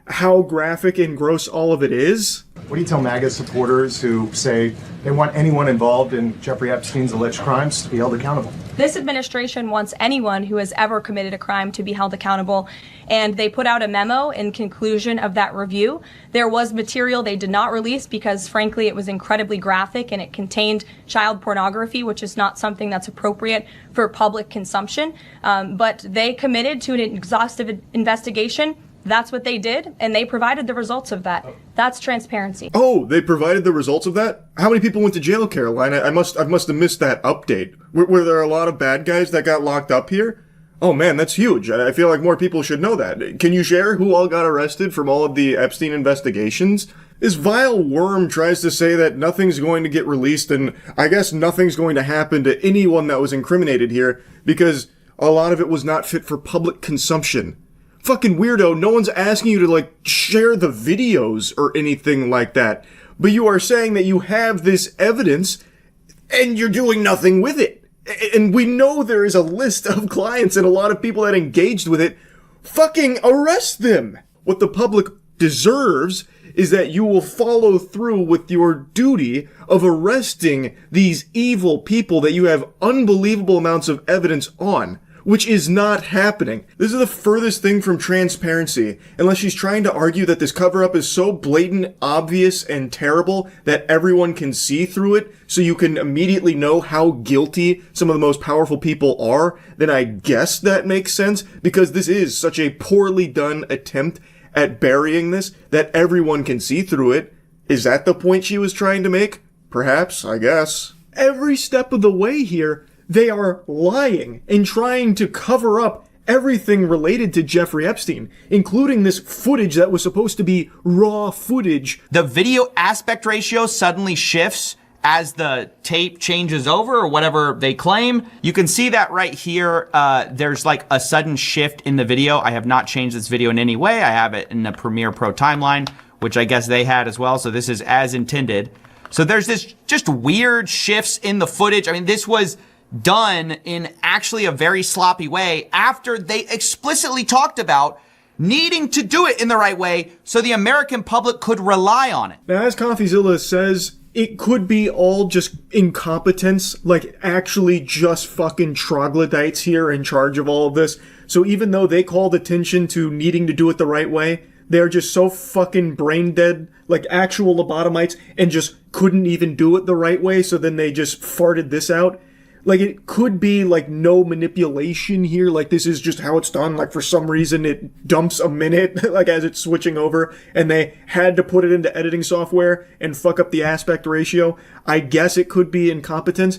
S2: how graphic and gross all of it is.
S21: What do you tell MAGA supporters who say they want anyone involved in Jeffrey Epstein's alleged crimes to be held accountable?
S24: This administration wants anyone who has ever committed a crime to be held accountable, and they put out a memo in conclusion of that review. There was material they did not release because, frankly, it was incredibly graphic and it contained child pornography, which is not something that's appropriate for public consumption. But they committed to an exhaustive investigation. That's what they did, and they provided the results of that. That's transparency.
S2: Oh, they provided the results of that? How many people went to jail, Caroline? I must have missed that update. Were there a lot of bad guys that got locked up here? Oh man, that's huge. I feel like more people should know that. Can you share who all got arrested from all of the Epstein investigations? This vile worm tries to say that nothing's going to get released, and I guess nothing's going to happen to anyone that was incriminated here, because a lot of it was not fit for public consumption. Fucking weirdo, no one's asking you to, like, share the videos or anything like that. But you are saying that you have this evidence, and you're doing nothing with it. And we know there is a list of clients and a lot of people that engaged with it. Fucking arrest them! What the public deserves is that you will follow through with your duty of arresting these evil people that you have unbelievable amounts of evidence on, which is not happening. This is the furthest thing from transparency, unless she's trying to argue that this cover-up is so blatant, obvious, and terrible that everyone can see through it, so you can immediately know how guilty some of the most powerful people are. Then I guess that makes sense, because this is such a poorly done attempt at burying this that everyone can see through it. Is that the point she was trying to make? Perhaps, I guess. Every step of the way here, they are lying and trying to cover up everything related to Jeffrey Epstein, including this footage that was supposed to be raw footage.
S5: The video aspect ratio suddenly shifts as the tape changes over, or whatever they claim. You can see that right here. There's like a sudden shift in the video. I have not changed this video in any way. I have it in the Premiere Pro timeline, which I guess they had as well. So this is as intended. So there's this just weird shifts in the footage. I mean, this was done in actually a very sloppy way after they explicitly talked about needing to do it in the right way so the American public could rely on it.
S2: Now, as CoffeeZilla says, it could be all just incompetence, like actually just fucking troglodytes here in charge of all of this. So even though they called attention to needing to do it the right way, they're just so fucking brain dead, like actual lobotomites, and just couldn't even do it the right way, so then they just farted this out. Like, it could be, like, no manipulation here, like, this is just how it's done, like, for some reason it dumps a minute, like, as it's switching over, and they had to put it into editing software and fuck up the aspect ratio. I guess it could be incompetence,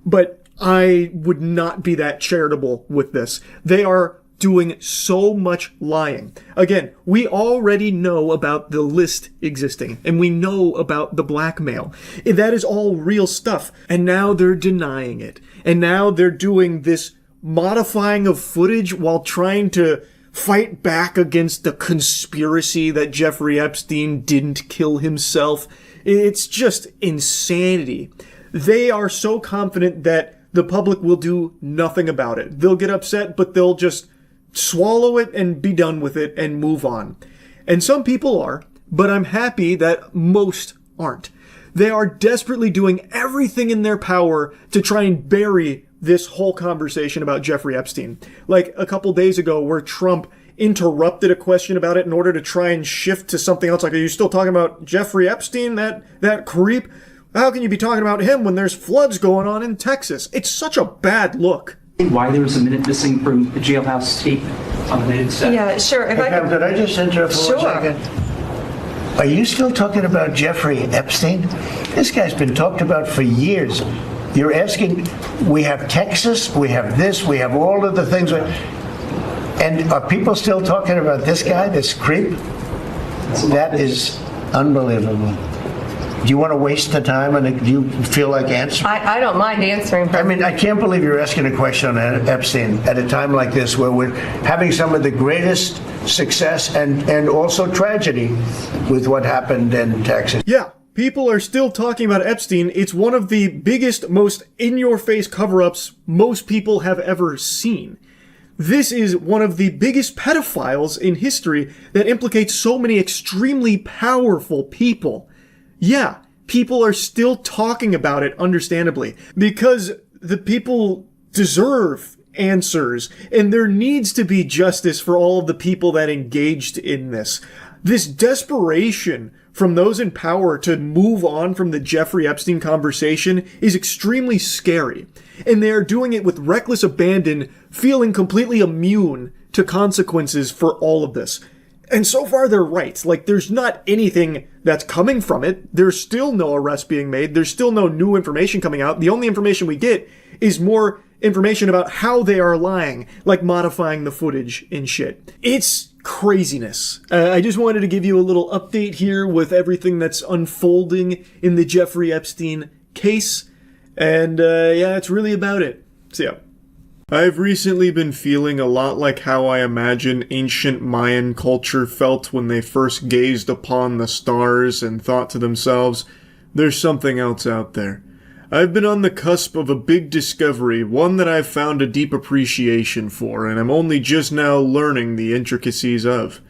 S2: but I would not be that charitable with this. They are doing so much lying. Again, we already know about the list existing, and we know about the blackmail. That is all real stuff, and now they're denying it. And now they're doing this modifying of footage while trying to fight back against the conspiracy that Jeffrey Epstein didn't kill himself. It's just insanity. They are so confident that the public will do nothing about it. They'll get upset, but they'll just swallow it and be done with it and move on. And some people are, but I'm happy that most aren't. They are desperately doing everything in their power to try and bury this whole conversation about Jeffrey Epstein. Like a couple days ago where Trump interrupted a question about it in order to try and shift to something else. Like, are you still talking about Jeffrey Epstein, that creep? How can you be talking about him when there's floods going on in Texas? It's such a bad look.
S4: Why there was a minute missing from the jailhouse tape on the news set?
S7: Yeah, sure. If
S13: Hey, could I just interrupt for 1 second? Are you still talking about Jeffrey Epstein? This guy's been talked about for years. You're asking, we have Texas, we have this, we have all of the things. And are people still talking about this guy, this creep? That is unbelievable. Do you want to waste the time, and do you feel like answering?
S7: I don't mind answering.
S13: I mean, I can't believe you're asking a question on Epstein at a time like this where we're having some of the greatest success and also tragedy with what happened in Texas.
S2: Yeah, people are still talking about Epstein. It's one of the biggest, most in-your-face cover-ups most people have ever seen. This is one of the biggest pedophiles in history that implicates so many extremely powerful people. Yeah, people are still talking about it, understandably, because the people deserve answers, and there needs to be justice for all of the people that engaged in this. This desperation from those in power to move on from the Jeffrey Epstein conversation is extremely scary, and they are doing it with reckless abandon, feeling completely immune to consequences for all of this. And so far they're right. Like, there's not anything that's coming from it. There's still no arrest being made. There's still no new information coming out. The only information we get is more information about how they are lying, like modifying the footage and shit. It's craziness. I just wanted to give you a little update here with everything that's unfolding in the Jeffrey Epstein case. And yeah, that's really about it. So yeah. I've recently been feeling a lot like how I imagine ancient Mayan culture felt when they first gazed upon the stars and thought to themselves, there's something else out there. I've been on the cusp of a big discovery, one that I've found a deep appreciation for, and I'm only just now learning the intricacies of.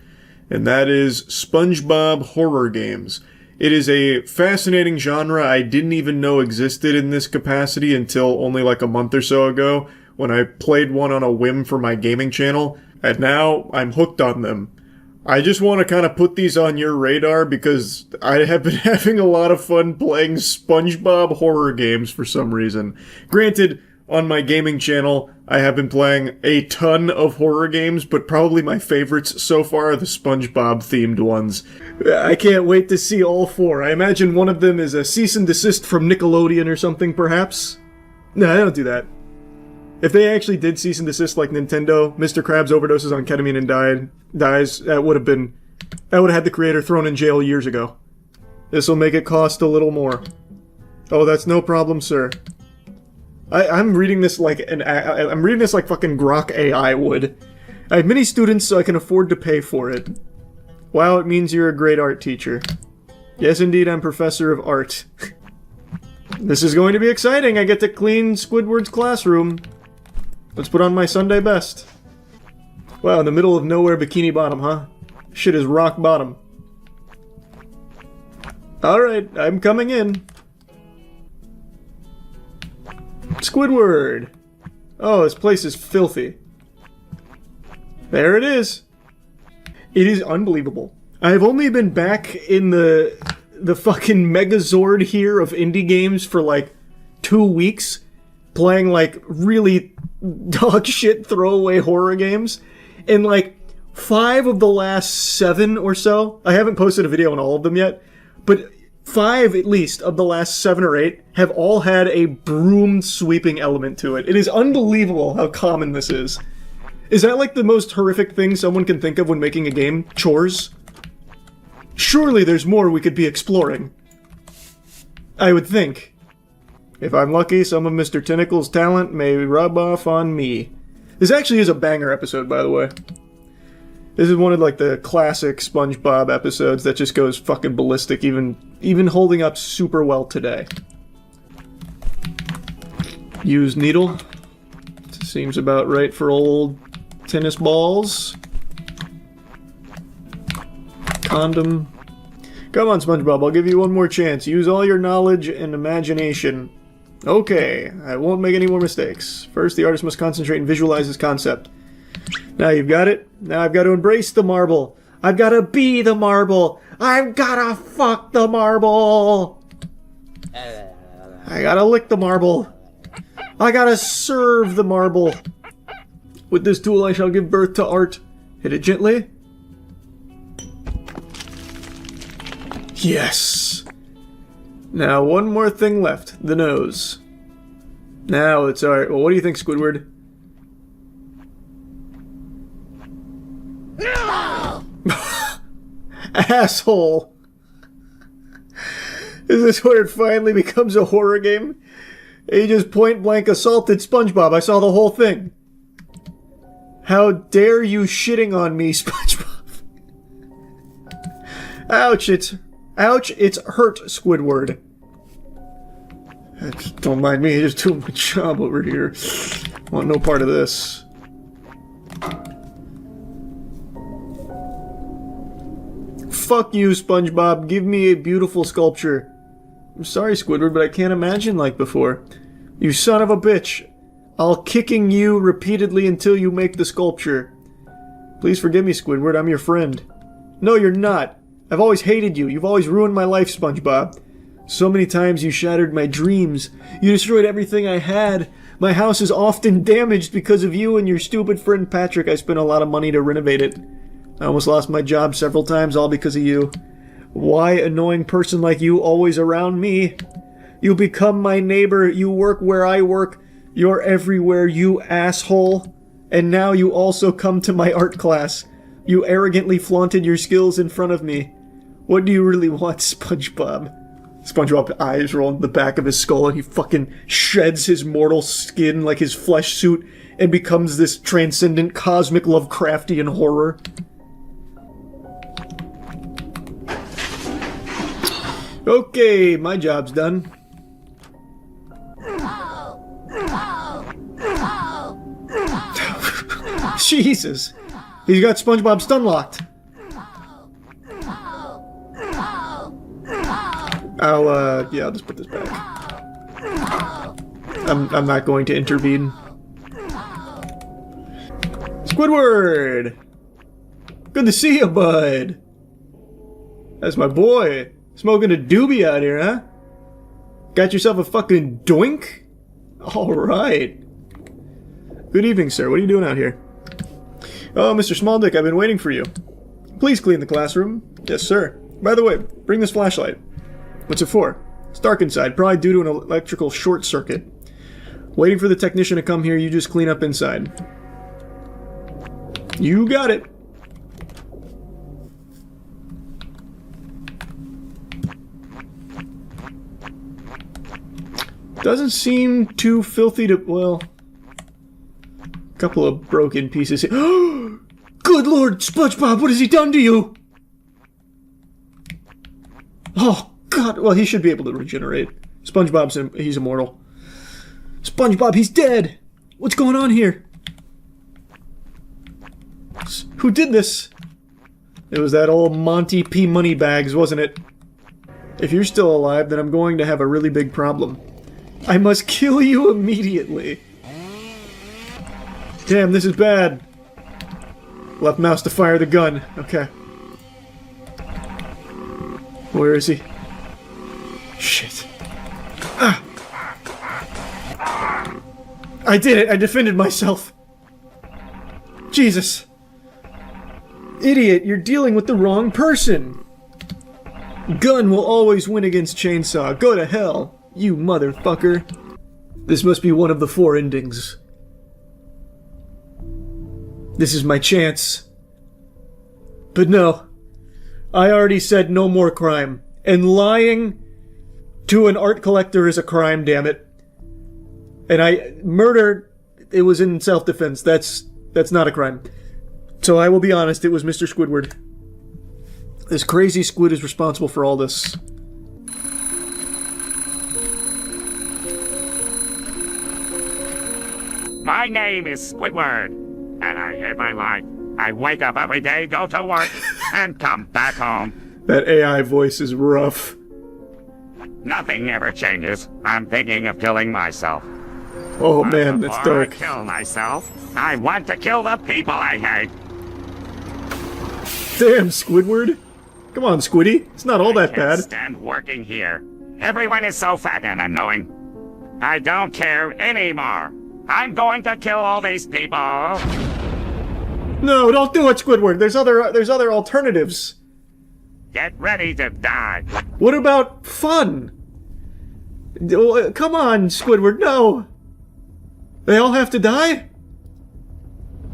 S2: And that is SpongeBob horror games. It is a fascinating genre I didn't even know existed in this capacity until only like a month or so ago, when I played one on a whim for my gaming channel, and now I'm hooked on them. I just want to kind of put these on your radar because I have been having a lot of fun playing SpongeBob horror games for some reason. Granted, on my gaming channel, I have been playing a ton of horror games, but probably my favorites so far are the SpongeBob-themed ones. I can't wait to see all 4. I imagine one of them is a cease and desist from Nickelodeon or something, perhaps? No, I don't do that. If they actually did cease and desist like Nintendo, Mr. Krabs overdoses on ketamine and dies, that would have had the creator thrown in jail years ago. This will make it cost a little more. Oh, that's no problem, sir. I'm reading this like I'm reading this like fucking Grok AI would. I have many students, so I can afford to pay for it. Wow, it means you're a great art teacher. Yes, indeed, I'm professor of art. This is going to be exciting. I get to clean Squidward's classroom. Let's put on my Sunday best. Wow, in the middle of nowhere, Bikini Bottom, huh? Shit is rock bottom. Alright, I'm coming in. Squidward! Oh, this place is filthy. There it is. It is unbelievable. I've only been back in the fucking Megazord here of indie games for like 2 weeks, playing like really dog shit throwaway horror games, and like 5 of the last 7 or so, I haven't posted a video on all of them yet, but 5 at least of the last 7 or 8 have all had a broom sweeping element to it. It is unbelievable how common this is. Is that like the most horrific thing someone can think of when making a game? Chores? Surely there's more we could be exploring. I would think. If I'm lucky, some of Mr. Tentacle's talent may rub off on me. This actually is a banger episode, by the way. This is one of like the classic SpongeBob episodes that just goes fucking ballistic, even holding up super well today. Use needle. Seems about right for old tennis balls. Condom. Come on, SpongeBob, I'll give you one more chance. Use all your knowledge and imagination. Okay, I won't make any more mistakes. First, the artist must concentrate and visualize his concept. Now you've got it. Now I've got to embrace the marble. I've got to be the marble. I've got to fuck the marble. I gotta lick the marble. I gotta serve the marble. With this tool I shall give birth to art. Hit it gently. Yes. Now, one more thing left. The nose. Now it's alright. Well, what do you think, Squidward? No! Asshole! Is this where it finally becomes a horror game? He just point-blank assaulted SpongeBob. I saw the whole thing. How dare you shitting on me, SpongeBob? Ouch, it's hurt, Squidward. Don't mind me, just doing my job over here. Want no part of this. Fuck you, SpongeBob. Give me a beautiful sculpture. I'm sorry, Squidward, but I can't imagine like before. You son of a bitch. I'll kicking you repeatedly until you make the sculpture. Please forgive me, Squidward. I'm your friend. No, you're not. I've always hated you. You've always ruined my life, SpongeBob. So many times you shattered my dreams. You destroyed everything I had. My house is often damaged because of you and your stupid friend Patrick. I spent a lot of money to renovate it. I almost lost my job several times, all because of you. Why annoying person like you always around me? You become my neighbor, you work where I work, you're everywhere, you asshole. And now you also come to my art class. You arrogantly flaunted your skills in front of me. What do you really want, SpongeBob? SpongeBob's eyes roll into the back of his skull and he fucking sheds his mortal skin like his flesh suit and becomes this transcendent cosmic Lovecraftian horror. Okay, my job's done. Jesus! He's got SpongeBob stun locked. I'll just put this back. I'm not going to intervene. Squidward! Good to see you, bud. That's my boy. Smoking a doobie out here, huh? Got yourself a fucking doink? Alright. Good evening, sir. What are you doing out here? Oh, Mr. Smalldick, I've been waiting for you. Please clean the classroom. Yes, sir. By the way, bring this flashlight. What's it for? It's dark inside, probably due to an electrical short circuit. Waiting for the technician to come here, you just clean up inside. You got it. Doesn't seem too filthy to, well, a couple of broken pieces. Good Lord, SpongeBob, what has he done to you? Oh, God, well, he should be able to regenerate. He's immortal. SpongeBob, he's dead! What's going on here? Who did this? It was that old Monty P. Moneybags, wasn't it? If you're still alive, then I'm going to have a really big problem. I must kill you immediately. Damn, this is bad. Left mouse to fire the gun. Okay. Where is he? Shit. Ah! I did it! I defended myself! Jesus. Idiot, you're dealing with the wrong person! Gun will always win against chainsaw. Go to hell, you motherfucker. This must be one of the 4 endings. This is my chance. But no. I already said no more crime. And lying to an art collector is a crime, damn it. And murder, it was in self-defense. That's not a crime. So I will be honest, it was Mr. Squidward. This crazy squid is responsible for all this.
S7: My name is Squidward, and I hate my life. I wake up every day, go to work, and come back home.
S2: That AI voice is rough.
S7: Nothing ever changes. I'm thinking of killing myself.
S2: Oh man, that's dark.
S7: Before I kill myself, I want to kill the people I hate.
S2: Damn, Squidward. Come on, Squiddy. It's not all that
S7: I
S2: bad.
S7: can't stand working here. Everyone is so fat and annoying. I don't care anymore. I'm going to kill all these people.
S2: No, don't do it, Squidward. There's other alternatives.
S7: Get ready to die.
S2: What about fun? Come on, Squidward, no. They all have to die?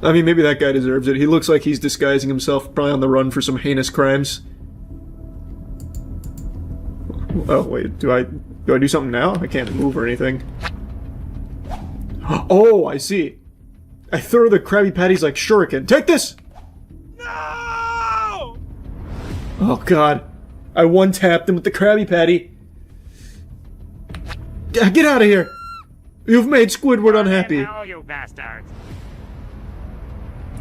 S2: I mean, maybe that guy deserves it. He looks like he's disguising himself, probably on the run for some heinous crimes. Oh, wait, do I do something now? I can't move or anything. Oh, I see. I throw the Krabby Patties like shuriken. Take this!
S7: No!
S2: Oh, God. I one-tapped him with the Krabby Patty. Get out of here! You've made Squidward unhappy.
S7: No, you bastards.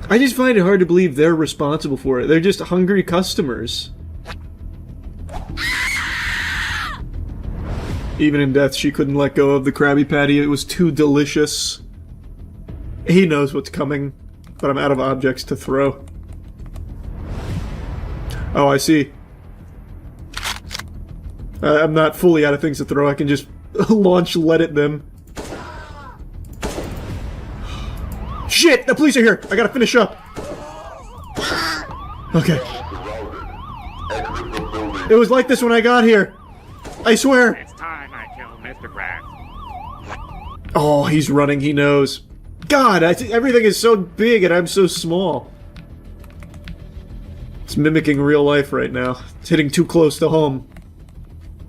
S2: I just find it hard to believe they're responsible for it. They're just hungry customers. Even in death, she couldn't let go of the Krabby Patty. It was too delicious. He knows what's coming, but I'm out of objects to throw. Oh, I see. I'm not fully out of things to throw. I can just launch lead at them. Shit! The police are here! I gotta finish up! Okay. It was like this when I got here. I swear.
S7: It's time I kill Mr. Krabs.
S2: Oh, he's running. He knows. God, everything is so big and I'm so small. It's mimicking real life right now. It's hitting too close to home.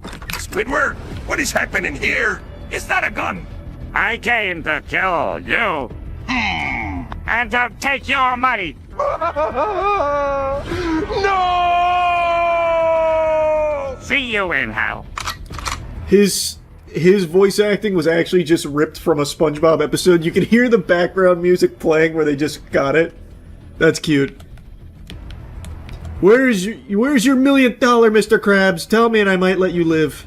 S7: Squidward, what is happening here? Is that a gun? I came to kill you. And to take your money. No! See you in hell.
S2: His voice acting was actually just ripped from a SpongeBob episode. You can hear the background music playing where they just got it. That's cute. Where's your $1 million, Mr. Krabs? Tell me and I might let you live.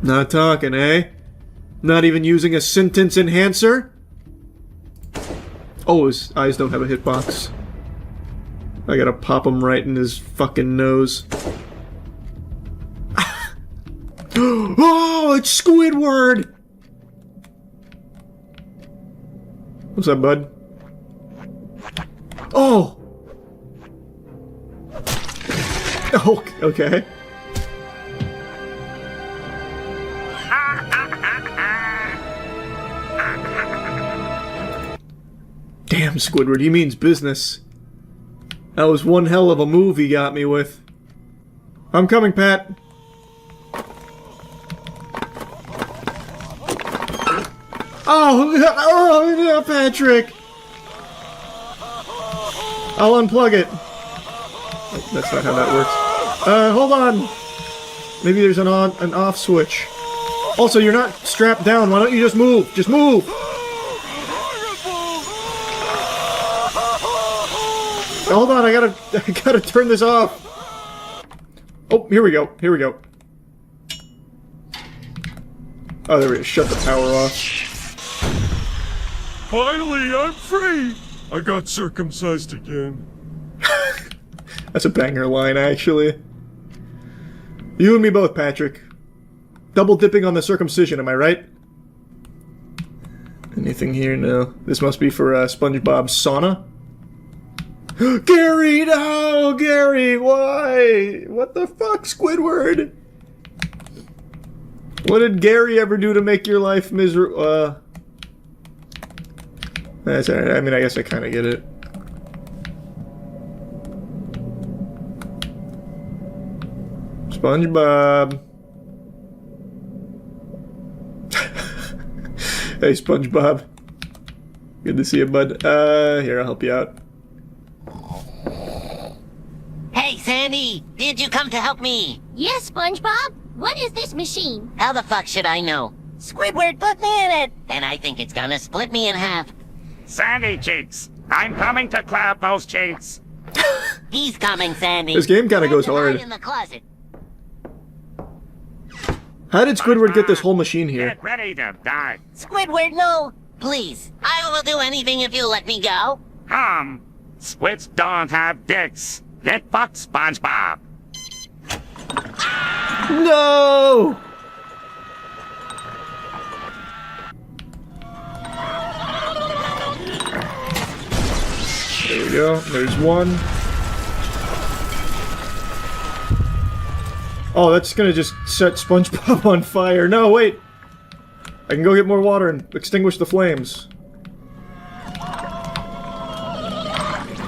S2: Not talking, eh? Not even using a sentence enhancer? Oh, his eyes don't have a hitbox. I gotta pop him right in his fucking nose. Oh, it's Squidward! What's up, bud? Oh! Oh, okay. Damn, Squidward, he means business. That was one hell of a move he got me with. I'm coming, Pat. Oh, Patrick! I'll unplug it. Oh, that's not how that works. Hold on. Maybe there's an on, an off switch. Also, you're not strapped down. Why don't you just move? Just move! Hold on, I gotta turn this off. Oh, here we go. Here we go. Oh, there we go. Shut the power off.
S1: Finally, I'm free! I got circumcised again.
S2: That's a banger line, actually. You and me both, Patrick. Double dipping on the circumcision, am I right? Anything here? No. This must be for SpongeBob's sauna. Gary, no! Gary, why? What the fuck, Squidward? What did Gary ever do to make your life miserable? That's alright. I mean, I guess I kind of get it. SpongeBob. Hey, SpongeBob. Good to see you, bud. Here, I'll help you out.
S15: Hey, Sandy! Did you come to help me?
S16: Yes, SpongeBob. What is this machine?
S15: How the fuck should I know? Squidward put me in it! And I think it's gonna split me in half.
S7: Sandy cheeks, I'm coming to clap those cheeks.
S15: He's coming, Sandy.
S2: This game kind of goes hard.
S15: In the closet.
S2: How did Squidward get this whole machine here?
S7: Get ready to die.
S15: Squidward, no! Please, I will do anything if you let me go.
S7: Squids don't have dicks. Get fucked, SpongeBob.
S2: No! There we go. There's one. Oh, that's gonna just set SpongeBob on fire. No, wait! I can go get more water and extinguish the flames.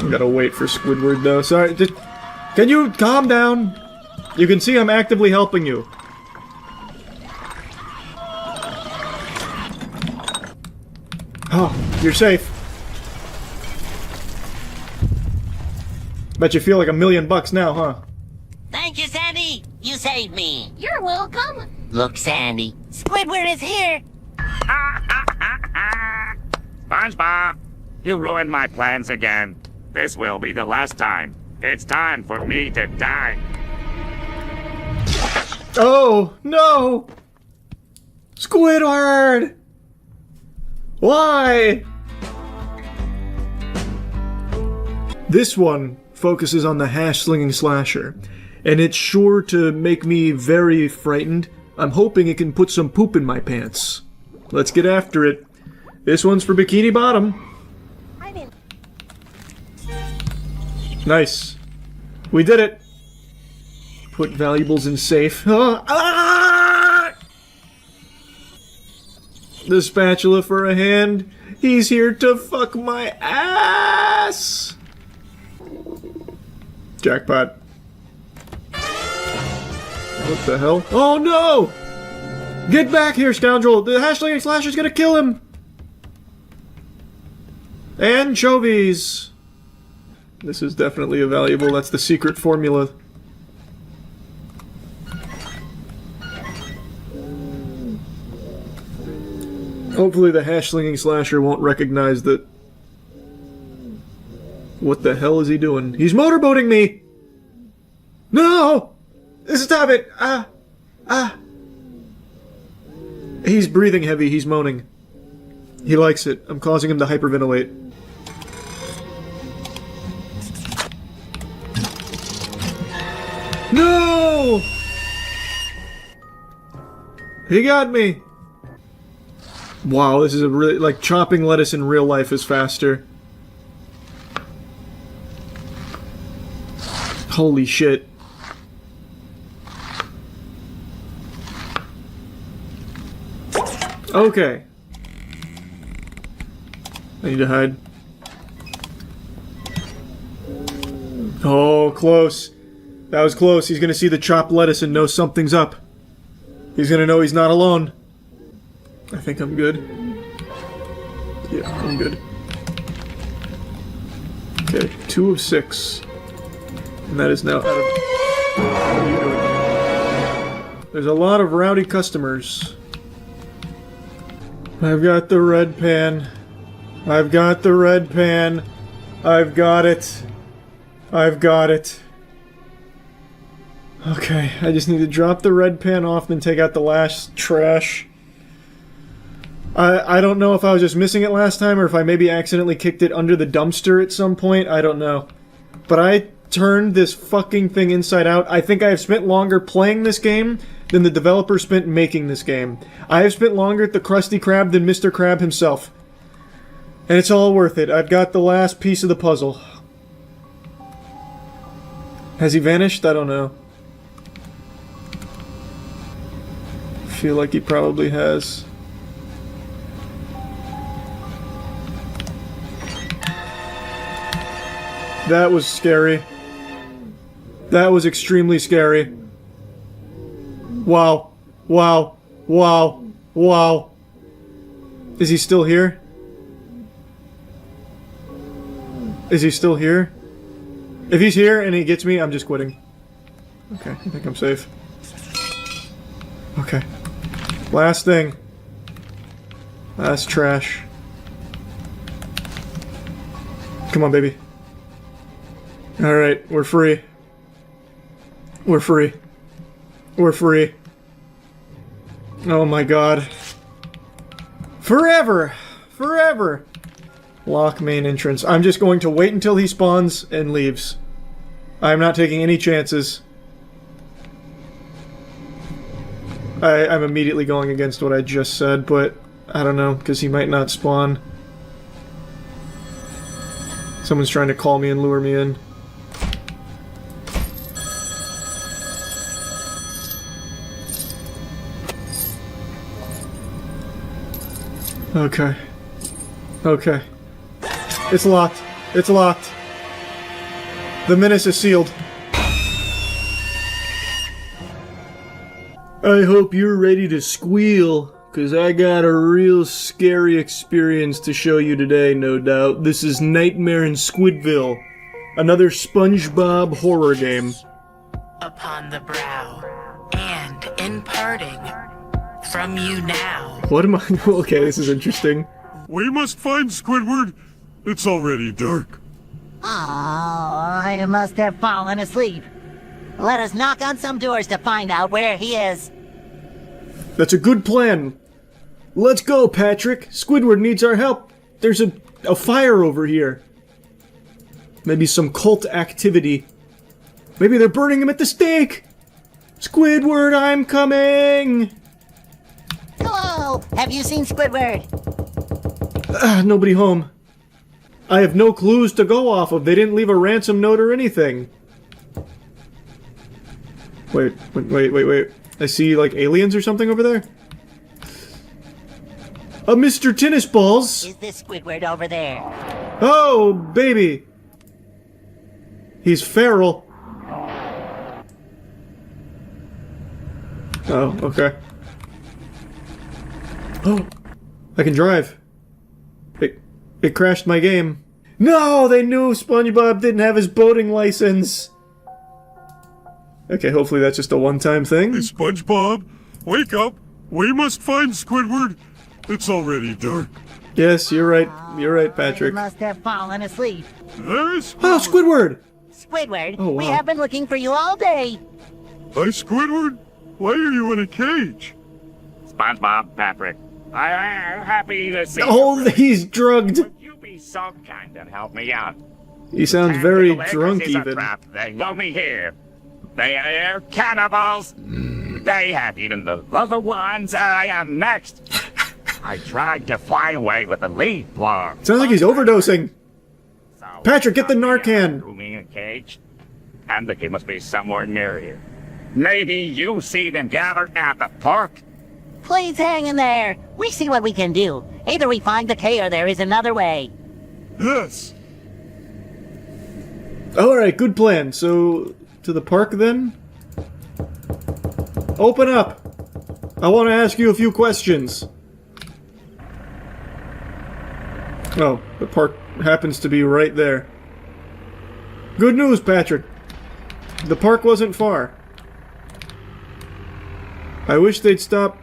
S2: I gotta wait for Squidward, though. Sorry, just... Can you calm down? You can see I'm actively helping you. Oh, you're safe. Bet you feel like $1 million now, huh?
S15: Thank you, Sandy! You saved me!
S16: You're welcome.
S15: Look, Sandy. Squidward is here!
S7: SpongeBob, you ruined my plans again. This will be the last time. It's time for me to die.
S2: Oh, no! Squidward! Why? This one focuses on the hash-slinging slasher, and it's sure to make me very frightened. I'm hoping it can put some poop in my pants. Let's get after it. This one's for Bikini Bottom. Nice. We did it. Put valuables in safe. Ah! The spatula for a hand. He's here to fuck my ass. Jackpot. What the hell? Oh no! Get back here, scoundrel! The hashling slasher's gonna kill him! Anchovies! This is definitely a valuable. That's the secret formula. Hopefully the hash-slinging slasher won't recognize that... What the hell is he doing? He's motorboating me! No! Stop it! He's breathing heavy, he's moaning. He likes it. I'm causing him to hyperventilate. No! He got me! Wow, this is a really... like, chopping lettuce in real life is faster. Holy shit. Okay. I need to hide. Oh, close. That was close. He's gonna see the chopped lettuce and know something's up. He's gonna know he's not alone. I think I'm good. Yeah, I'm good. Okay, 2 of 6. And that is now out of... What are you doing? There's a lot of rowdy customers. I've got the red pan. I've got the red pan. I've got it. I've got it. Okay, I just need to drop the red pan off, then take out the last trash. I don't know if I was just missing it last time, or if I maybe accidentally kicked it under the dumpster at some point. I don't know. But I turned this fucking thing inside out. I think I have spent longer playing this game than the developer spent making this game. I have spent longer at the Krusty Krab than Mr. Krab himself. And it's all worth it. I've got the last piece of the puzzle. Has he vanished? I don't know. I feel like he probably has. That was scary. That was extremely scary. Wow. Wow. Wow. Wow. Is he still here? Is he still here? If he's here and he gets me, I'm just quitting. Okay, I think I'm safe. Okay. Last thing. Last trash. Come on, baby. Alright, we're free. We're free. We're free. Oh my god. Forever! Forever! Lock main entrance. I'm just going to wait until he spawns and leaves. I'm not taking any chances. I'm immediately going against what I just said, but I don't know, because he might not spawn. Someone's trying to call me and lure me in. Okay. Okay. It's locked. It's locked. The menace is sealed. I hope you're ready to squeal, cause I got a real scary experience to show you today, no doubt. This is Nightmare in Squidville, another SpongeBob horror game.
S3: Upon the brow, and in parting, from you now.
S2: What am I? Okay, this is interesting.
S14: We must find Squidward. It's already dark.
S15: Oh, I must have fallen asleep. Let us knock on some doors to find out where he is.
S2: That's a good plan. Let's go, Patrick. Squidward needs our help. There's a fire over here. Maybe some cult activity. Maybe they're burning him at the stake. Squidward, I'm coming.
S15: Hello, have you seen Squidward?
S2: Nobody home. I have no clues to go off of. They didn't leave a ransom note or anything. Wait. I see, like, aliens or something over there? Mr. Tennis Balls!
S15: Is this Squidward over there?
S2: Oh, baby! He's feral. Oh, okay. Oh, I can drive. It crashed my game. No, they knew SpongeBob didn't have his boating license. Okay, hopefully that's just a one-time thing.
S14: Hey, SpongeBob, wake up. We must find Squidward. It's already dark.
S2: Yes, you're right. You're right, Patrick.
S15: You must have fallen asleep.
S14: There is
S2: Oh, Squidward!
S15: Squidward,
S2: Oh, wow.
S15: we have been looking for you all day.
S14: Hi, Squidward. Why are you in a cage?
S7: SpongeBob, Patrick, I am happy to see
S2: Oh,
S7: you.
S2: he's drugged.
S7: Would you be so kind and help me out?
S2: He sounds very
S7: And the
S2: drunk,
S7: legacy's a
S2: even.
S7: trap. They got me here. They are cannibals. They have eaten the other ones. I am next. I tried to fly away with the lead blower.
S2: Sounds like he's overdosing. Patrick, get the Narcan.
S7: Threw me in a cage. And the kid must be somewhere near here. Maybe you see them gathered at the park.
S15: Please hang in there. We see what we can do. Either we find the K or there is another way.
S14: Yes.
S2: Alright, good plan. So, to the park then? Open up! I want to ask you a few questions. Oh, the park happens to be right there. Good news, Patrick. The park wasn't far. I wish they'd stop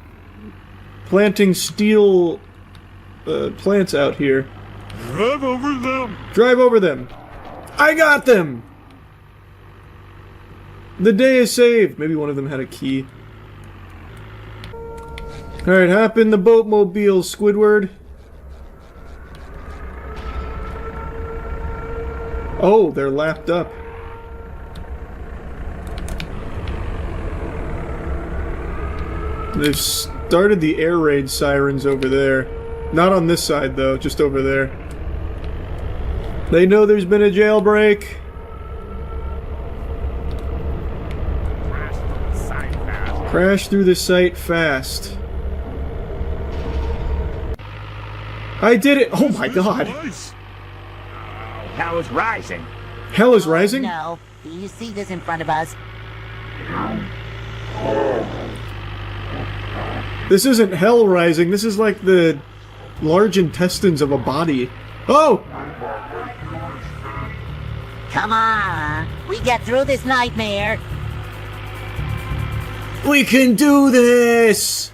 S2: planting steel plants out here.
S14: Drive over them.
S2: Drive over them. I got them! The day is saved. Maybe one of them had a key. Alright, hop in the boatmobile, Squidward. Oh, they're lapped up. They've started the air raid sirens over there. Not on this side, though, just over there. They know there's been a jailbreak. Crash through the site fast. I did it! Oh my god!
S7: Hell is rising.
S2: Hell is rising?
S15: No. Do you see this in front of us?
S2: This isn't hell rising, this is like the large intestines of a body. Oh!
S15: Come on. We get through this nightmare.
S2: We can do this!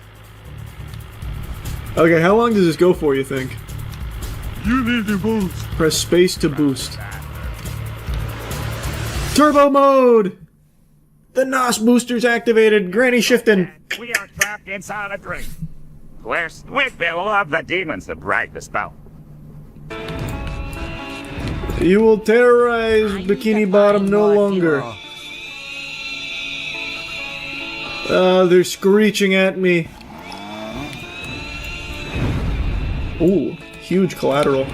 S2: Okay, how long does this go for, you think?
S14: You need to boost.
S2: Press space to boost. Turbo mode! The NOS booster's activated. Granny shifting.
S7: We are trapped inside a drink. Where Squidbill of the demons to break the spell.
S2: You will terrorize Bikini Bottom no longer. They're screeching at me. Ooh, huge collateral.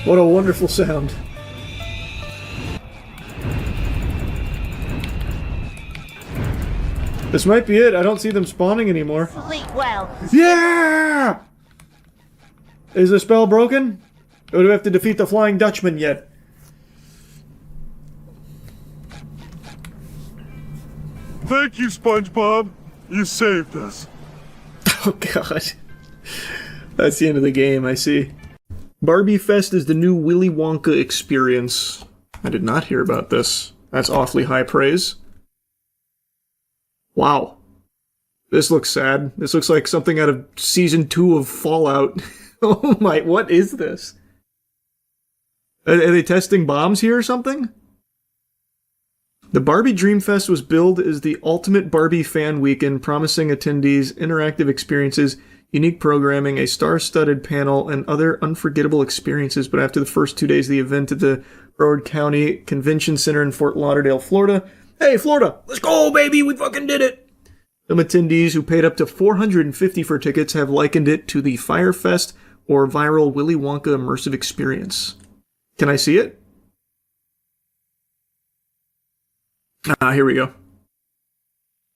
S2: What a wonderful sound. This might be it. I don't see them spawning anymore.
S15: Sleep well.
S2: Yeah! Is the spell broken? Or do we have to defeat the Flying Dutchman yet?
S14: Thank you, SpongeBob. You saved us.
S2: Oh god. That's the end of the game, I see. Barbie Fest is the new Willy Wonka experience. I did not hear about this. That's awfully high praise. Wow. This looks sad. This looks like something out of Season 2 of Fallout. Oh my, what is this? Are they testing bombs here or something? The Barbie Dreamfest was billed as the ultimate Barbie fan weekend, promising attendees interactive experiences, unique programming, a star-studded panel, and other unforgettable experiences. But after the first 2 days of the event at the Broward County Convention Center in Fort Lauderdale, Florida... Hey, Florida! Let's go, baby! We fucking did it! Some attendees who paid up to $450 for tickets have likened it to the Firefest or viral Willy Wonka immersive experience. Can I see it? Here we go.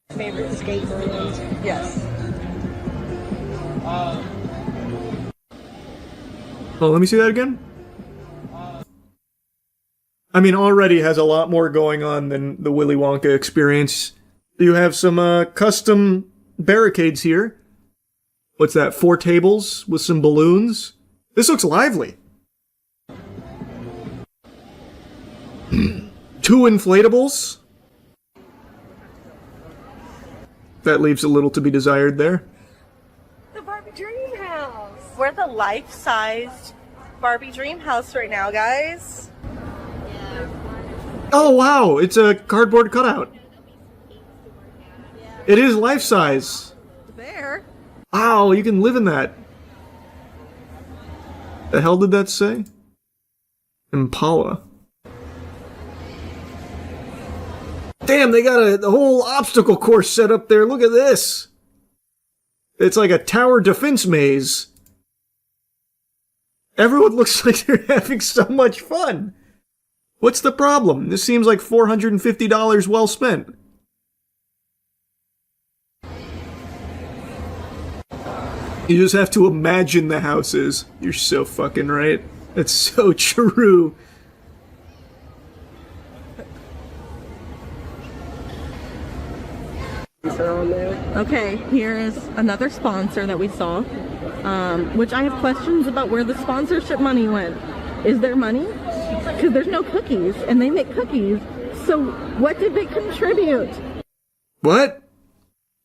S10: Favorite skateboard? Yes.
S2: Oh, let me see that again. I mean, already has a lot more going on than the Willy Wonka experience. You have some custom barricades here. What's that, 4 tables with some balloons? This looks lively. 2 inflatables. That leaves a little to be desired there.
S10: The Barbie Dream House. We're the life-sized Barbie Dream House right now, guys.
S2: Oh, wow, it's a cardboard cutout. It is life-size.
S10: There.
S2: Wow, you can live in that. The hell did that say? Impala. Damn, they got the whole obstacle course set up there. Look at this. It's like a tower defense maze. Everyone looks like they're having so much fun. What's the problem? This seems like $450 well spent. You just have to imagine the houses. You're so fucking right. That's so true.
S10: Okay, here is another sponsor that we saw, which I have questions about where the sponsorship money went. Is there money? Because there's no cookies, and they make cookies. So what did they contribute?
S2: What?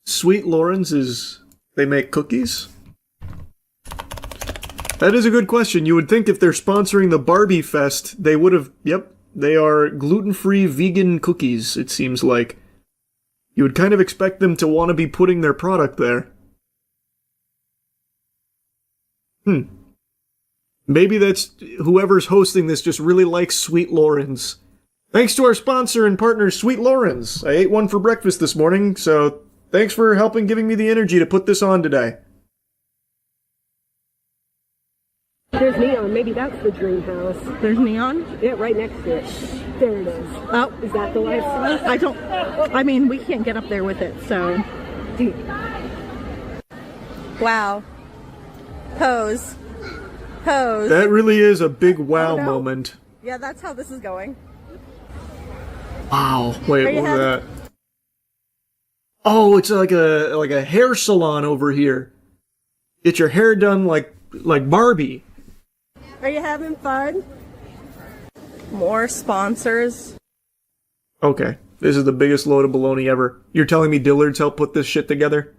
S2: Sweet Lawrence is... they make cookies? That is a good question. You would think if they're sponsoring the Barbie Fest, they would have... Yep, they are gluten-free vegan cookies, it seems like. You would kind of expect them to want to be putting their product there. Maybe that's... whoever's hosting this just really likes Sweet Lawrence. Thanks to our sponsor and partner, Sweet Lawrence. I ate one for breakfast this morning, so thanks for helping giving me the energy to put this on today.
S10: There's neon. Maybe that's the dream house. There's neon? Yeah, right next to it. There it is. Oh, is that the life size? I mean, we can't get up there with it, so. Wow. Pose. Pose.
S2: That really is a big wow moment.
S10: Yeah, that's how this is going.
S2: Wow. Wait, what was that? Oh, it's like a hair salon over here. Get your hair done like Barbie.
S10: Are you having fun? More sponsors.
S2: Okay, this is the biggest load of baloney ever. You're telling me Dillard's helped put this shit together?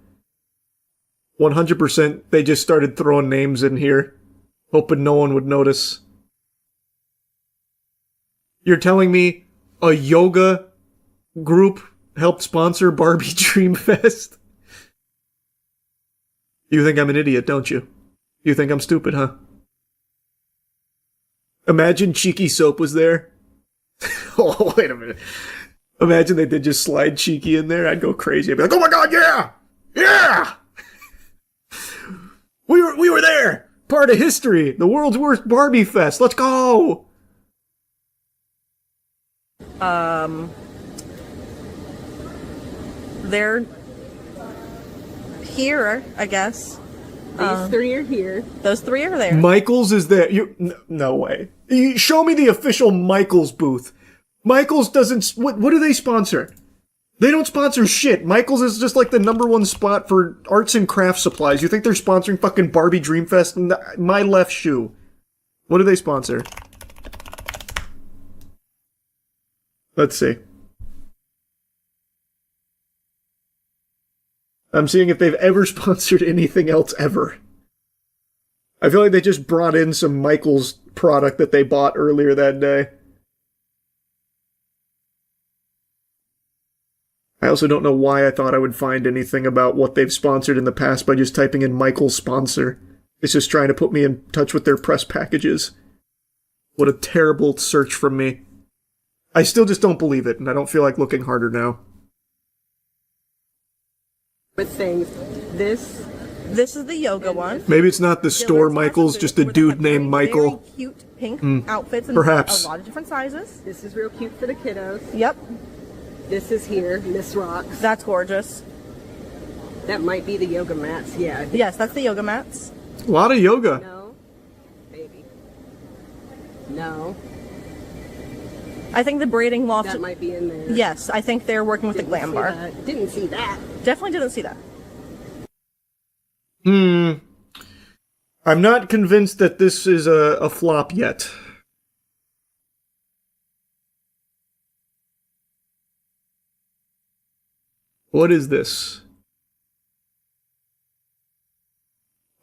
S2: 100% they just started throwing names in here, hoping no one would notice. You're telling me a yoga group helped sponsor Barbie Dream Fest? You think I'm an idiot, don't you? You think I'm stupid, huh? Imagine Cheeky Soap was there. Oh, wait a minute. Imagine they did just slide Cheeky in there. I'd go crazy. I'd be like, oh my god, yeah! Yeah! We were there! Part of history! The world's worst Barbie Fest! Let's go!
S10: They're here, I guess. These 3 are here. Those 3 are there.
S2: Michaels is there. No way. Show me the official Michaels booth. Michaels doesn't... What do they sponsor? They don't sponsor shit. Michaels is just like the #1 spot for arts and crafts supplies. You think they're sponsoring fucking Barbie Dreamfest? My left shoe. What do they sponsor? Let's see. I'm seeing if they've ever sponsored anything else ever. I feel like they just brought in some Michaels product that they bought earlier that day. I also don't know why I thought I would find anything about what they've sponsored in the past by just typing in Michaels sponsor. It's just trying to put me in touch with their press packages. What a terrible search from me. I still just don't believe it, and I don't feel like looking harder now.
S10: with things. This is the yoga one.
S2: Maybe it's not the store Michael's, just a dude named Michael.
S10: Very cute pink outfits in
S2: Perhaps.
S10: a lot of different sizes.
S12: This is real cute for the kiddos.
S10: Yep.
S12: This is here. Miss Rocks.
S10: That's gorgeous.
S12: That might be the yoga mats. Yeah.
S10: Yes, that's the yoga mats.
S2: A lot of yoga.
S12: No. Maybe. No.
S10: I think the braiding loft.
S12: That might be in there.
S10: Yes, I think they're working with the glam bar.
S12: Didn't see that.
S10: Definitely didn't see that.
S2: I'm not convinced that this is a flop yet. What is this?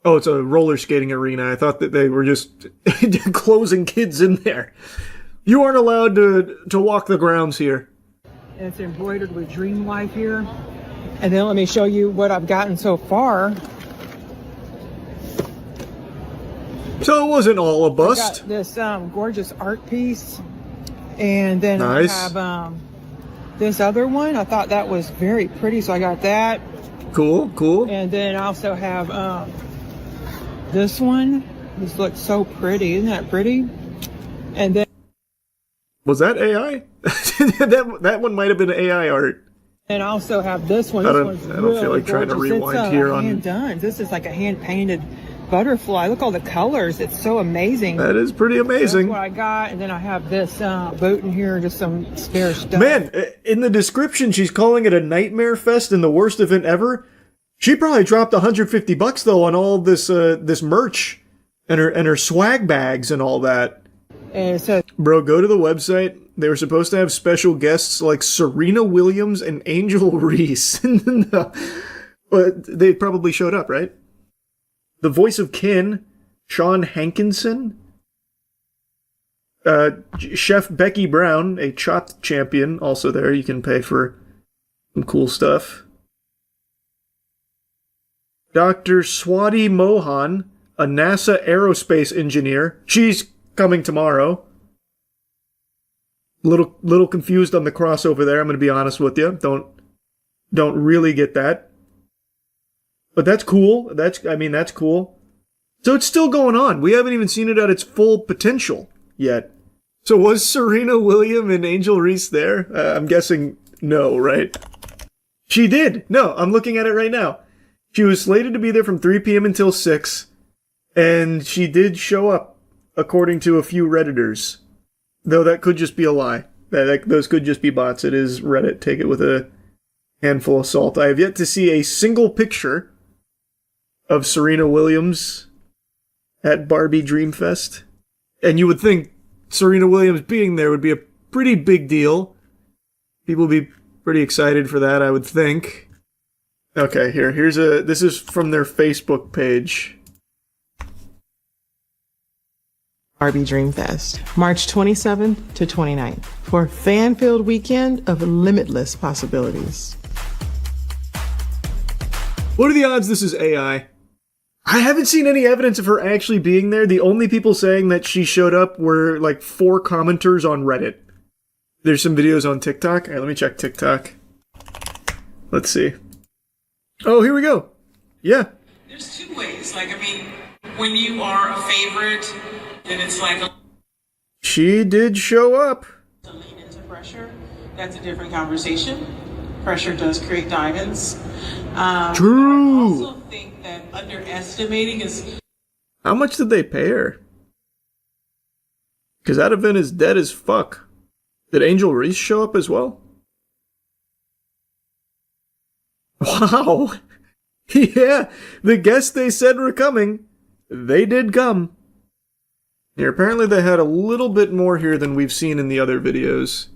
S2: Oh, it's a roller skating arena. I thought that they were just closing kids in there. You aren't allowed to walk the grounds here.
S20: And it's embroidered with Dream Life here. And then let me show you what I've gotten so far.
S2: So it wasn't all a
S20: I
S2: bust.
S20: got this gorgeous art piece. And then
S2: Nice.
S20: I have this other one. I thought that was very pretty, so I got that.
S2: Cool, cool.
S20: And then I also have this one. This looks so pretty. Isn't that pretty? And then
S2: Was that AI? that one might have been AI art.
S20: and I also have this one.
S2: I
S20: This
S2: don't-
S20: one's
S2: I don't feel
S20: really
S2: like trying to
S20: gorgeous.
S2: rewind
S20: it's,
S2: here on-
S20: hand done. This is like a hand painted butterfly. Look all the colors. It's so amazing.
S2: That is pretty amazing.
S20: That's what I got. And then I have this boot in here, just some spare stuff.
S2: Man, in the description, she's calling it a nightmare fest and the worst event ever. She probably dropped $150 though on all this this merch and her swag bags and all that.
S20: And it says,
S2: Bro, go to the website. They were supposed to have special guests like Serena Williams and Angel Reese. No. But they probably showed up, right? The voice of Kin, Sean Hankinson. Chef Becky Brown, a chopped champion, also there. You can pay for some cool stuff. Dr. Swati Mohan, a NASA aerospace engineer. She's coming tomorrow. Little confused on the crossover there, I'm going to be honest with you. Don't really get that. But that's cool. That's cool. So it's still going on. We haven't even seen it at its full potential yet. So was Serena Williams and Angel Reese there? I'm guessing no, right? She did. No, I'm looking at it right now. She was slated to be there from 3 p.m. until 6, and she did show up, according to a few Redditors. Though that could just be a lie. Those could just be bots. It is Reddit. Take it with a handful of salt. I have yet to see a single picture of Serena Williams at Barbie Dreamfest. And you would think Serena Williams being there would be a pretty big deal. People would be pretty excited for that, I would think. Okay, this is from their Facebook page.
S22: Barbie Dreamfest, March 27th to 29th, for a fan-filled weekend of limitless possibilities.
S2: What are the odds this is AI? I haven't seen any evidence of her actually being there. The only people saying that she showed up were like 4 commenters on Reddit. There's some videos on TikTok. All right, let me check TikTok. Let's see. Oh, here we go. Yeah.
S23: There's 2 ways. When you are a favorite, then it's
S2: She did show up.
S23: to lean into pressure. That's a different conversation. Pressure does create diamonds.
S2: True.
S23: I also think that underestimating is.
S2: How much did they pay her? Because that event is dead as fuck. Did Angel Reese show up as well? Wow. Yeah, the guests they said were coming, they did come. Here, apparently they had a little bit more here than we've seen in the other videos.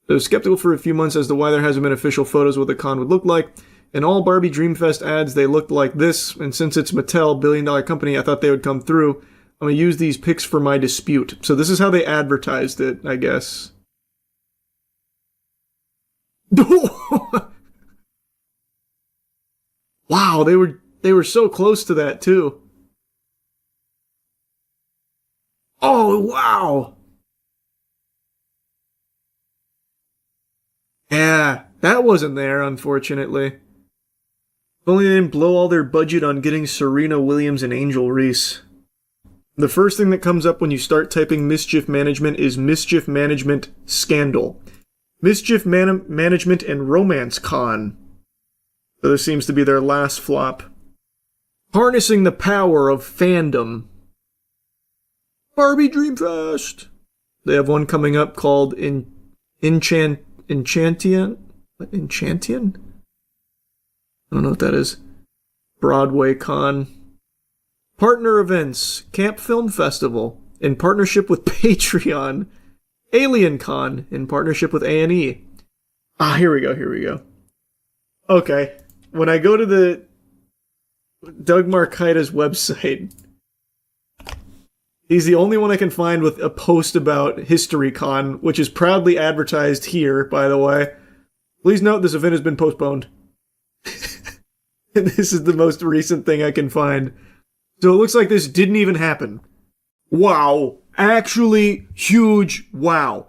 S2: I was skeptical for a few months as to why there hasn't been official photos of what the con would look like. In all Barbie Dreamfest ads, they looked like this, and since it's Mattel, billion-dollar company, I thought they would come through. I'm going to use these pics for my dispute. So this is how they advertised it, I guess. Wow, they were so close to that too. Oh, wow. Yeah, that wasn't there, unfortunately. If only they didn't blow all their budget on getting Serena Williams and Angel Reese. The first thing that comes up when you start typing mischief management is mischief management scandal. Mischief management and romance con. So this seems to be their last flop. Harnessing the power of fandom. Barbie Dreamfest. They have one coming up called Enchantian? What? Enchantian? I don't know what that is. Broadway Con. Partner events. Camp Film Festival. In partnership with Patreon. Alien Con. In partnership with A&E. Here we go. Okay. When I go to the Doug Marcaita's website, he's the only one I can find with a post about HistoryCon, which is proudly advertised here, by the way. Please note this event has been postponed. And this is the most recent thing I can find. So it looks like this didn't even happen. Wow. Actually, huge wow.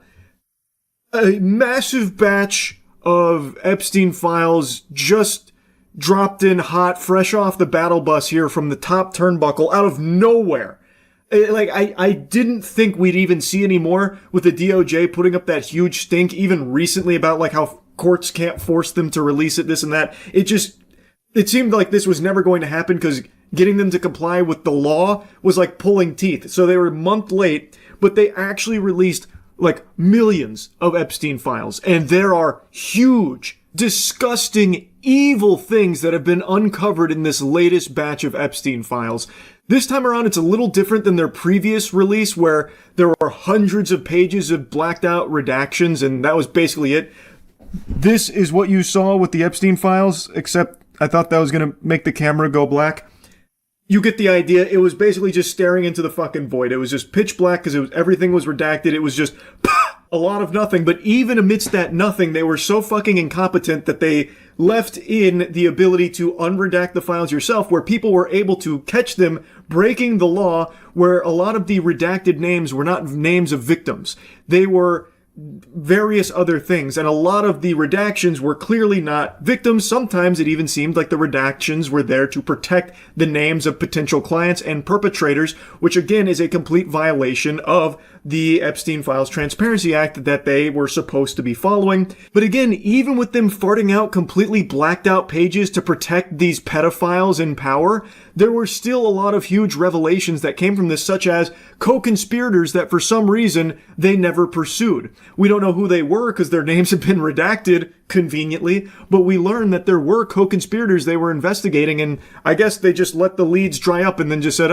S2: A massive batch of Epstein files just dropped in hot, fresh off the battle bus here from the top turnbuckle out of nowhere. Like, I didn't think we'd even see any more with the DOJ putting up that huge stink even recently about like how courts can't force them to release it, this and that. It seemed like this was never going to happen because getting them to comply with the law was like pulling teeth. So they were a month late, but they actually released like millions of Epstein files. And there are huge, disgusting, evil things that have been uncovered in this latest batch of Epstein files. This time around, it's a little different than their previous release where there were hundreds of pages of blacked out redactions and that was basically it. This is what you saw with the Epstein files, except I thought that was going to make the camera go black. You get the idea. It was basically just staring into the fucking void. It was just pitch black because everything was redacted. It was just a lot of nothing. But even amidst that nothing, they were so fucking incompetent that they left in the ability to unredact the files yourself, where people were able to catch them breaking the law, where a lot of the redacted names were not names of victims. They were various other things, and a lot of the redactions were clearly not victims. Sometimes it even seemed like the redactions were there to protect the names of potential clients and perpetrators, which again is a complete violation of the Epstein Files Transparency Act that they were supposed to be following. But again, even with them farting out completely blacked out pages to protect these pedophiles in power, there were still a lot of huge revelations that came from this, such as co-conspirators that for some reason they never pursued. We don't know who they were because their names have been redacted conveniently, but we learned that there were co-conspirators they were investigating, and I guess they just let the leads dry up and then just said,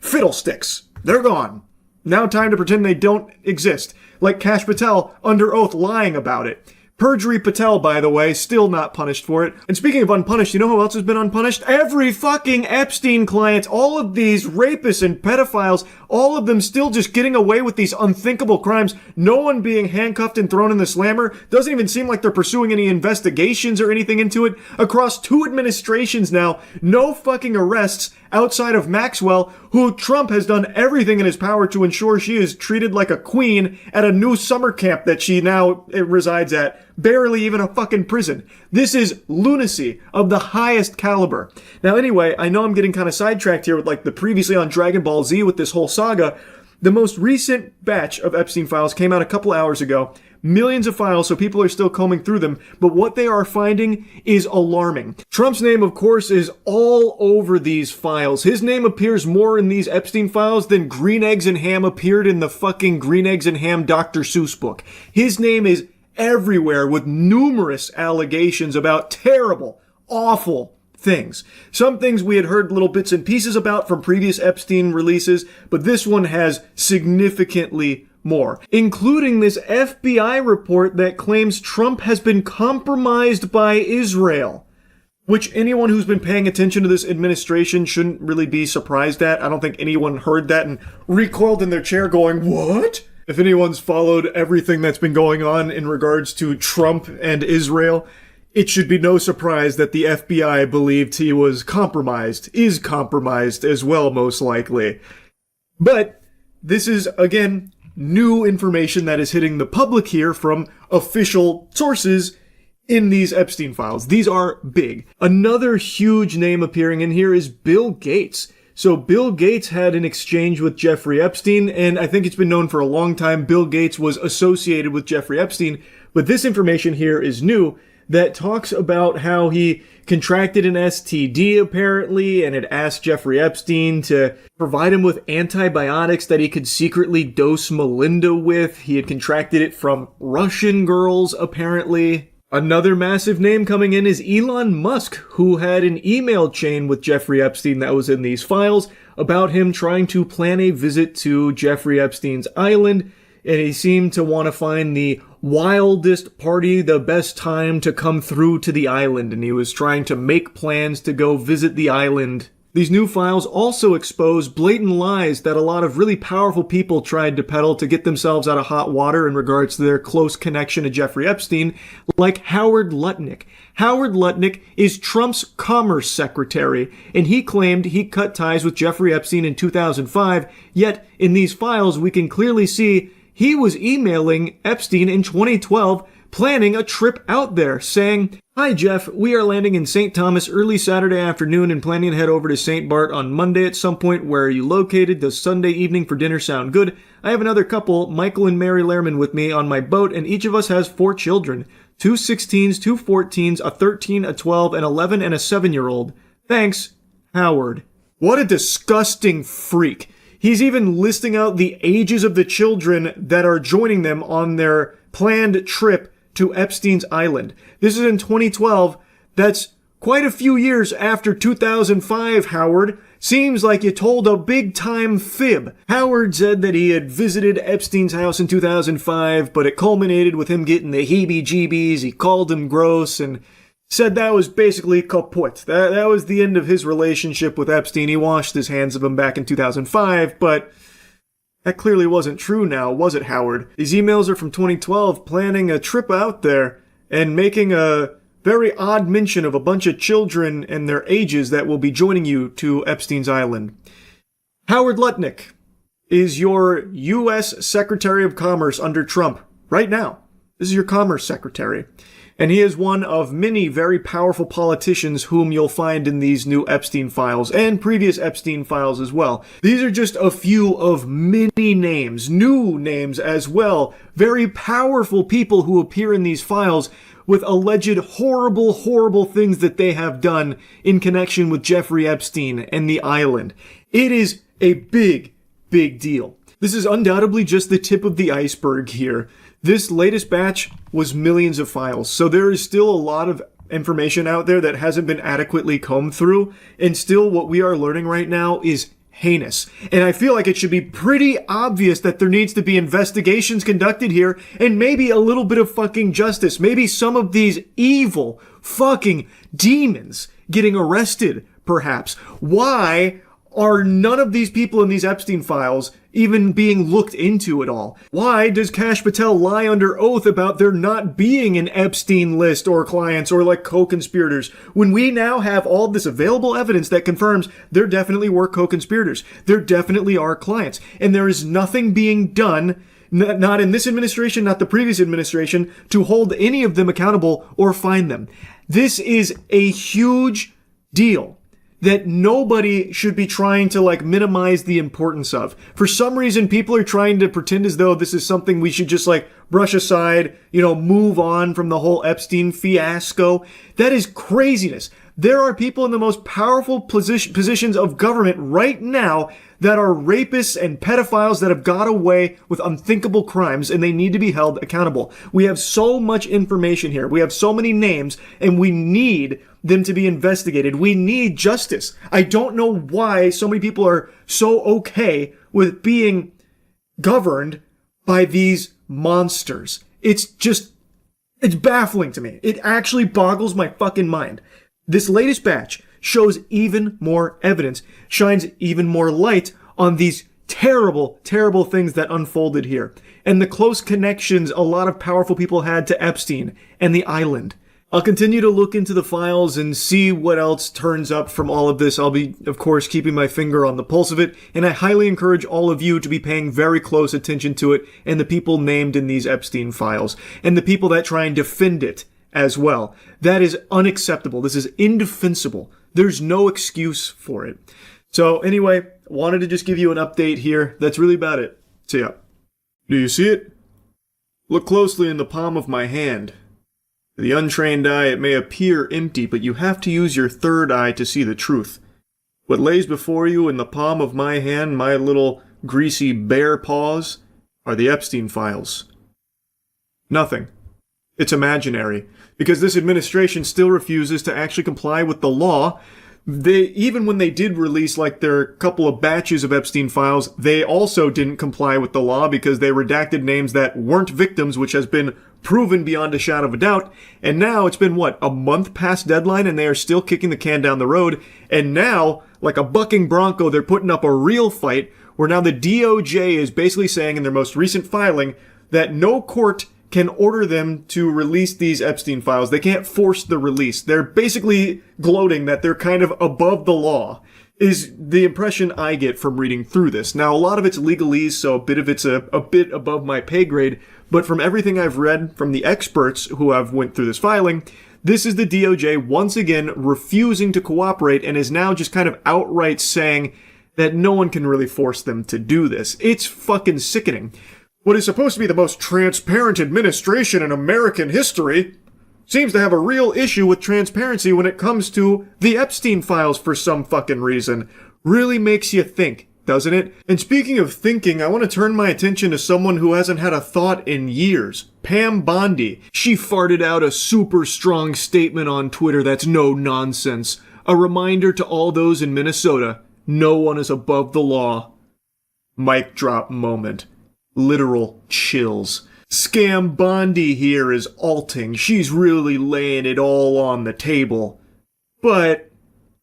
S2: fiddlesticks. They're gone. Now time to pretend they don't exist. Like Kash Patel under oath lying about it. Perjury Patel, by the way, still not punished for it. And speaking of unpunished, you know who else has been unpunished? Every fucking Epstein client, all of these rapists and pedophiles, all of them still just getting away with these unthinkable crimes. No one being handcuffed and thrown in the slammer. Doesn't even seem like they're pursuing any investigations or anything into it. Across 2 administrations now, no fucking arrests outside of Maxwell, who Trump has done everything in his power to ensure she is treated like a queen at a new summer camp that she now resides at. Barely even a fucking prison. This is lunacy of the highest caliber. Now anyway, I know I'm getting kind of sidetracked here with like the previously on Dragon Ball Z with this whole saga. The most recent batch of Epstein files came out a couple hours ago. Millions of files, so people are still combing through them, but what they are finding is alarming. Trump's name, of course, is all over these files. His name appears more in these Epstein files than Green Eggs and Ham appeared in the fucking Green Eggs and Ham Dr. Seuss book. His name is everywhere with numerous allegations about terrible, awful things. Some things we had heard little bits and pieces about from previous Epstein releases, but this one has significantly more, including this FBI report that claims Trump has been compromised by Israel, which anyone who's been paying attention to this administration shouldn't really be surprised at. I don't think anyone heard that and recoiled in their chair going, what? If anyone's followed everything that's been going on in regards to Trump and Israel, it should be no surprise that the FBI believed he was compromised, is compromised as well, most likely. But this is, again, new information that is hitting the public here from official sources in these Epstein files. These are big. Another huge name appearing in here is Bill Gates. So Bill Gates had an exchange with Jeffrey Epstein, and I think it's been known for a long time Bill Gates was associated with Jeffrey Epstein, but this information here is new that talks about how he contracted an STD apparently and had asked Jeffrey Epstein to provide him with antibiotics that he could secretly dose Melinda with. He had contracted it from Russian girls apparently. Another massive name coming in is Elon Musk, who had an email chain with Jeffrey Epstein that was in these files about him trying to plan a visit to Jeffrey Epstein's island, and he seemed to want to find the wildest party, the best time to come through to the island, and he was trying to make plans to go visit the island. These new files also expose blatant lies that a lot of really powerful people tried to peddle to get themselves out of hot water in regards to their close connection to Jeffrey Epstein, like Howard Lutnick. Howard Lutnick is Trump's commerce secretary, and he claimed he cut ties with Jeffrey Epstein in 2005, yet in these files we can clearly see he was emailing Epstein in 2012, planning a trip out there, saying, "Hi Jeff, we are landing in St. Thomas early Saturday afternoon and planning to head over to St. Bart on Monday at some point. Where are you located? Does Sunday evening for dinner sound good? I have another couple, Michael and Mary Lehrman, with me on my boat, and each of us has 4 children. 2 16s, 2 14s, a 13, a 12, an 11, and a 7-year-old. Thanks, Howard." What a disgusting freak. He's even listing out the ages of the children that are joining them on their planned trip to Epstein's Island. This is in 2012. That's quite a few years after 2005, Howard. Seems like you told a big-time fib. Howard said that he had visited Epstein's house in 2005, but it culminated with him getting the heebie-jeebies. He called him gross and said that was basically kaput. That was the end of his relationship with Epstein. He washed his hands of him back in 2005, but that clearly wasn't true now, was it, Howard? These emails are from 2012, planning a trip out there and making a very odd mention of a bunch of children and their ages that will be joining you to Epstein's Island. Howard Lutnick is your U.S. Secretary of Commerce under Trump right now. This is your Commerce Secretary. And he is one of many very powerful politicians whom you'll find in these new Epstein files and previous Epstein files as well. These are just a few of many names, new names as well, very powerful people who appear in these files with alleged horrible, horrible things that they have done in connection with Jeffrey Epstein and the island. It is a big, big deal. This is undoubtedly just the tip of the iceberg here. This latest batch was millions of files, so there is still a lot of information out there that hasn't been adequately combed through, and still what we are learning right now is heinous. And I feel like it should be pretty obvious that there needs to be investigations conducted here, and maybe a little bit of fucking justice. Maybe some of these evil fucking demons getting arrested, perhaps. Why are none of these people in these Epstein files even being looked into at all? Why does Kash Patel lie under oath about there not being an Epstein list or clients or like co-conspirators when we now have all this available evidence that confirms there definitely were co-conspirators? There definitely are clients. And there is nothing being done, not in this administration, not the previous administration, to hold any of them accountable or find them. This is a huge deal that nobody should be trying to like minimize the importance of. For some reason, people are trying to pretend as though this is something we should just like brush aside, move on from the whole Epstein fiasco. That is craziness. There are people in the most powerful positions of government right now that are rapists and pedophiles that have got away with unthinkable crimes, and they need to be held accountable. We have so much information here. We have so many names, and we need them to be investigated. We need justice. I don't know why so many people are so okay with being governed by these monsters. It's baffling to me. It actually boggles my fucking mind. This latest batch shows even more evidence, shines even more light on these terrible, terrible things that unfolded here, and the close connections a lot of powerful people had to Epstein and the island. I'll continue to look into the files and see what else turns up from all of this. I'll be, of course, keeping my finger on the pulse of it, and I highly encourage all of you to be paying very close attention to it and the people named in these Epstein files, and the people that try and defend it as well. That is unacceptable. This is indefensible. There's no excuse for it. So anyway, wanted to just give you an update here. That's really about it. So yeah. Do you see it? Look closely in the palm of my hand. To the untrained eye, it may appear empty, but you have to use your third eye to see the truth. What lays before you in the palm of my hand, my little greasy bare paws, are the Epstein files. Nothing. It's imaginary, because this administration still refuses to actually comply with the law. Even when they did release like their couple of batches of Epstein files, they also didn't comply with the law because they redacted names that weren't victims, which has been proven beyond a shadow of a doubt. And now it's been, a month past deadline, and they are still kicking the can down the road. And now, like a bucking bronco, they're putting up a real fight where now the DOJ is basically saying in their most recent filing that no court can order them to release these Epstein files. They can't force the release. They're basically gloating that they're kind of above the law, is the impression I get from reading through this. Now, a lot of it's legalese, so a bit of it's a bit above my pay grade, but from everything I've read from the experts who have went through this filing, this is the DOJ once again refusing to cooperate and is now just kind of outright saying that no one can really force them to do this. It's fucking sickening. What is supposed to be the most transparent administration in American history seems to have a real issue with transparency when it comes to the Epstein files for some fucking reason. Really makes you think, doesn't it? And speaking of thinking, I want to turn my attention to someone who hasn't had a thought in years. Pam Bondi. She farted out a super strong statement on Twitter that's no nonsense. A reminder to all those in Minnesota, no one is above the law. Mic drop moment. Literal chills. Scam Bondi here is alting. She's really laying it all on the table. But,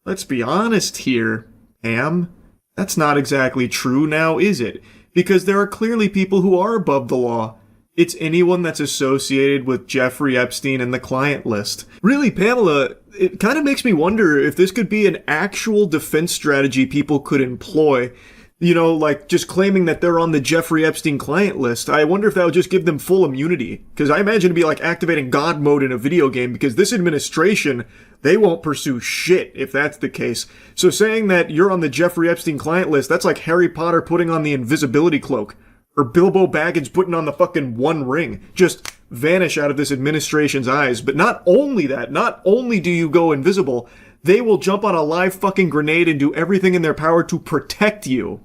S2: let's be honest here, Pam. That's not exactly true now, is it? Because there are clearly people who are above the law. It's anyone that's associated with Jeffrey Epstein and the client list. Really, Pamela, it kind of makes me wonder if this could be an actual defense strategy people could employ. You know, like just claiming that they're on the Jeffrey Epstein client list. I wonder if that would just give them full immunity. Because I imagine it'd be like activating God mode in a video game, because this administration, they won't pursue shit if that's the case. So saying that you're on the Jeffrey Epstein client list, that's like Harry Potter putting on the invisibility cloak. Or Bilbo Baggins putting on the fucking One Ring. Just vanish out of this administration's eyes. But not only that, not only do you go invisible, they will jump on a live fucking grenade and do everything in their power to protect you.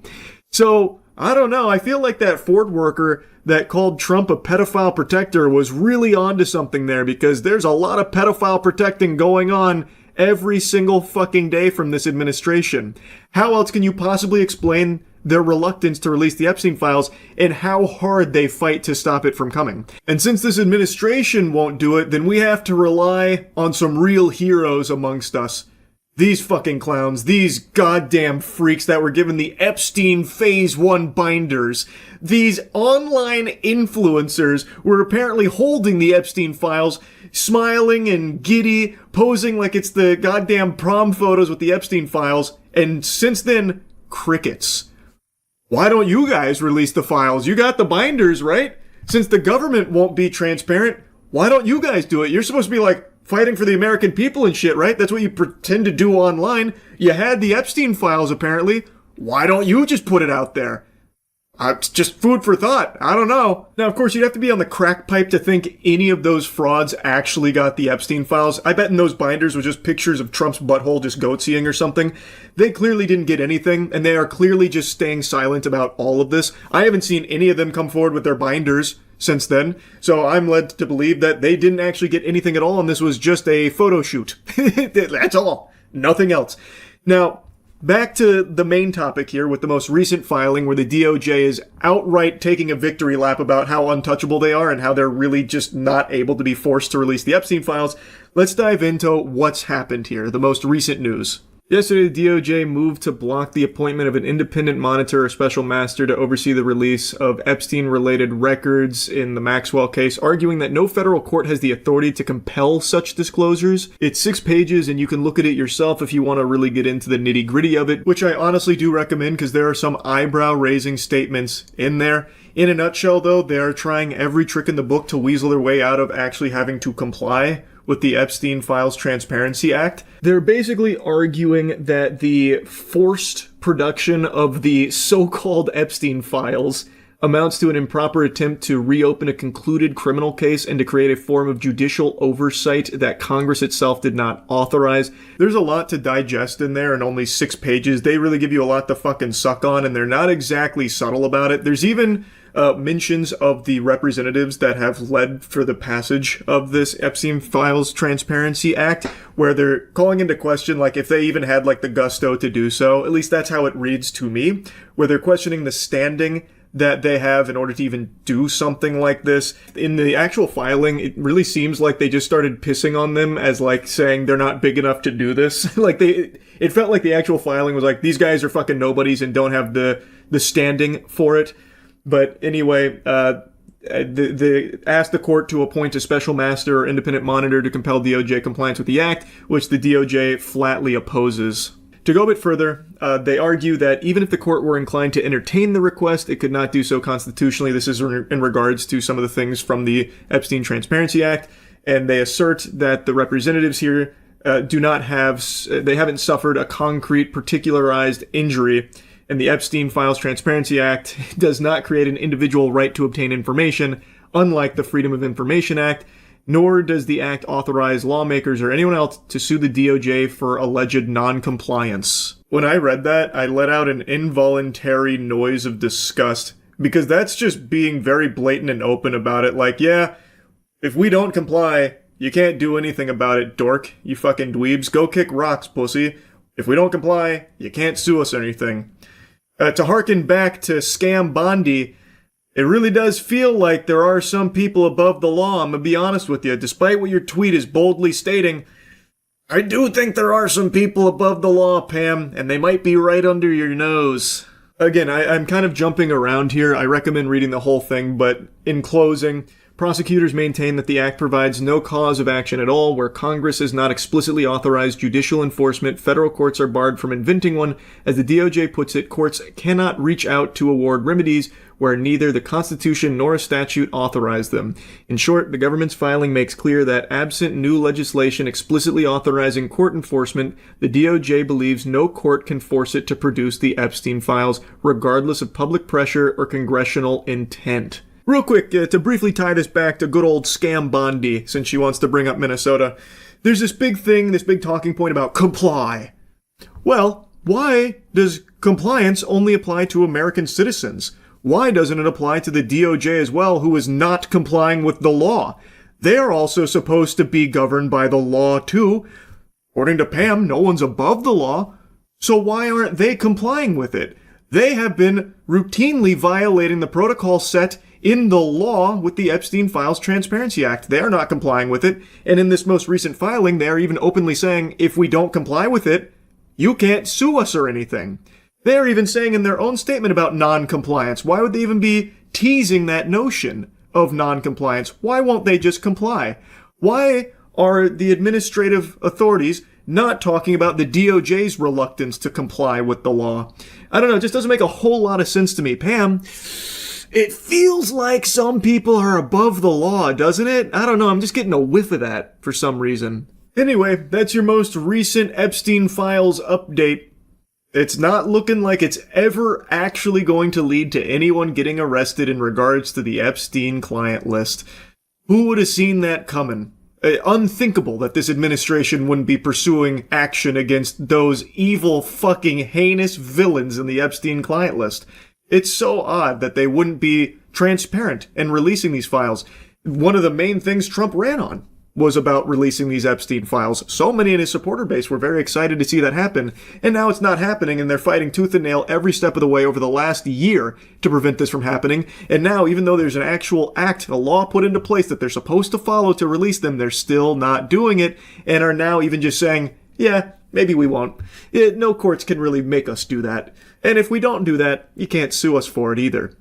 S2: So, I don't know, I feel like that Ford worker that called Trump a pedophile protector was really onto something there, because there's a lot of pedophile protecting going on every single fucking day from this administration. How else can you possibly explain their reluctance to release the Epstein files and how hard they fight to stop it from coming? And since this administration won't do it, then we have to rely on some real heroes amongst us. These fucking clowns, these goddamn freaks that were given the Epstein Phase 1 binders. These online influencers were apparently holding the Epstein files, smiling and giddy, posing like it's the goddamn prom photos with the Epstein files, and since then, crickets. Why don't you guys release the files? You got the binders, right? Since the government won't be transparent, why don't you guys do it? You're supposed to be like fighting for the American people and shit, right? That's what you pretend to do online. You had the Epstein files, apparently. Why don't you just put it out there? It's just food for thought. I don't know. Now, of course, you'd have to be on the crack pipe to think any of those frauds actually got the Epstein files. I bet in those binders was just pictures of Trump's butthole just goatseeing or something. They clearly didn't get anything, and they are clearly just staying silent about all of this. I haven't seen any of them come forward with their binders since then, so I'm led to believe that they didn't actually get anything at all, and this was just a photo shoot. That's all. Nothing else. Now, back to the main topic here with the most recent filing where the DOJ is outright taking a victory lap about how untouchable they are and how they're really just not able to be forced to release the Epstein files. Let's dive into what's happened here, the most recent news. Yesterday, the DOJ moved to block the appointment of an independent monitor or special master to oversee the release of Epstein-related records in the Maxwell case, arguing that no federal court has the authority to compel such disclosures. It's 6 pages, and you can look at it yourself if you want to really get into the nitty-gritty of it, which I honestly do recommend because there are some eyebrow-raising statements in there. In a nutshell, though, they are trying every trick in the book to weasel their way out of actually having to comply with the Epstein Files Transparency Act. They're basically arguing that the forced production of the so-called Epstein files amounts to an improper attempt to reopen a concluded criminal case and to create a form of judicial oversight that Congress itself did not authorize. There's a lot to digest in there in only 6 pages. They really give you a lot to fucking suck on, and they're not exactly subtle about it. There's even mentions of the representatives that have led for the passage of this Epstein Files Transparency Act, where they're calling into question, like, if they even had, like, the gusto to do so. At least that's how it reads to me, where they're questioning the standing that they have in order to even do something like this. In the actual filing, it really seems like they just started pissing on them as, like, saying they're not big enough to do this. Like, it felt like the actual filing was like, these guys are fucking nobodies and don't have the standing for it. But anyway, they asked the court to appoint a special master or independent monitor to compel DOJ compliance with the act, which the DOJ flatly opposes. To go a bit further, they argue that even if the court were inclined to entertain the request, it could not do so constitutionally. This is in regards to some of the things from the Epstein Transparency Act, and they assert that the representatives here they haven't suffered a concrete, particularized injury, and the Epstein Files Transparency Act does not create an individual right to obtain information, unlike the Freedom of Information Act, nor does the act authorize lawmakers or anyone else to sue the DOJ for alleged non-compliance. When I read that, I let out an involuntary noise of disgust, because that's just being very blatant and open about it. Like, yeah, if we don't comply, you can't do anything about it, dork. You fucking dweebs. Go kick rocks, pussy. If we don't comply, you can't sue us or anything. To harken back to Scam Bondi, it really does feel like there are some people above the law. I'm gonna be honest with you. Despite what your tweet is boldly stating, I do think there are some people above the law, Pam, and they might be right under your nose. Again, I'm kind of jumping around here. I recommend reading the whole thing, but in closing, prosecutors maintain that the act provides no cause of action at all. Where Congress has not explicitly authorized judicial enforcement, federal courts are barred from inventing one. As the DOJ puts it, courts cannot reach out to award remedies where neither the Constitution nor a statute authorize them. In short, the government's filing makes clear that absent new legislation explicitly authorizing court enforcement, the DOJ believes no court can force it to produce the Epstein files, regardless of public pressure or congressional intent. Real quick, to briefly tie this back to good old Scam Bondi, since she wants to bring up Minnesota, there's this big talking point about comply. Well, why does compliance only apply to American citizens? Why doesn't it apply to the DOJ as well, who is not complying with the law? They are also supposed to be governed by the law too. According to Pam, no one's above the law. So why aren't they complying with it? They have been routinely violating the protocol set in the law with the Epstein Files Transparency Act. They are not complying with it. And in this most recent filing, they are even openly saying, if we don't comply with it, you can't sue us or anything. They are even saying in their own statement about non-compliance. Why would they even be teasing that notion of non-compliance? Why won't they just comply? Why are the administrative authorities not talking about the DOJ's reluctance to comply with the law? I don't know, it just doesn't make a whole lot of sense to me. Pam, it feels like some people are above the law, doesn't it? I don't know, I'm just getting a whiff of that for some reason. Anyway, that's your most recent Epstein Files update. It's not looking like it's ever actually going to lead to anyone getting arrested in regards to the Epstein client list. Who would have seen that coming? Unthinkable that this administration wouldn't be pursuing action against those evil, fucking heinous villains in the Epstein client list. It's so odd that they wouldn't be transparent in releasing these files. One of the main things Trump ran on was about releasing these Epstein files. So many in his supporter base were very excited to see that happen, and now it's not happening, and they're fighting tooth and nail every step of the way over the last year to prevent this from happening. And now, even though there's an actual act, a law put into place that they're supposed to follow to release them, they're still not doing it, and are now even just saying, yeah, maybe we won't. No courts can really make us do that. And if we don't do that, you can't sue us for it either.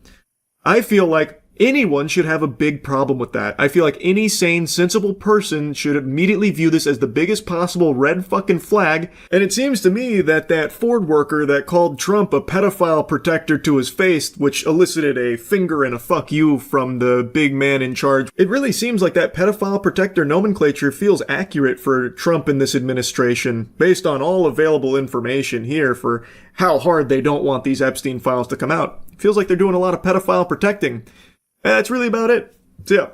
S2: I feel like anyone should have a big problem with that. I feel like any sane, sensible person should immediately view this as the biggest possible red fucking flag. And it seems to me that that Ford worker that called Trump a pedophile protector to his face, which elicited a finger and a fuck you from the big man in charge, it really seems like that pedophile protector nomenclature feels accurate for Trump in this administration, based on all available information here for how hard they don't want these Epstein files to come out. Feels like they're doing a lot of pedophile protecting. That's really about it. So yeah.